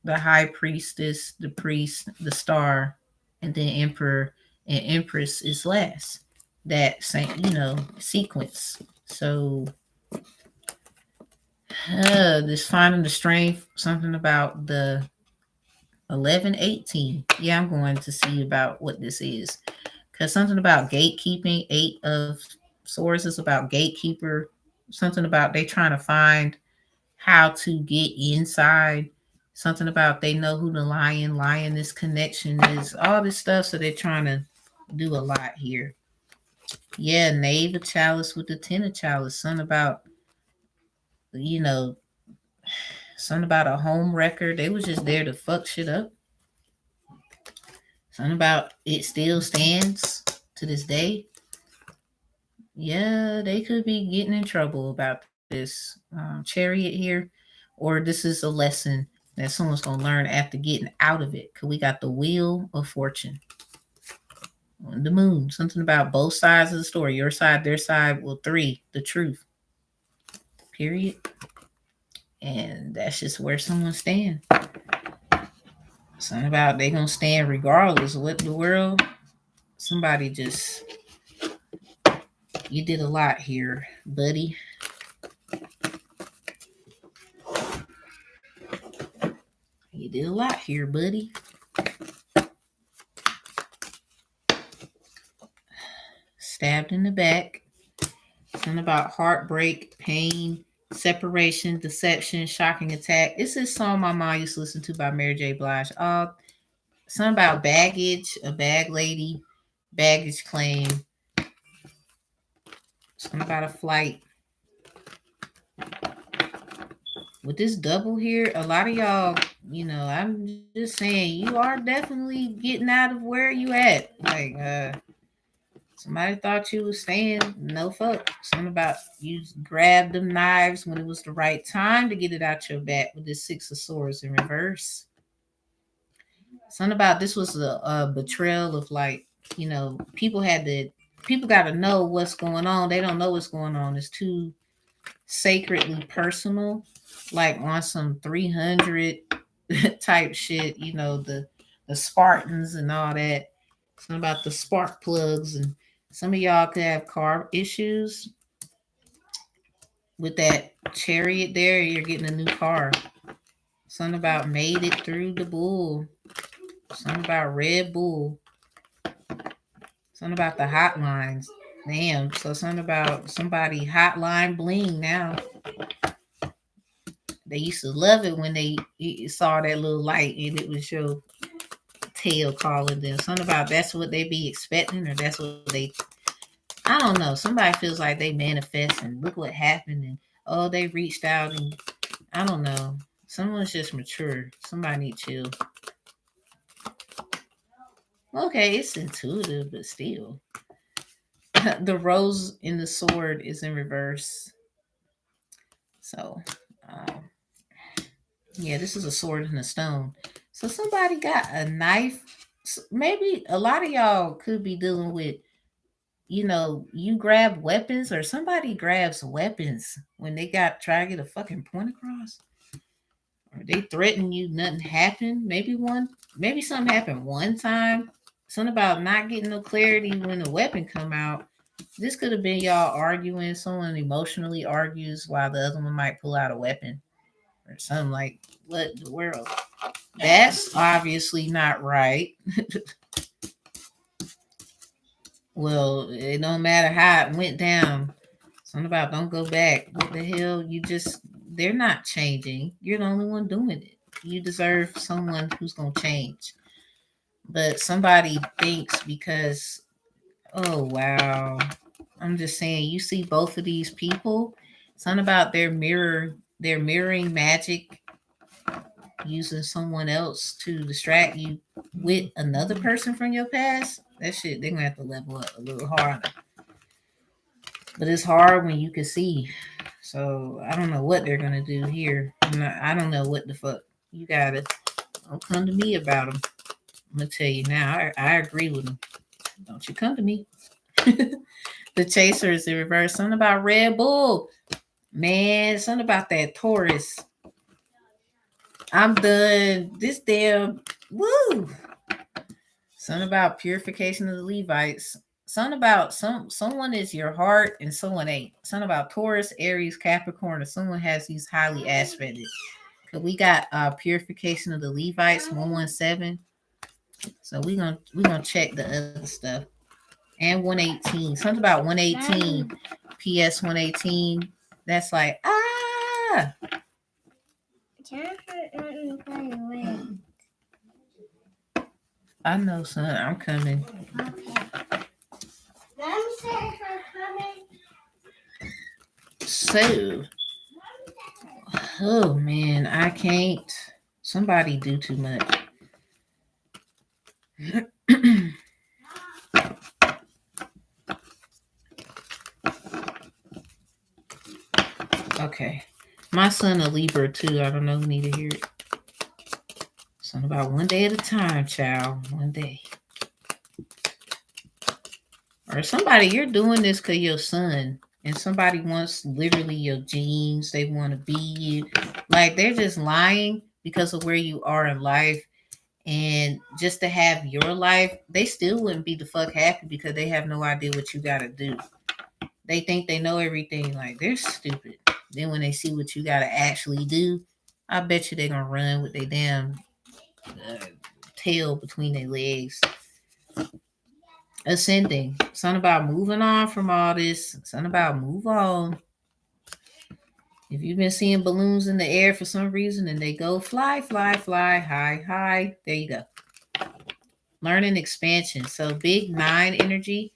high priestess, the priest, the star, and then emperor and empress is last. That same, sequence. So this finding the strength, something about the 1118. Yeah, I'm going to see about what this is. Because something about gatekeeping, 8 of swords is about gatekeeper. Something about they trying to find how to get inside. Something about they know who the lioness connection is. All this stuff. So they're trying to do a lot here. Yeah, knave of chalice with the 10 of chalice. Something about, something about a home wrecker. They was just there to fuck shit up. Something about it still stands to this day. Yeah, they could be getting in trouble about this chariot here, or this is a lesson that someone's going to learn after getting out of it. Because we got the wheel of fortune. The moon, something about both sides of the story, your side, their side. Well, 3, the truth. Period. And that's just where someone stands. Something about they going to stand regardless of what the world. Somebody just, you did a lot here, buddy. You did a lot here, buddy. Stabbed in the back. Something about heartbreak, pain, separation, deception, shocking attack. This is a song my mom used to listen to by Mary J. Blige. Something about baggage, a bag lady, baggage claim. Something about a flight. With this double here, a lot of y'all, I'm just saying, you are definitely getting out of where you at. Like, somebody thought you was staying. No fuck. Something about you grabbed them knives when it was the right time to get it out your back with this 6 of swords in reverse. Something about this was a betrayal of people got to know what's going on. They don't know what's going on. It's too sacredly personal, like on some 300 type shit, the Spartans and all that. Something about the spark plugs, and some of y'all could have car issues with that chariot there. You're getting a new car. Something about made it through the bull. Something about Red Bull. Something about the hotlines. Damn. So something about somebody hotline bling now. They used to love it when they saw that little light and it was your tail calling them. Something about that's what they be expecting, or that's what they, I don't know. Somebody feels like they manifest and look what happened, and they reached out, and I don't know. Someone's just mature. Somebody need chill. Okay, it's intuitive, but still. The rose in the sword is in reverse. So, yeah, this is a sword and a stone. So somebody got a knife. Maybe a lot of y'all could be dealing with, you grab weapons, or somebody grabs weapons when they try to get a fucking point across. Or they threaten you, nothing happened. Maybe something happened one time. Something about not getting no clarity when the weapon come out. This could have been y'all arguing. Someone emotionally argues while the other one might pull out a weapon or something. Like, what the world? That's obviously not right. Well, it don't matter how it went down. Something about don't go back. What the hell? They're not changing. You're the only one doing it. You deserve someone who's going to change. But somebody thinks because, oh wow, I'm just saying, you see both of these people, something about they're mirroring magic, using someone else to distract you with another person from your past. That shit, they're gonna have to level up a little harder. But it's hard when you can see. So I don't know what they're gonna do here. I don't know what the fuck. You gotta don't come to me about them. I'm gonna tell you now. I agree with them. Don't you come to me. The chaser is in reverse. Something about Red Bull. Man, something about that Taurus. I'm done. This damn woo. Something about purification of the Levites. Something about someone is your heart and someone ain't. Something about Taurus, Aries, Capricorn, or someone has these highly aspected. Cause we got purification of the Levites 117. So we gonna check the other stuff. And 118. Something about 118. PS 118. That's like I know, son. I'm coming. So, oh man, I can't. Somebody do too much. Okay. My son a Libra too. I don't know who need to hear it. Something about one day at a time, child. One day. Or somebody, you're doing this because your son, and somebody wants literally your genes. They want to be you. Like they're just lying because of where you are in life. And just to have your life, they still wouldn't be the fuck happy because they have no idea what you gotta do. They think they know everything. Like they're stupid. Then when they see what you gotta actually do, I bet you they're gonna run with their damn tail between their legs. Ascending. Something about moving on from all this. Something about move on. If you've been seeing balloons in the air for some reason and they go fly, fly, fly, high, high, there you go. Learning expansion. So big 9 energy,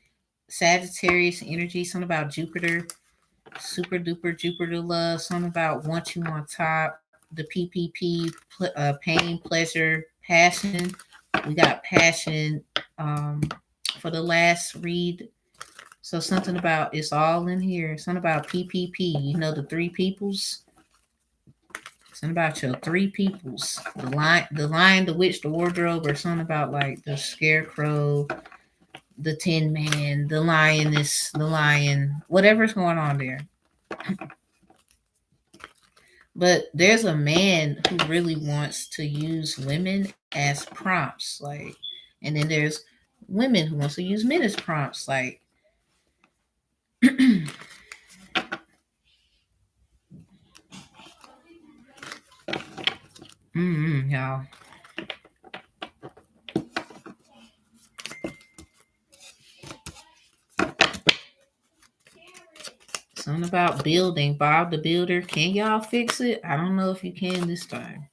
Sagittarius energy, something about Jupiter, super duper Jupiter love, something about want you on top, the PPP, pain, pleasure, passion. We got passion for the last read. So something about it's all in here. Something about PPP. You know the three peoples. Something about your three peoples. The lion, the witch, the wardrobe, or something about like the scarecrow, the tin man, the lioness, the lion, whatever's going on there. But there's a man who really wants to use women as prompts, like, and then there's women who wants to use men as prompts, like. Y'all. Something about building. Bob the Builder. Can y'all fix it? I don't know if you can this time.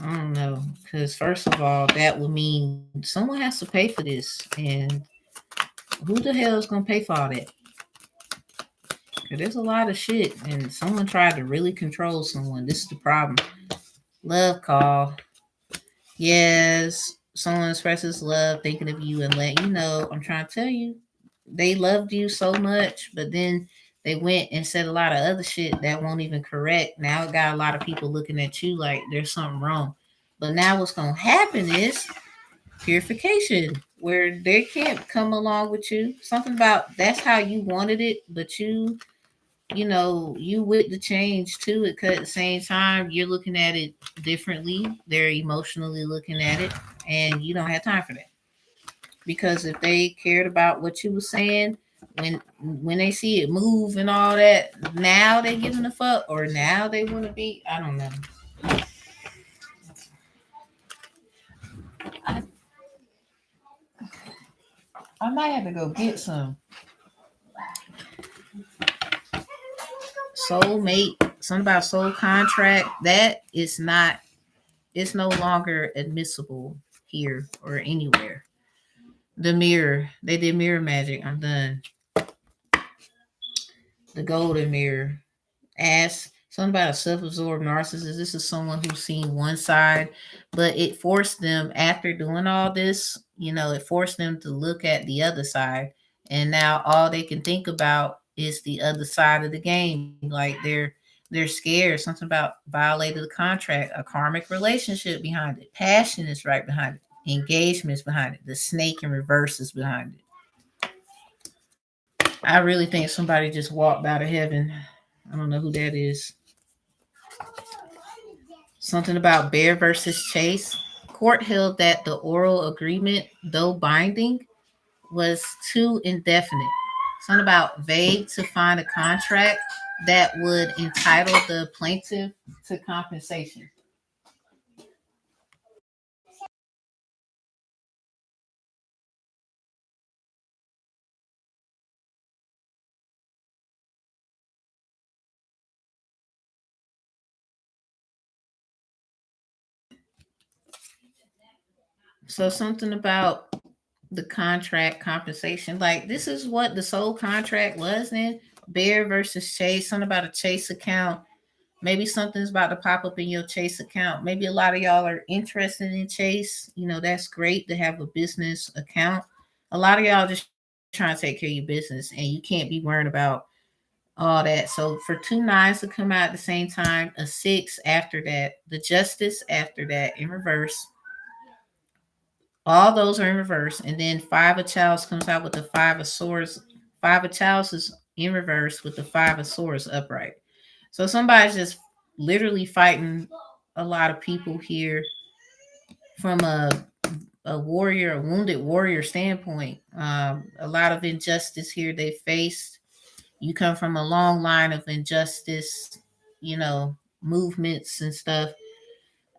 I don't know. Because, first of all, that would mean someone has to pay for this. And who the hell is going to pay for all that? Because there's a lot of shit. And someone tried to really control someone. This is the problem. Love call. Yes. Someone expresses love, thinking of you, and let you know. I'm trying to tell you. They loved you so much, but then they went and said a lot of other shit that won't even correct. Now it got a lot of people looking at you like there's something wrong. But now what's going to happen is purification, where they can't come along with you. Something about that's how you wanted it, but you with the change to it. Cause at the same time, you're looking at it differently. They're emotionally looking at it, and you don't have time for that. Because if they cared about what you were saying, when they see it move and all that, now they giving a fuck, or now they want to be. I don't know. I might have to go get some soulmate. Something about soul contract. That is not. It's no longer admissible. here or anywhere. The mirror. They did mirror magic. I'm done. The golden mirror. Ask something about a self-absorbed narcissist. This is someone who's seen one side, but it forced them after doing all this, it forced them to look at the other side. And now all they can think about is the other side of the game. Like they're scared. Something about violated the contract, a karmic relationship behind it. Passion is right behind it. Engagements behind it. The snake in reverse is behind it. I really think somebody just walked out of heaven. I don't know who that is. Something about Bear versus Chase. Court held that the oral agreement, though binding, was too indefinite. Something about vague to find a contract that would entitle the plaintiff to compensation. So something about the contract compensation. Like this is what the sole contract was then. Bear versus Chase. Something about a Chase account. Maybe something's about to pop up in your Chase account. Maybe a lot of y'all are interested in Chase. That's great to have a business account. A lot of y'all just trying to take care of your business and you can't be worrying about all that. So for two nines to come out at the same time, a six after that, the justice after that in reverse, all those are in reverse. And then five of Chalice comes out with the five of swords. Five of Chalice is in reverse with the five of swords upright. So somebody's just literally fighting a lot of people here from a warrior, a wounded warrior standpoint. A lot of injustice here they faced. You come from a long line of injustice, movements and stuff.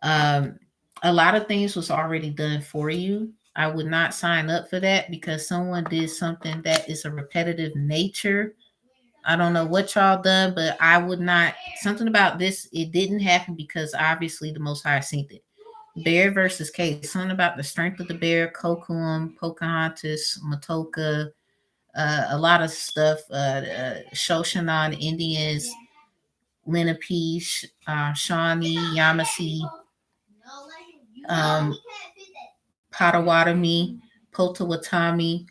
Um, a lot of things was already done for you. I would not sign up for that because someone did something that is a repetitive nature. I don't know what y'all done, but I would not. Something about this, it didn't happen because obviously the Most High seen it. Bear versus Case. Something about the strength of the bear, Kokum, Pocahontas, Matoka, a lot of stuff. Shoshanon Indians, Lenape, Shawnee, Yamasee, um, Potawatomi, Potawatomi.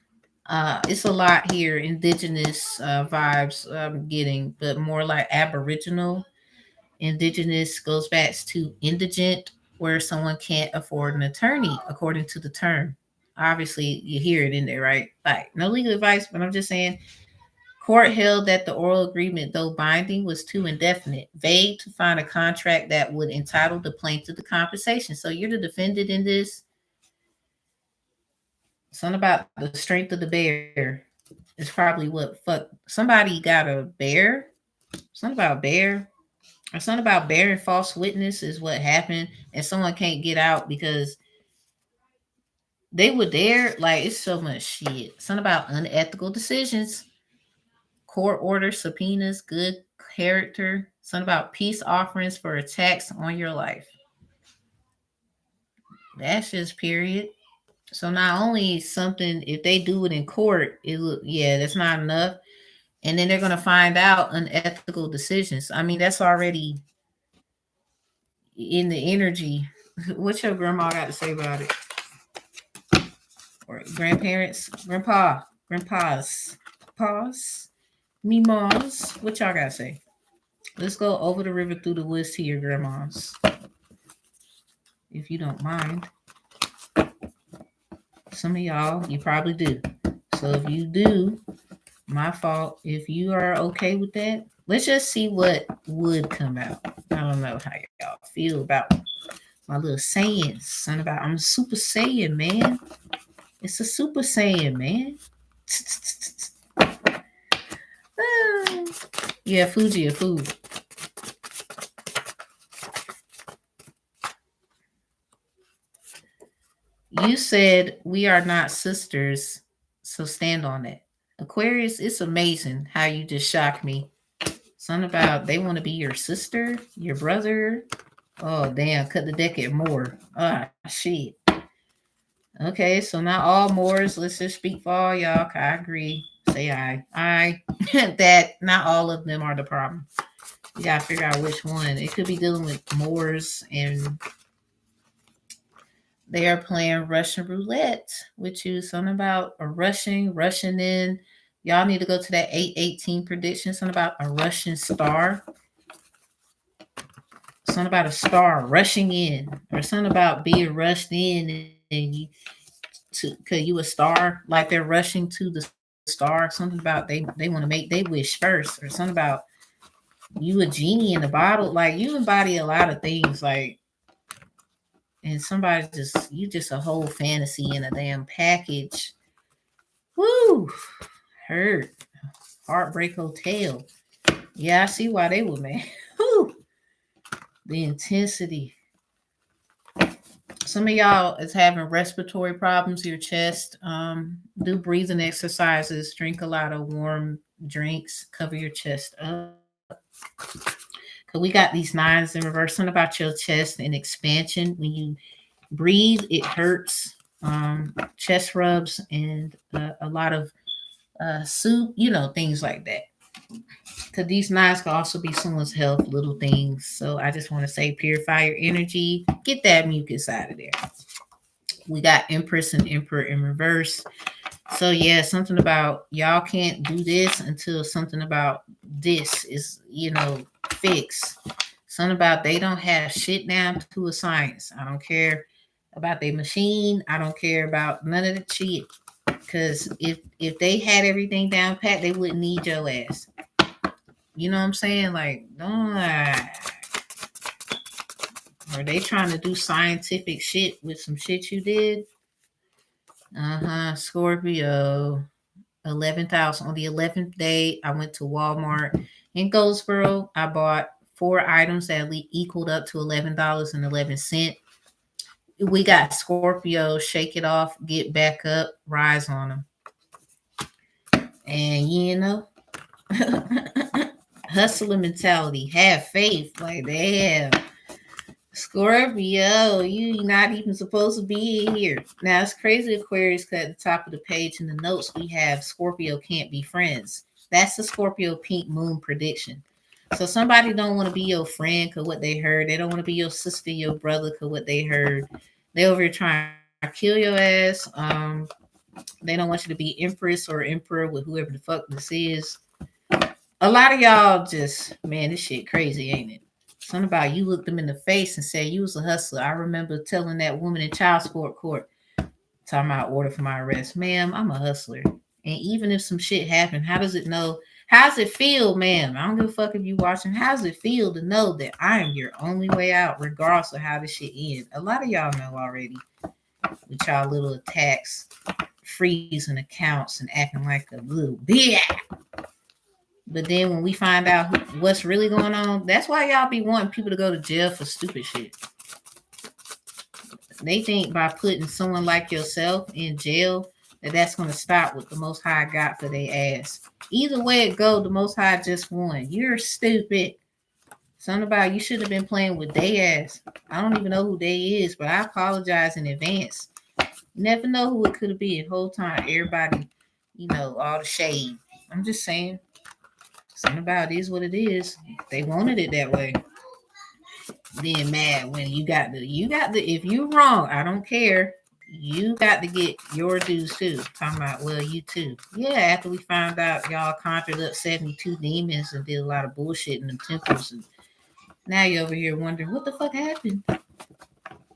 It's a lot here, indigenous vibes I'm getting, but more like Aboriginal. Indigenous goes back to indigent, where someone can't afford an attorney, according to the term. Obviously, you hear it in there, right? Like, no legal advice, but I'm just saying, court held that the oral agreement, though binding, was too indefinite, vague to find a contract that would entitle the plaintiff to compensation. So you're the defendant in this. Something about the strength of the bear is probably what fuck. Somebody got a bear. Something about bear. Or something about bearing false witness is what happened, and someone can't get out because they were there. Like, it's so much shit. Something about unethical decisions, court orders, subpoenas, good character. Something about peace offerings for attacks on your life. That's just period. So not only something, if they do it in court, that's not enough. And then they're gonna find out unethical decisions. I mean, that's already in the energy. What your grandma got to say about it? Or grandparents, grandpas, paws, memas. What y'all got to say? Let's go over the river through the woods to your grandmas, if you don't mind. Some of y'all, you probably do. So if you do, my fault. If you are okay with that, let's just see what would come out. I don't know how y'all feel about my little sayings. Son about I'm a super saiyan, man. It's a super saiyan, man. Yeah, Fuji a food. You said we are not sisters, so stand on it. Aquarius, it's amazing how you just shocked me. Something about they want to be your sister, your brother. Oh damn, cut the deck at more. Ah shit. Okay, so not all Moors. Let's just speak for all y'all. I agree. Say I. That not all of them are the problem. You gotta figure out which one. It could be dealing with Moors and they are playing Russian roulette, which is something about a rushing in. Y'all need to go to that 818 prediction. Something about a Russian star. Something about a star rushing in, or something about being rushed in, and cause you a star, like they're rushing to the star. Something about they want to make they wish first, or something about you a genie in the bottle. Like you embody a lot of things, like and somebody just you just a whole fantasy in a damn package. Woo, hurt, heartbreak hotel. Yeah, I see why they were mad. Woo, the intensity. Some of y'all is having respiratory problems, your chest. Do breathing exercises, drink a lot of warm drinks, cover your chest up. Cause we got these nines in reverse. Something about your chest and expansion. When you breathe, it hurts. Chest rubs and a lot of soup, things like that. Because these nines can also be someone's health, little things. So I just want to say purify your energy, get that mucus out of there. We got Empress and Emperor in reverse. So yeah, something about y'all can't do this until something about this is, fixed. Something about they don't have shit down to a science. I don't care about their machine. I don't care about none of the shit. Because if they had everything down pat, they wouldn't need your ass. You know what I'm saying? Like, are they trying to do scientific shit with some shit you did? Scorpio. 11,000. On the 11th day, I went to Walmart in Goldsboro. I bought 4 items that equaled up to $11.11. We got Scorpio, shake it off, get back up, rise on them. And hustler mentality, have faith. Like, damn, Scorpio, you not even supposed to be here. Now it's crazy, Aquarius, because at the top of the page in the notes we have Scorpio can't be friends. That's the Scorpio pink moon prediction. So somebody don't want to be your friend because what they heard. They don't want to be your sister, your brother because what they heard. They over here trying to kill your ass. They don't want you to be empress or emperor with whoever the fuck this is. A lot of y'all just, man, this shit crazy, ain't it? Something about you looked them in the face and said you was a hustler. I remember telling that woman in child support court, talking about order for my arrest. Ma'am, I'm a hustler. And even if some shit happened, how does it know? How does it feel, ma'am? I don't give a fuck if you watching. How does it feel to know that I am your only way out, regardless of how this shit ends? A lot of y'all know already with y'all little attacks, freezing accounts and acting like a little bitch. But then when we find out what's really going on, that's why y'all be wanting people to go to jail for stupid shit. They think by putting someone like yourself in jail that's going to stop what the Most High got for their ass. Either way it go, the Most High just won. You're stupid. Something about you should have been playing with their ass. I don't even know who they is, but I apologize in advance. You never know who it could have been. The whole time, everybody, all the shade. I'm just saying. Something about it is what it is. They wanted it that way. Then mad when you got the if you wrong, I don't care. You got to get your dues too. Talking about, well, you too. Yeah, after we found out y'all conjured up 72 demons and did a lot of bullshit in the temples, and now you're over here wondering what the fuck happened.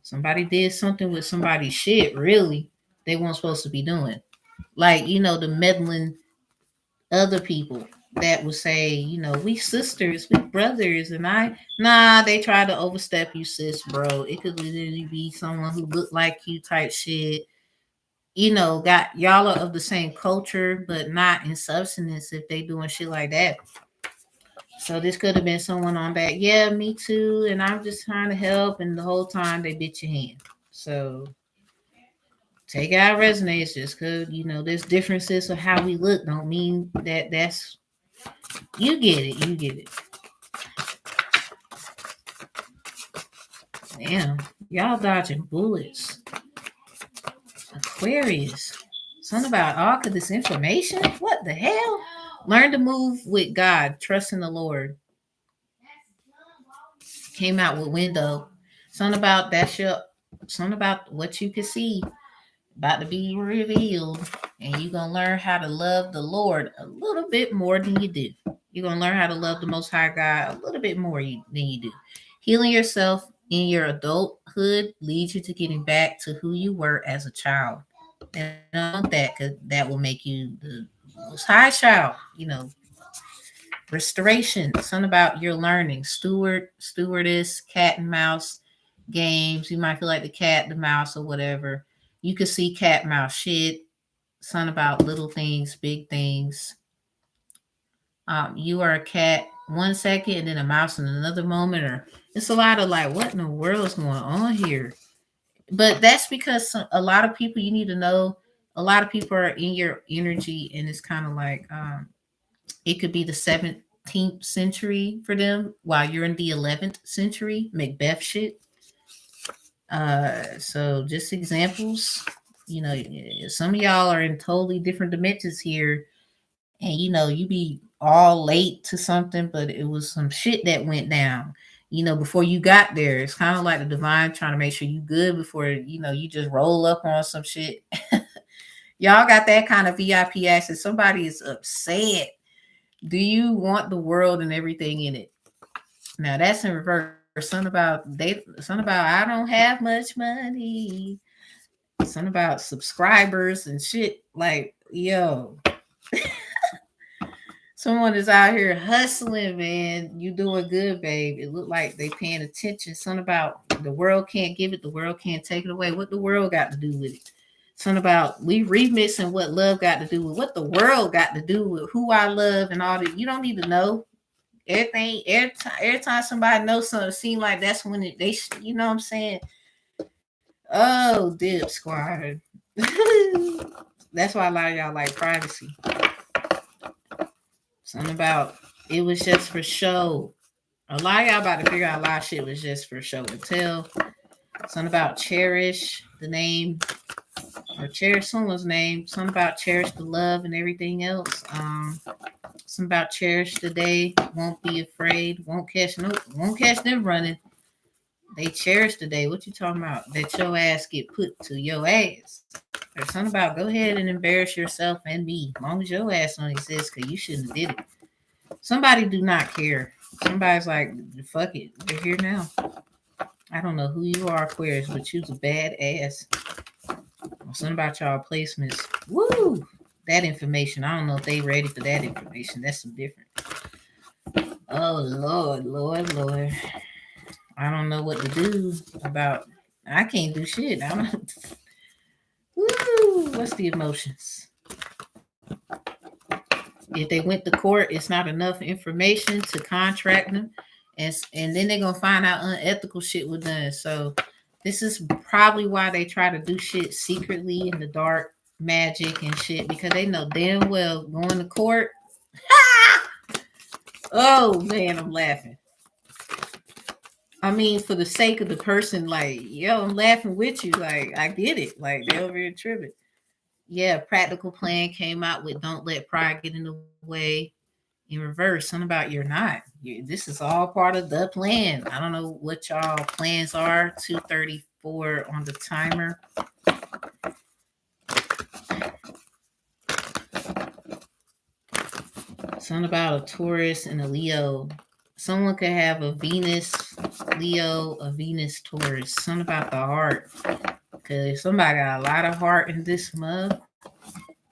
Somebody did something with somebody's shit, really, they weren't supposed to be doing. Like, the meddling other people that would say, we sisters, we brothers, and they try to overstep you, sis, bro. It could literally be someone who looked like you type shit. Got y'all are of the same culture, but not in substance if they doing shit like that. So this could have been someone on that, yeah, me too, and I'm just trying to help, and the whole time they bit your hand. So take out resonates just because, there's differences of how we look don't mean that's you get it. Damn, y'all dodging bullets. Aquarius. Something about all of this information. What the hell? Learn to move with God. Trust in the Lord. Came out with window. Something about that's your. Something about what you can see about to be revealed, and you're gonna learn how to love the Lord a little bit more than you do. You're gonna learn how to love the Most High God a little bit more than you do. Healing yourself in your adulthood leads you to getting back to who you were as a child. And I don't want that because that will make you the Most High child. Restoration. Something about your learning. Stewardess, cat and mouse games. You might feel like the cat, the mouse, or whatever. You could see cat, mouse shit. Something about little things, big things. You are a cat 1 second and then a mouse in another moment, or it's a lot of like, what in the world is going on here? But that's because a lot of people, you need to know, a lot of people are in your energy, and it's kind of like it could be the 17th century for them while you're in the 11th century, Macbeth shit. So just examples, some of y'all are in totally different dimensions here, and you be all late to something, but it was some shit that went down before you got there. It's kind of like the divine trying to make sure you good before you just roll up on some shit. Y'all got that kind of VIP access. Somebody is upset. Do you want the world and everything in it? Now that's in reverse. Something about I don't have much money. Something about subscribers and shit. Like, yo, someone is out here hustling, man. You doing good, babe. It look like they paying attention. Something about the world can't give it, the world can't take it away. What the world got to do with it? Something about we remixing what love got to do with what the world got to do with who I love and all that. You don't need to know everything. Every time somebody knows something, it seems like that's when you know what I'm saying? Oh, dip squad. That's why a lot of y'all like privacy. Something about it was just for show. A lot of y'all about to figure out a lot of shit was just for show and tell. Something about cherish the name or cherish someone's name. Something about cherish the love and everything else. Something about cherish the day. Won't be afraid. Won't catch them running. They cherish the day. What you talking about? That your ass get put to your ass. There's something about go ahead and embarrass yourself and me. As long as your ass don't exist, because you shouldn't have did it. Somebody do not care. Somebody's like, fuck it. They're here now. I don't know who you are, Aquarius, but you's a bad ass. Something about y'all placements. Woo! That information. I don't know if they ready for that information. That's some different. Oh, Lord. I don't know what to do about. I can't do shit. I don't. Woo! What's the emotions? If they went to court, it's not enough information to contract them, and then they're gonna find out unethical shit was done. So this is probably why they try to do shit secretly in the dark, magic and shit, because they know damn well going to court. Oh man, I'm laughing. I mean, for the sake of the person, like, yo, I'm laughing with you. Like, I get it. Like, they over here tripping. Yeah, practical plan came out with don't let pride get in the way. In reverse, something about you're not. This is all part of the plan. I don't know what y'all plans are. 2:34 on the timer. Something about a Taurus and a Leo. Someone could have a Venus Leo, a Venus Taurus. Something about the heart. Because somebody got a lot of heart in this month.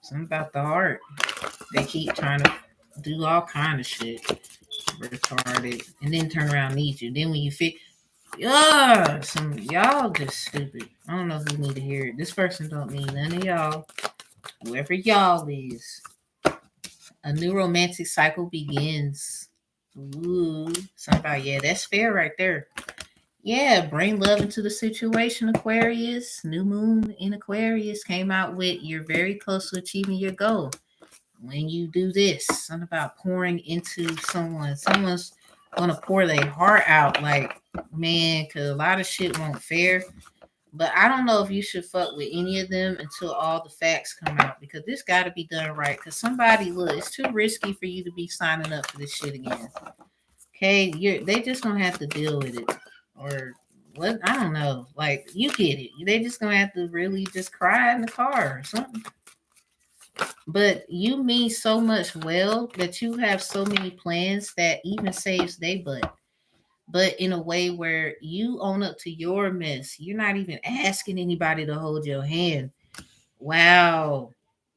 Something about the heart. They keep trying to do all kind of shit. Retarded. And then turn around and need you. Then when you fit, some y'all just stupid. I don't know who need to hear it. This person don't need none of y'all. Whoever y'all is. A new romantic cycle begins. Ooh. Something about, yeah, that's fair right there. Yeah, bring love into the situation, Aquarius. New moon in Aquarius came out with you're very close to achieving your goal. When you do this, something about pouring into someone. Someone's gonna pour their heart out, like, man, because a lot of shit won't fair. But I don't know if you should fuck with any of them until all the facts come out, because this got to be done right. Because somebody, look, it's too risky for you to be signing up for this shit again. Okay, they just gonna have to deal with it, or what? I don't know. Like, you get it. They just gonna have to really just cry in the car or something. But you mean so much well that you have so many plans that even saves they butt. But in a way where you own up to your mess. You're not even asking anybody to hold your hand. Wow.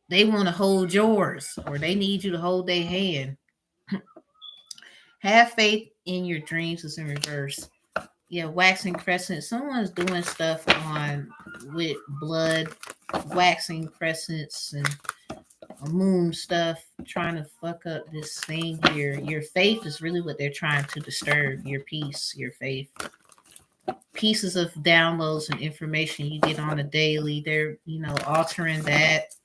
They want to hold yours, or they need you to hold their hand. Have faith in your dreams is in reverse. Yeah, waxing crescent. Someone's doing stuff on with blood, waxing crescents and moon stuff, trying to fuck up this thing here. Your faith is really what they're trying to disturb. Your peace, your faith. Pieces of downloads and information you get on a daily, they're, altering that.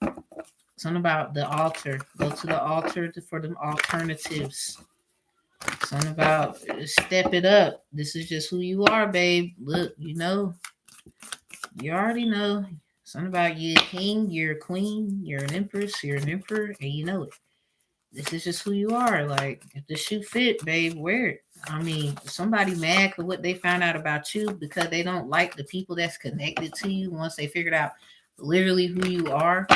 Something about the altar. Go to the altar for them alternatives. Something about step it up. This is just who you are, babe. Look, you already know. Something about you're a king, you're a queen, you're an empress, you're an emperor, and you know it. This is just who you are. Like, if the shoe fit, babe, wear it. I mean, somebody mad for what they found out about you because they don't like the people that's connected to you once they figured out literally who you are.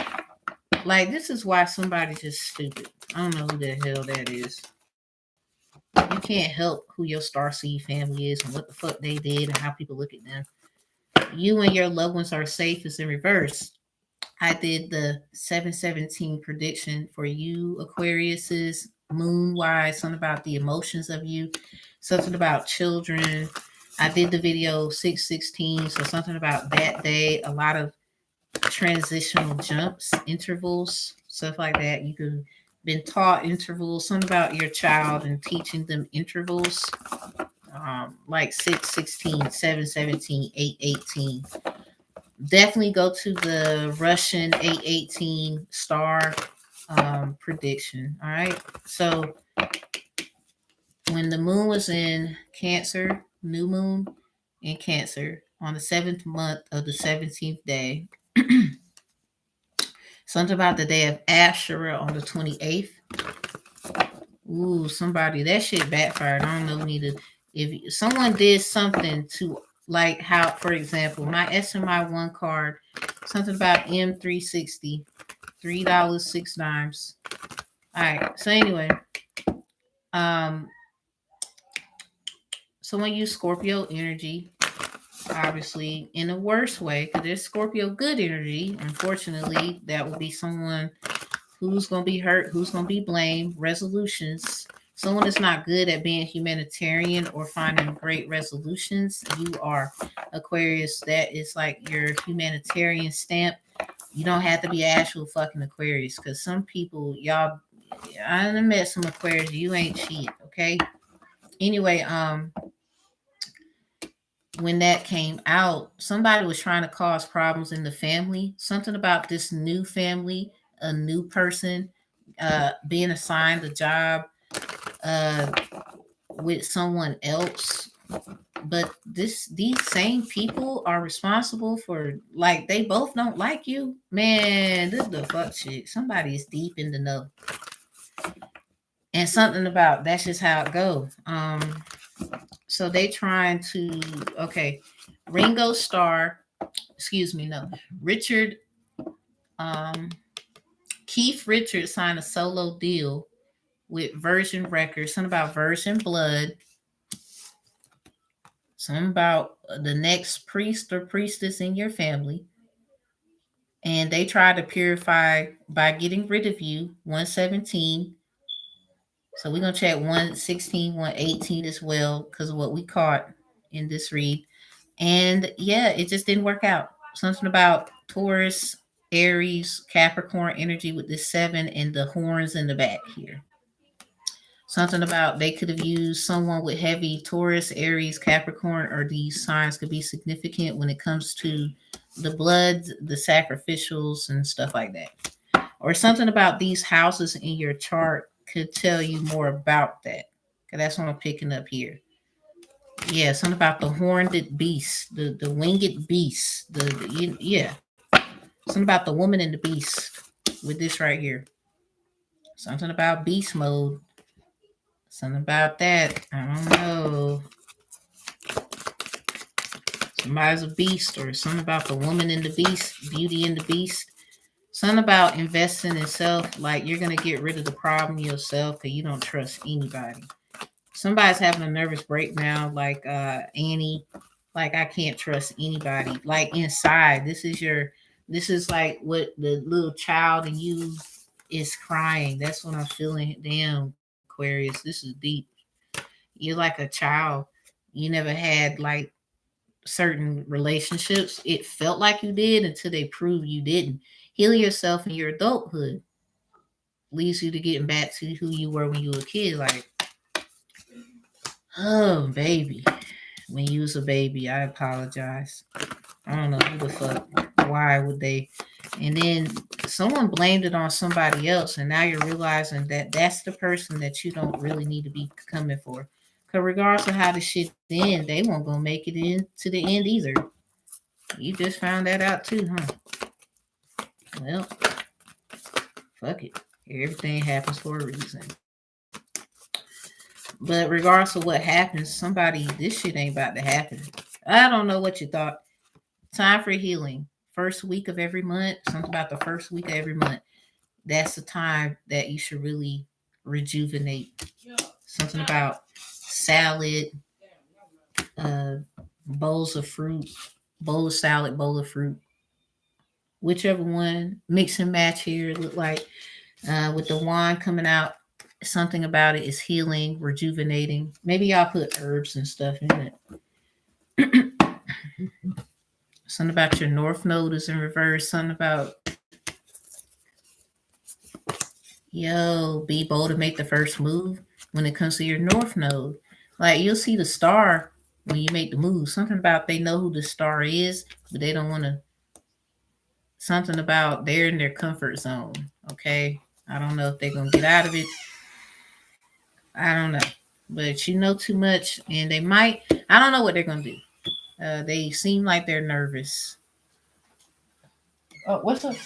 Like, this is why somebody's just stupid. I don't know who the hell that is. You can't help who your starseed family is and what the fuck they did and how people look at them. You and your loved ones are safe is in reverse. I did the 717 prediction for you, Aquarius's moon wise, something about the emotions of you, something about children. I did the video 616, so something about that day, a lot of transitional jumps, intervals, stuff like that. You could been taught intervals, something about your child and teaching them intervals, like 616, 717, 818. Definitely go to the Russian 818 star prediction. All right. So when the moon was in Cancer, new moon in Cancer on the 7th month of the 17th day, something about the day of Asherah on the 28th. Ooh, somebody, that shit backfired. I don't know, neither. If someone did something to, like, how, for example, my SMI1 card, something about M360, $3.06. All right. So anyway, um, someone used Scorpio energy, obviously in a worse way, because there's Scorpio good energy. Unfortunately, that will be someone who's going to be hurt, who's going to be blamed, resolutions. Someone that's not good at being humanitarian or finding great resolutions. You are Aquarius. That is like your humanitarian stamp. You don't have to be actual fucking Aquarius, because some people, y'all, I done met some Aquarius. You ain't shit, okay? Anyway, when that came out, somebody was trying to cause problems in the family. Something about this new family, a new person, being assigned a job uh, with someone else. But these same people are responsible for, like, they both don't like you. Man, this is the fuck shit. Somebody is deep in the know. And something about that's just how it go. So they trying to, okay, Ringo Starr, excuse me, no, Richard, um, Keith Richards signed a solo deal with Virgin Records, something about Virgin Blood, something about the next priest or priestess in your family. And they try to purify by getting rid of you, 117. So we're going to check 116, 118 as well, because of what we caught in this read. And yeah, it just didn't work out. Something about Taurus, Aries, Capricorn energy with this 7 and the horns in the back here. Something about they could have used someone with heavy Taurus, Aries, Capricorn, or these signs could be significant when it comes to the bloods, the sacrificials, and stuff like that. Or something about these houses in your chart could tell you more about that. Because that's what I'm picking up here. Yeah, something about the horned beast, the winged beast, yeah, something about the woman and the beast with this right here. Something about beast mode. Something about that. I don't know. Somebody's a beast, or something about the woman and the beast, beauty and the beast. Something about investing in self, like you're gonna get rid of the problem yourself because you don't trust anybody. Somebody's having a nervous breakdown, like Annie. Like I can't trust anybody. Like inside, this is like what the little child in you is crying. That's what I'm feeling. Damn, Aquarius, this is deep. You're like a child. You never had like certain relationships. It felt like you did until they proved you didn't. Heal yourself in your adulthood leads you to getting back to who you were when you were a kid. Like, oh, baby. When you was a baby, I apologize. I don't know who the fuck. Why would they? And then someone blamed it on somebody else, and now you're realizing that that's the person that you don't really need to be coming for. Because regardless of how the shit end, they won't gonna make it in to the end either. You just found that out too, huh? Well, fuck it. Everything happens for a reason. But regardless of what happens, this shit ain't about to happen. I don't know what you thought. Time for healing. First week of every month, something about the first week of every month. That's the time that you should really rejuvenate. Something about salad, uh, bowls of fruit, bowl of salad, bowl of fruit. Whichever one, mix and match here. Look like with the wand coming out, something about it is healing, rejuvenating. Maybe y'all put herbs and stuff in it. Something about your north node is in reverse. Something about, yo, be bold to make the first move when it comes to your north node. Like you'll see the star when you make the move. Something about they know who the star is, but they don't want to. Something about they're in their comfort zone. Okay. I don't know if they're going to get out of it. I don't know. But you know too much, and they might. I don't know what they're going to do. They seem like they're nervous. Oh, what's up?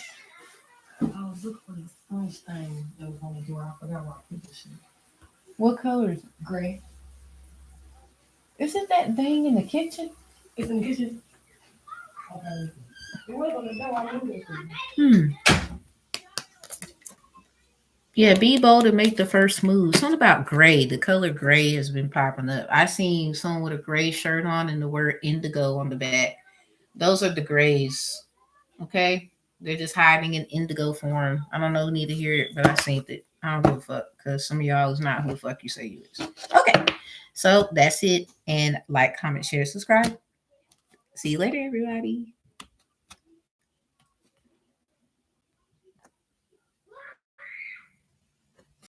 I was looking for the sponge thing that was on the door. I forgot what I put this in. What color is it? Gray. Isn't that thing in the kitchen? It's in the kitchen. Okay. Yeah, be bold and make the first move. Something about gray. The color gray has been popping up. I seen someone with a gray shirt on and the word indigo on the back. Those are the grays. Okay? They're just hiding in indigo form. I don't know who need to hear it, but I seen it. I don't give a fuck because some of y'all is not who the fuck you say you is. Okay. So that's it. And like, comment, share, subscribe. See you later, everybody.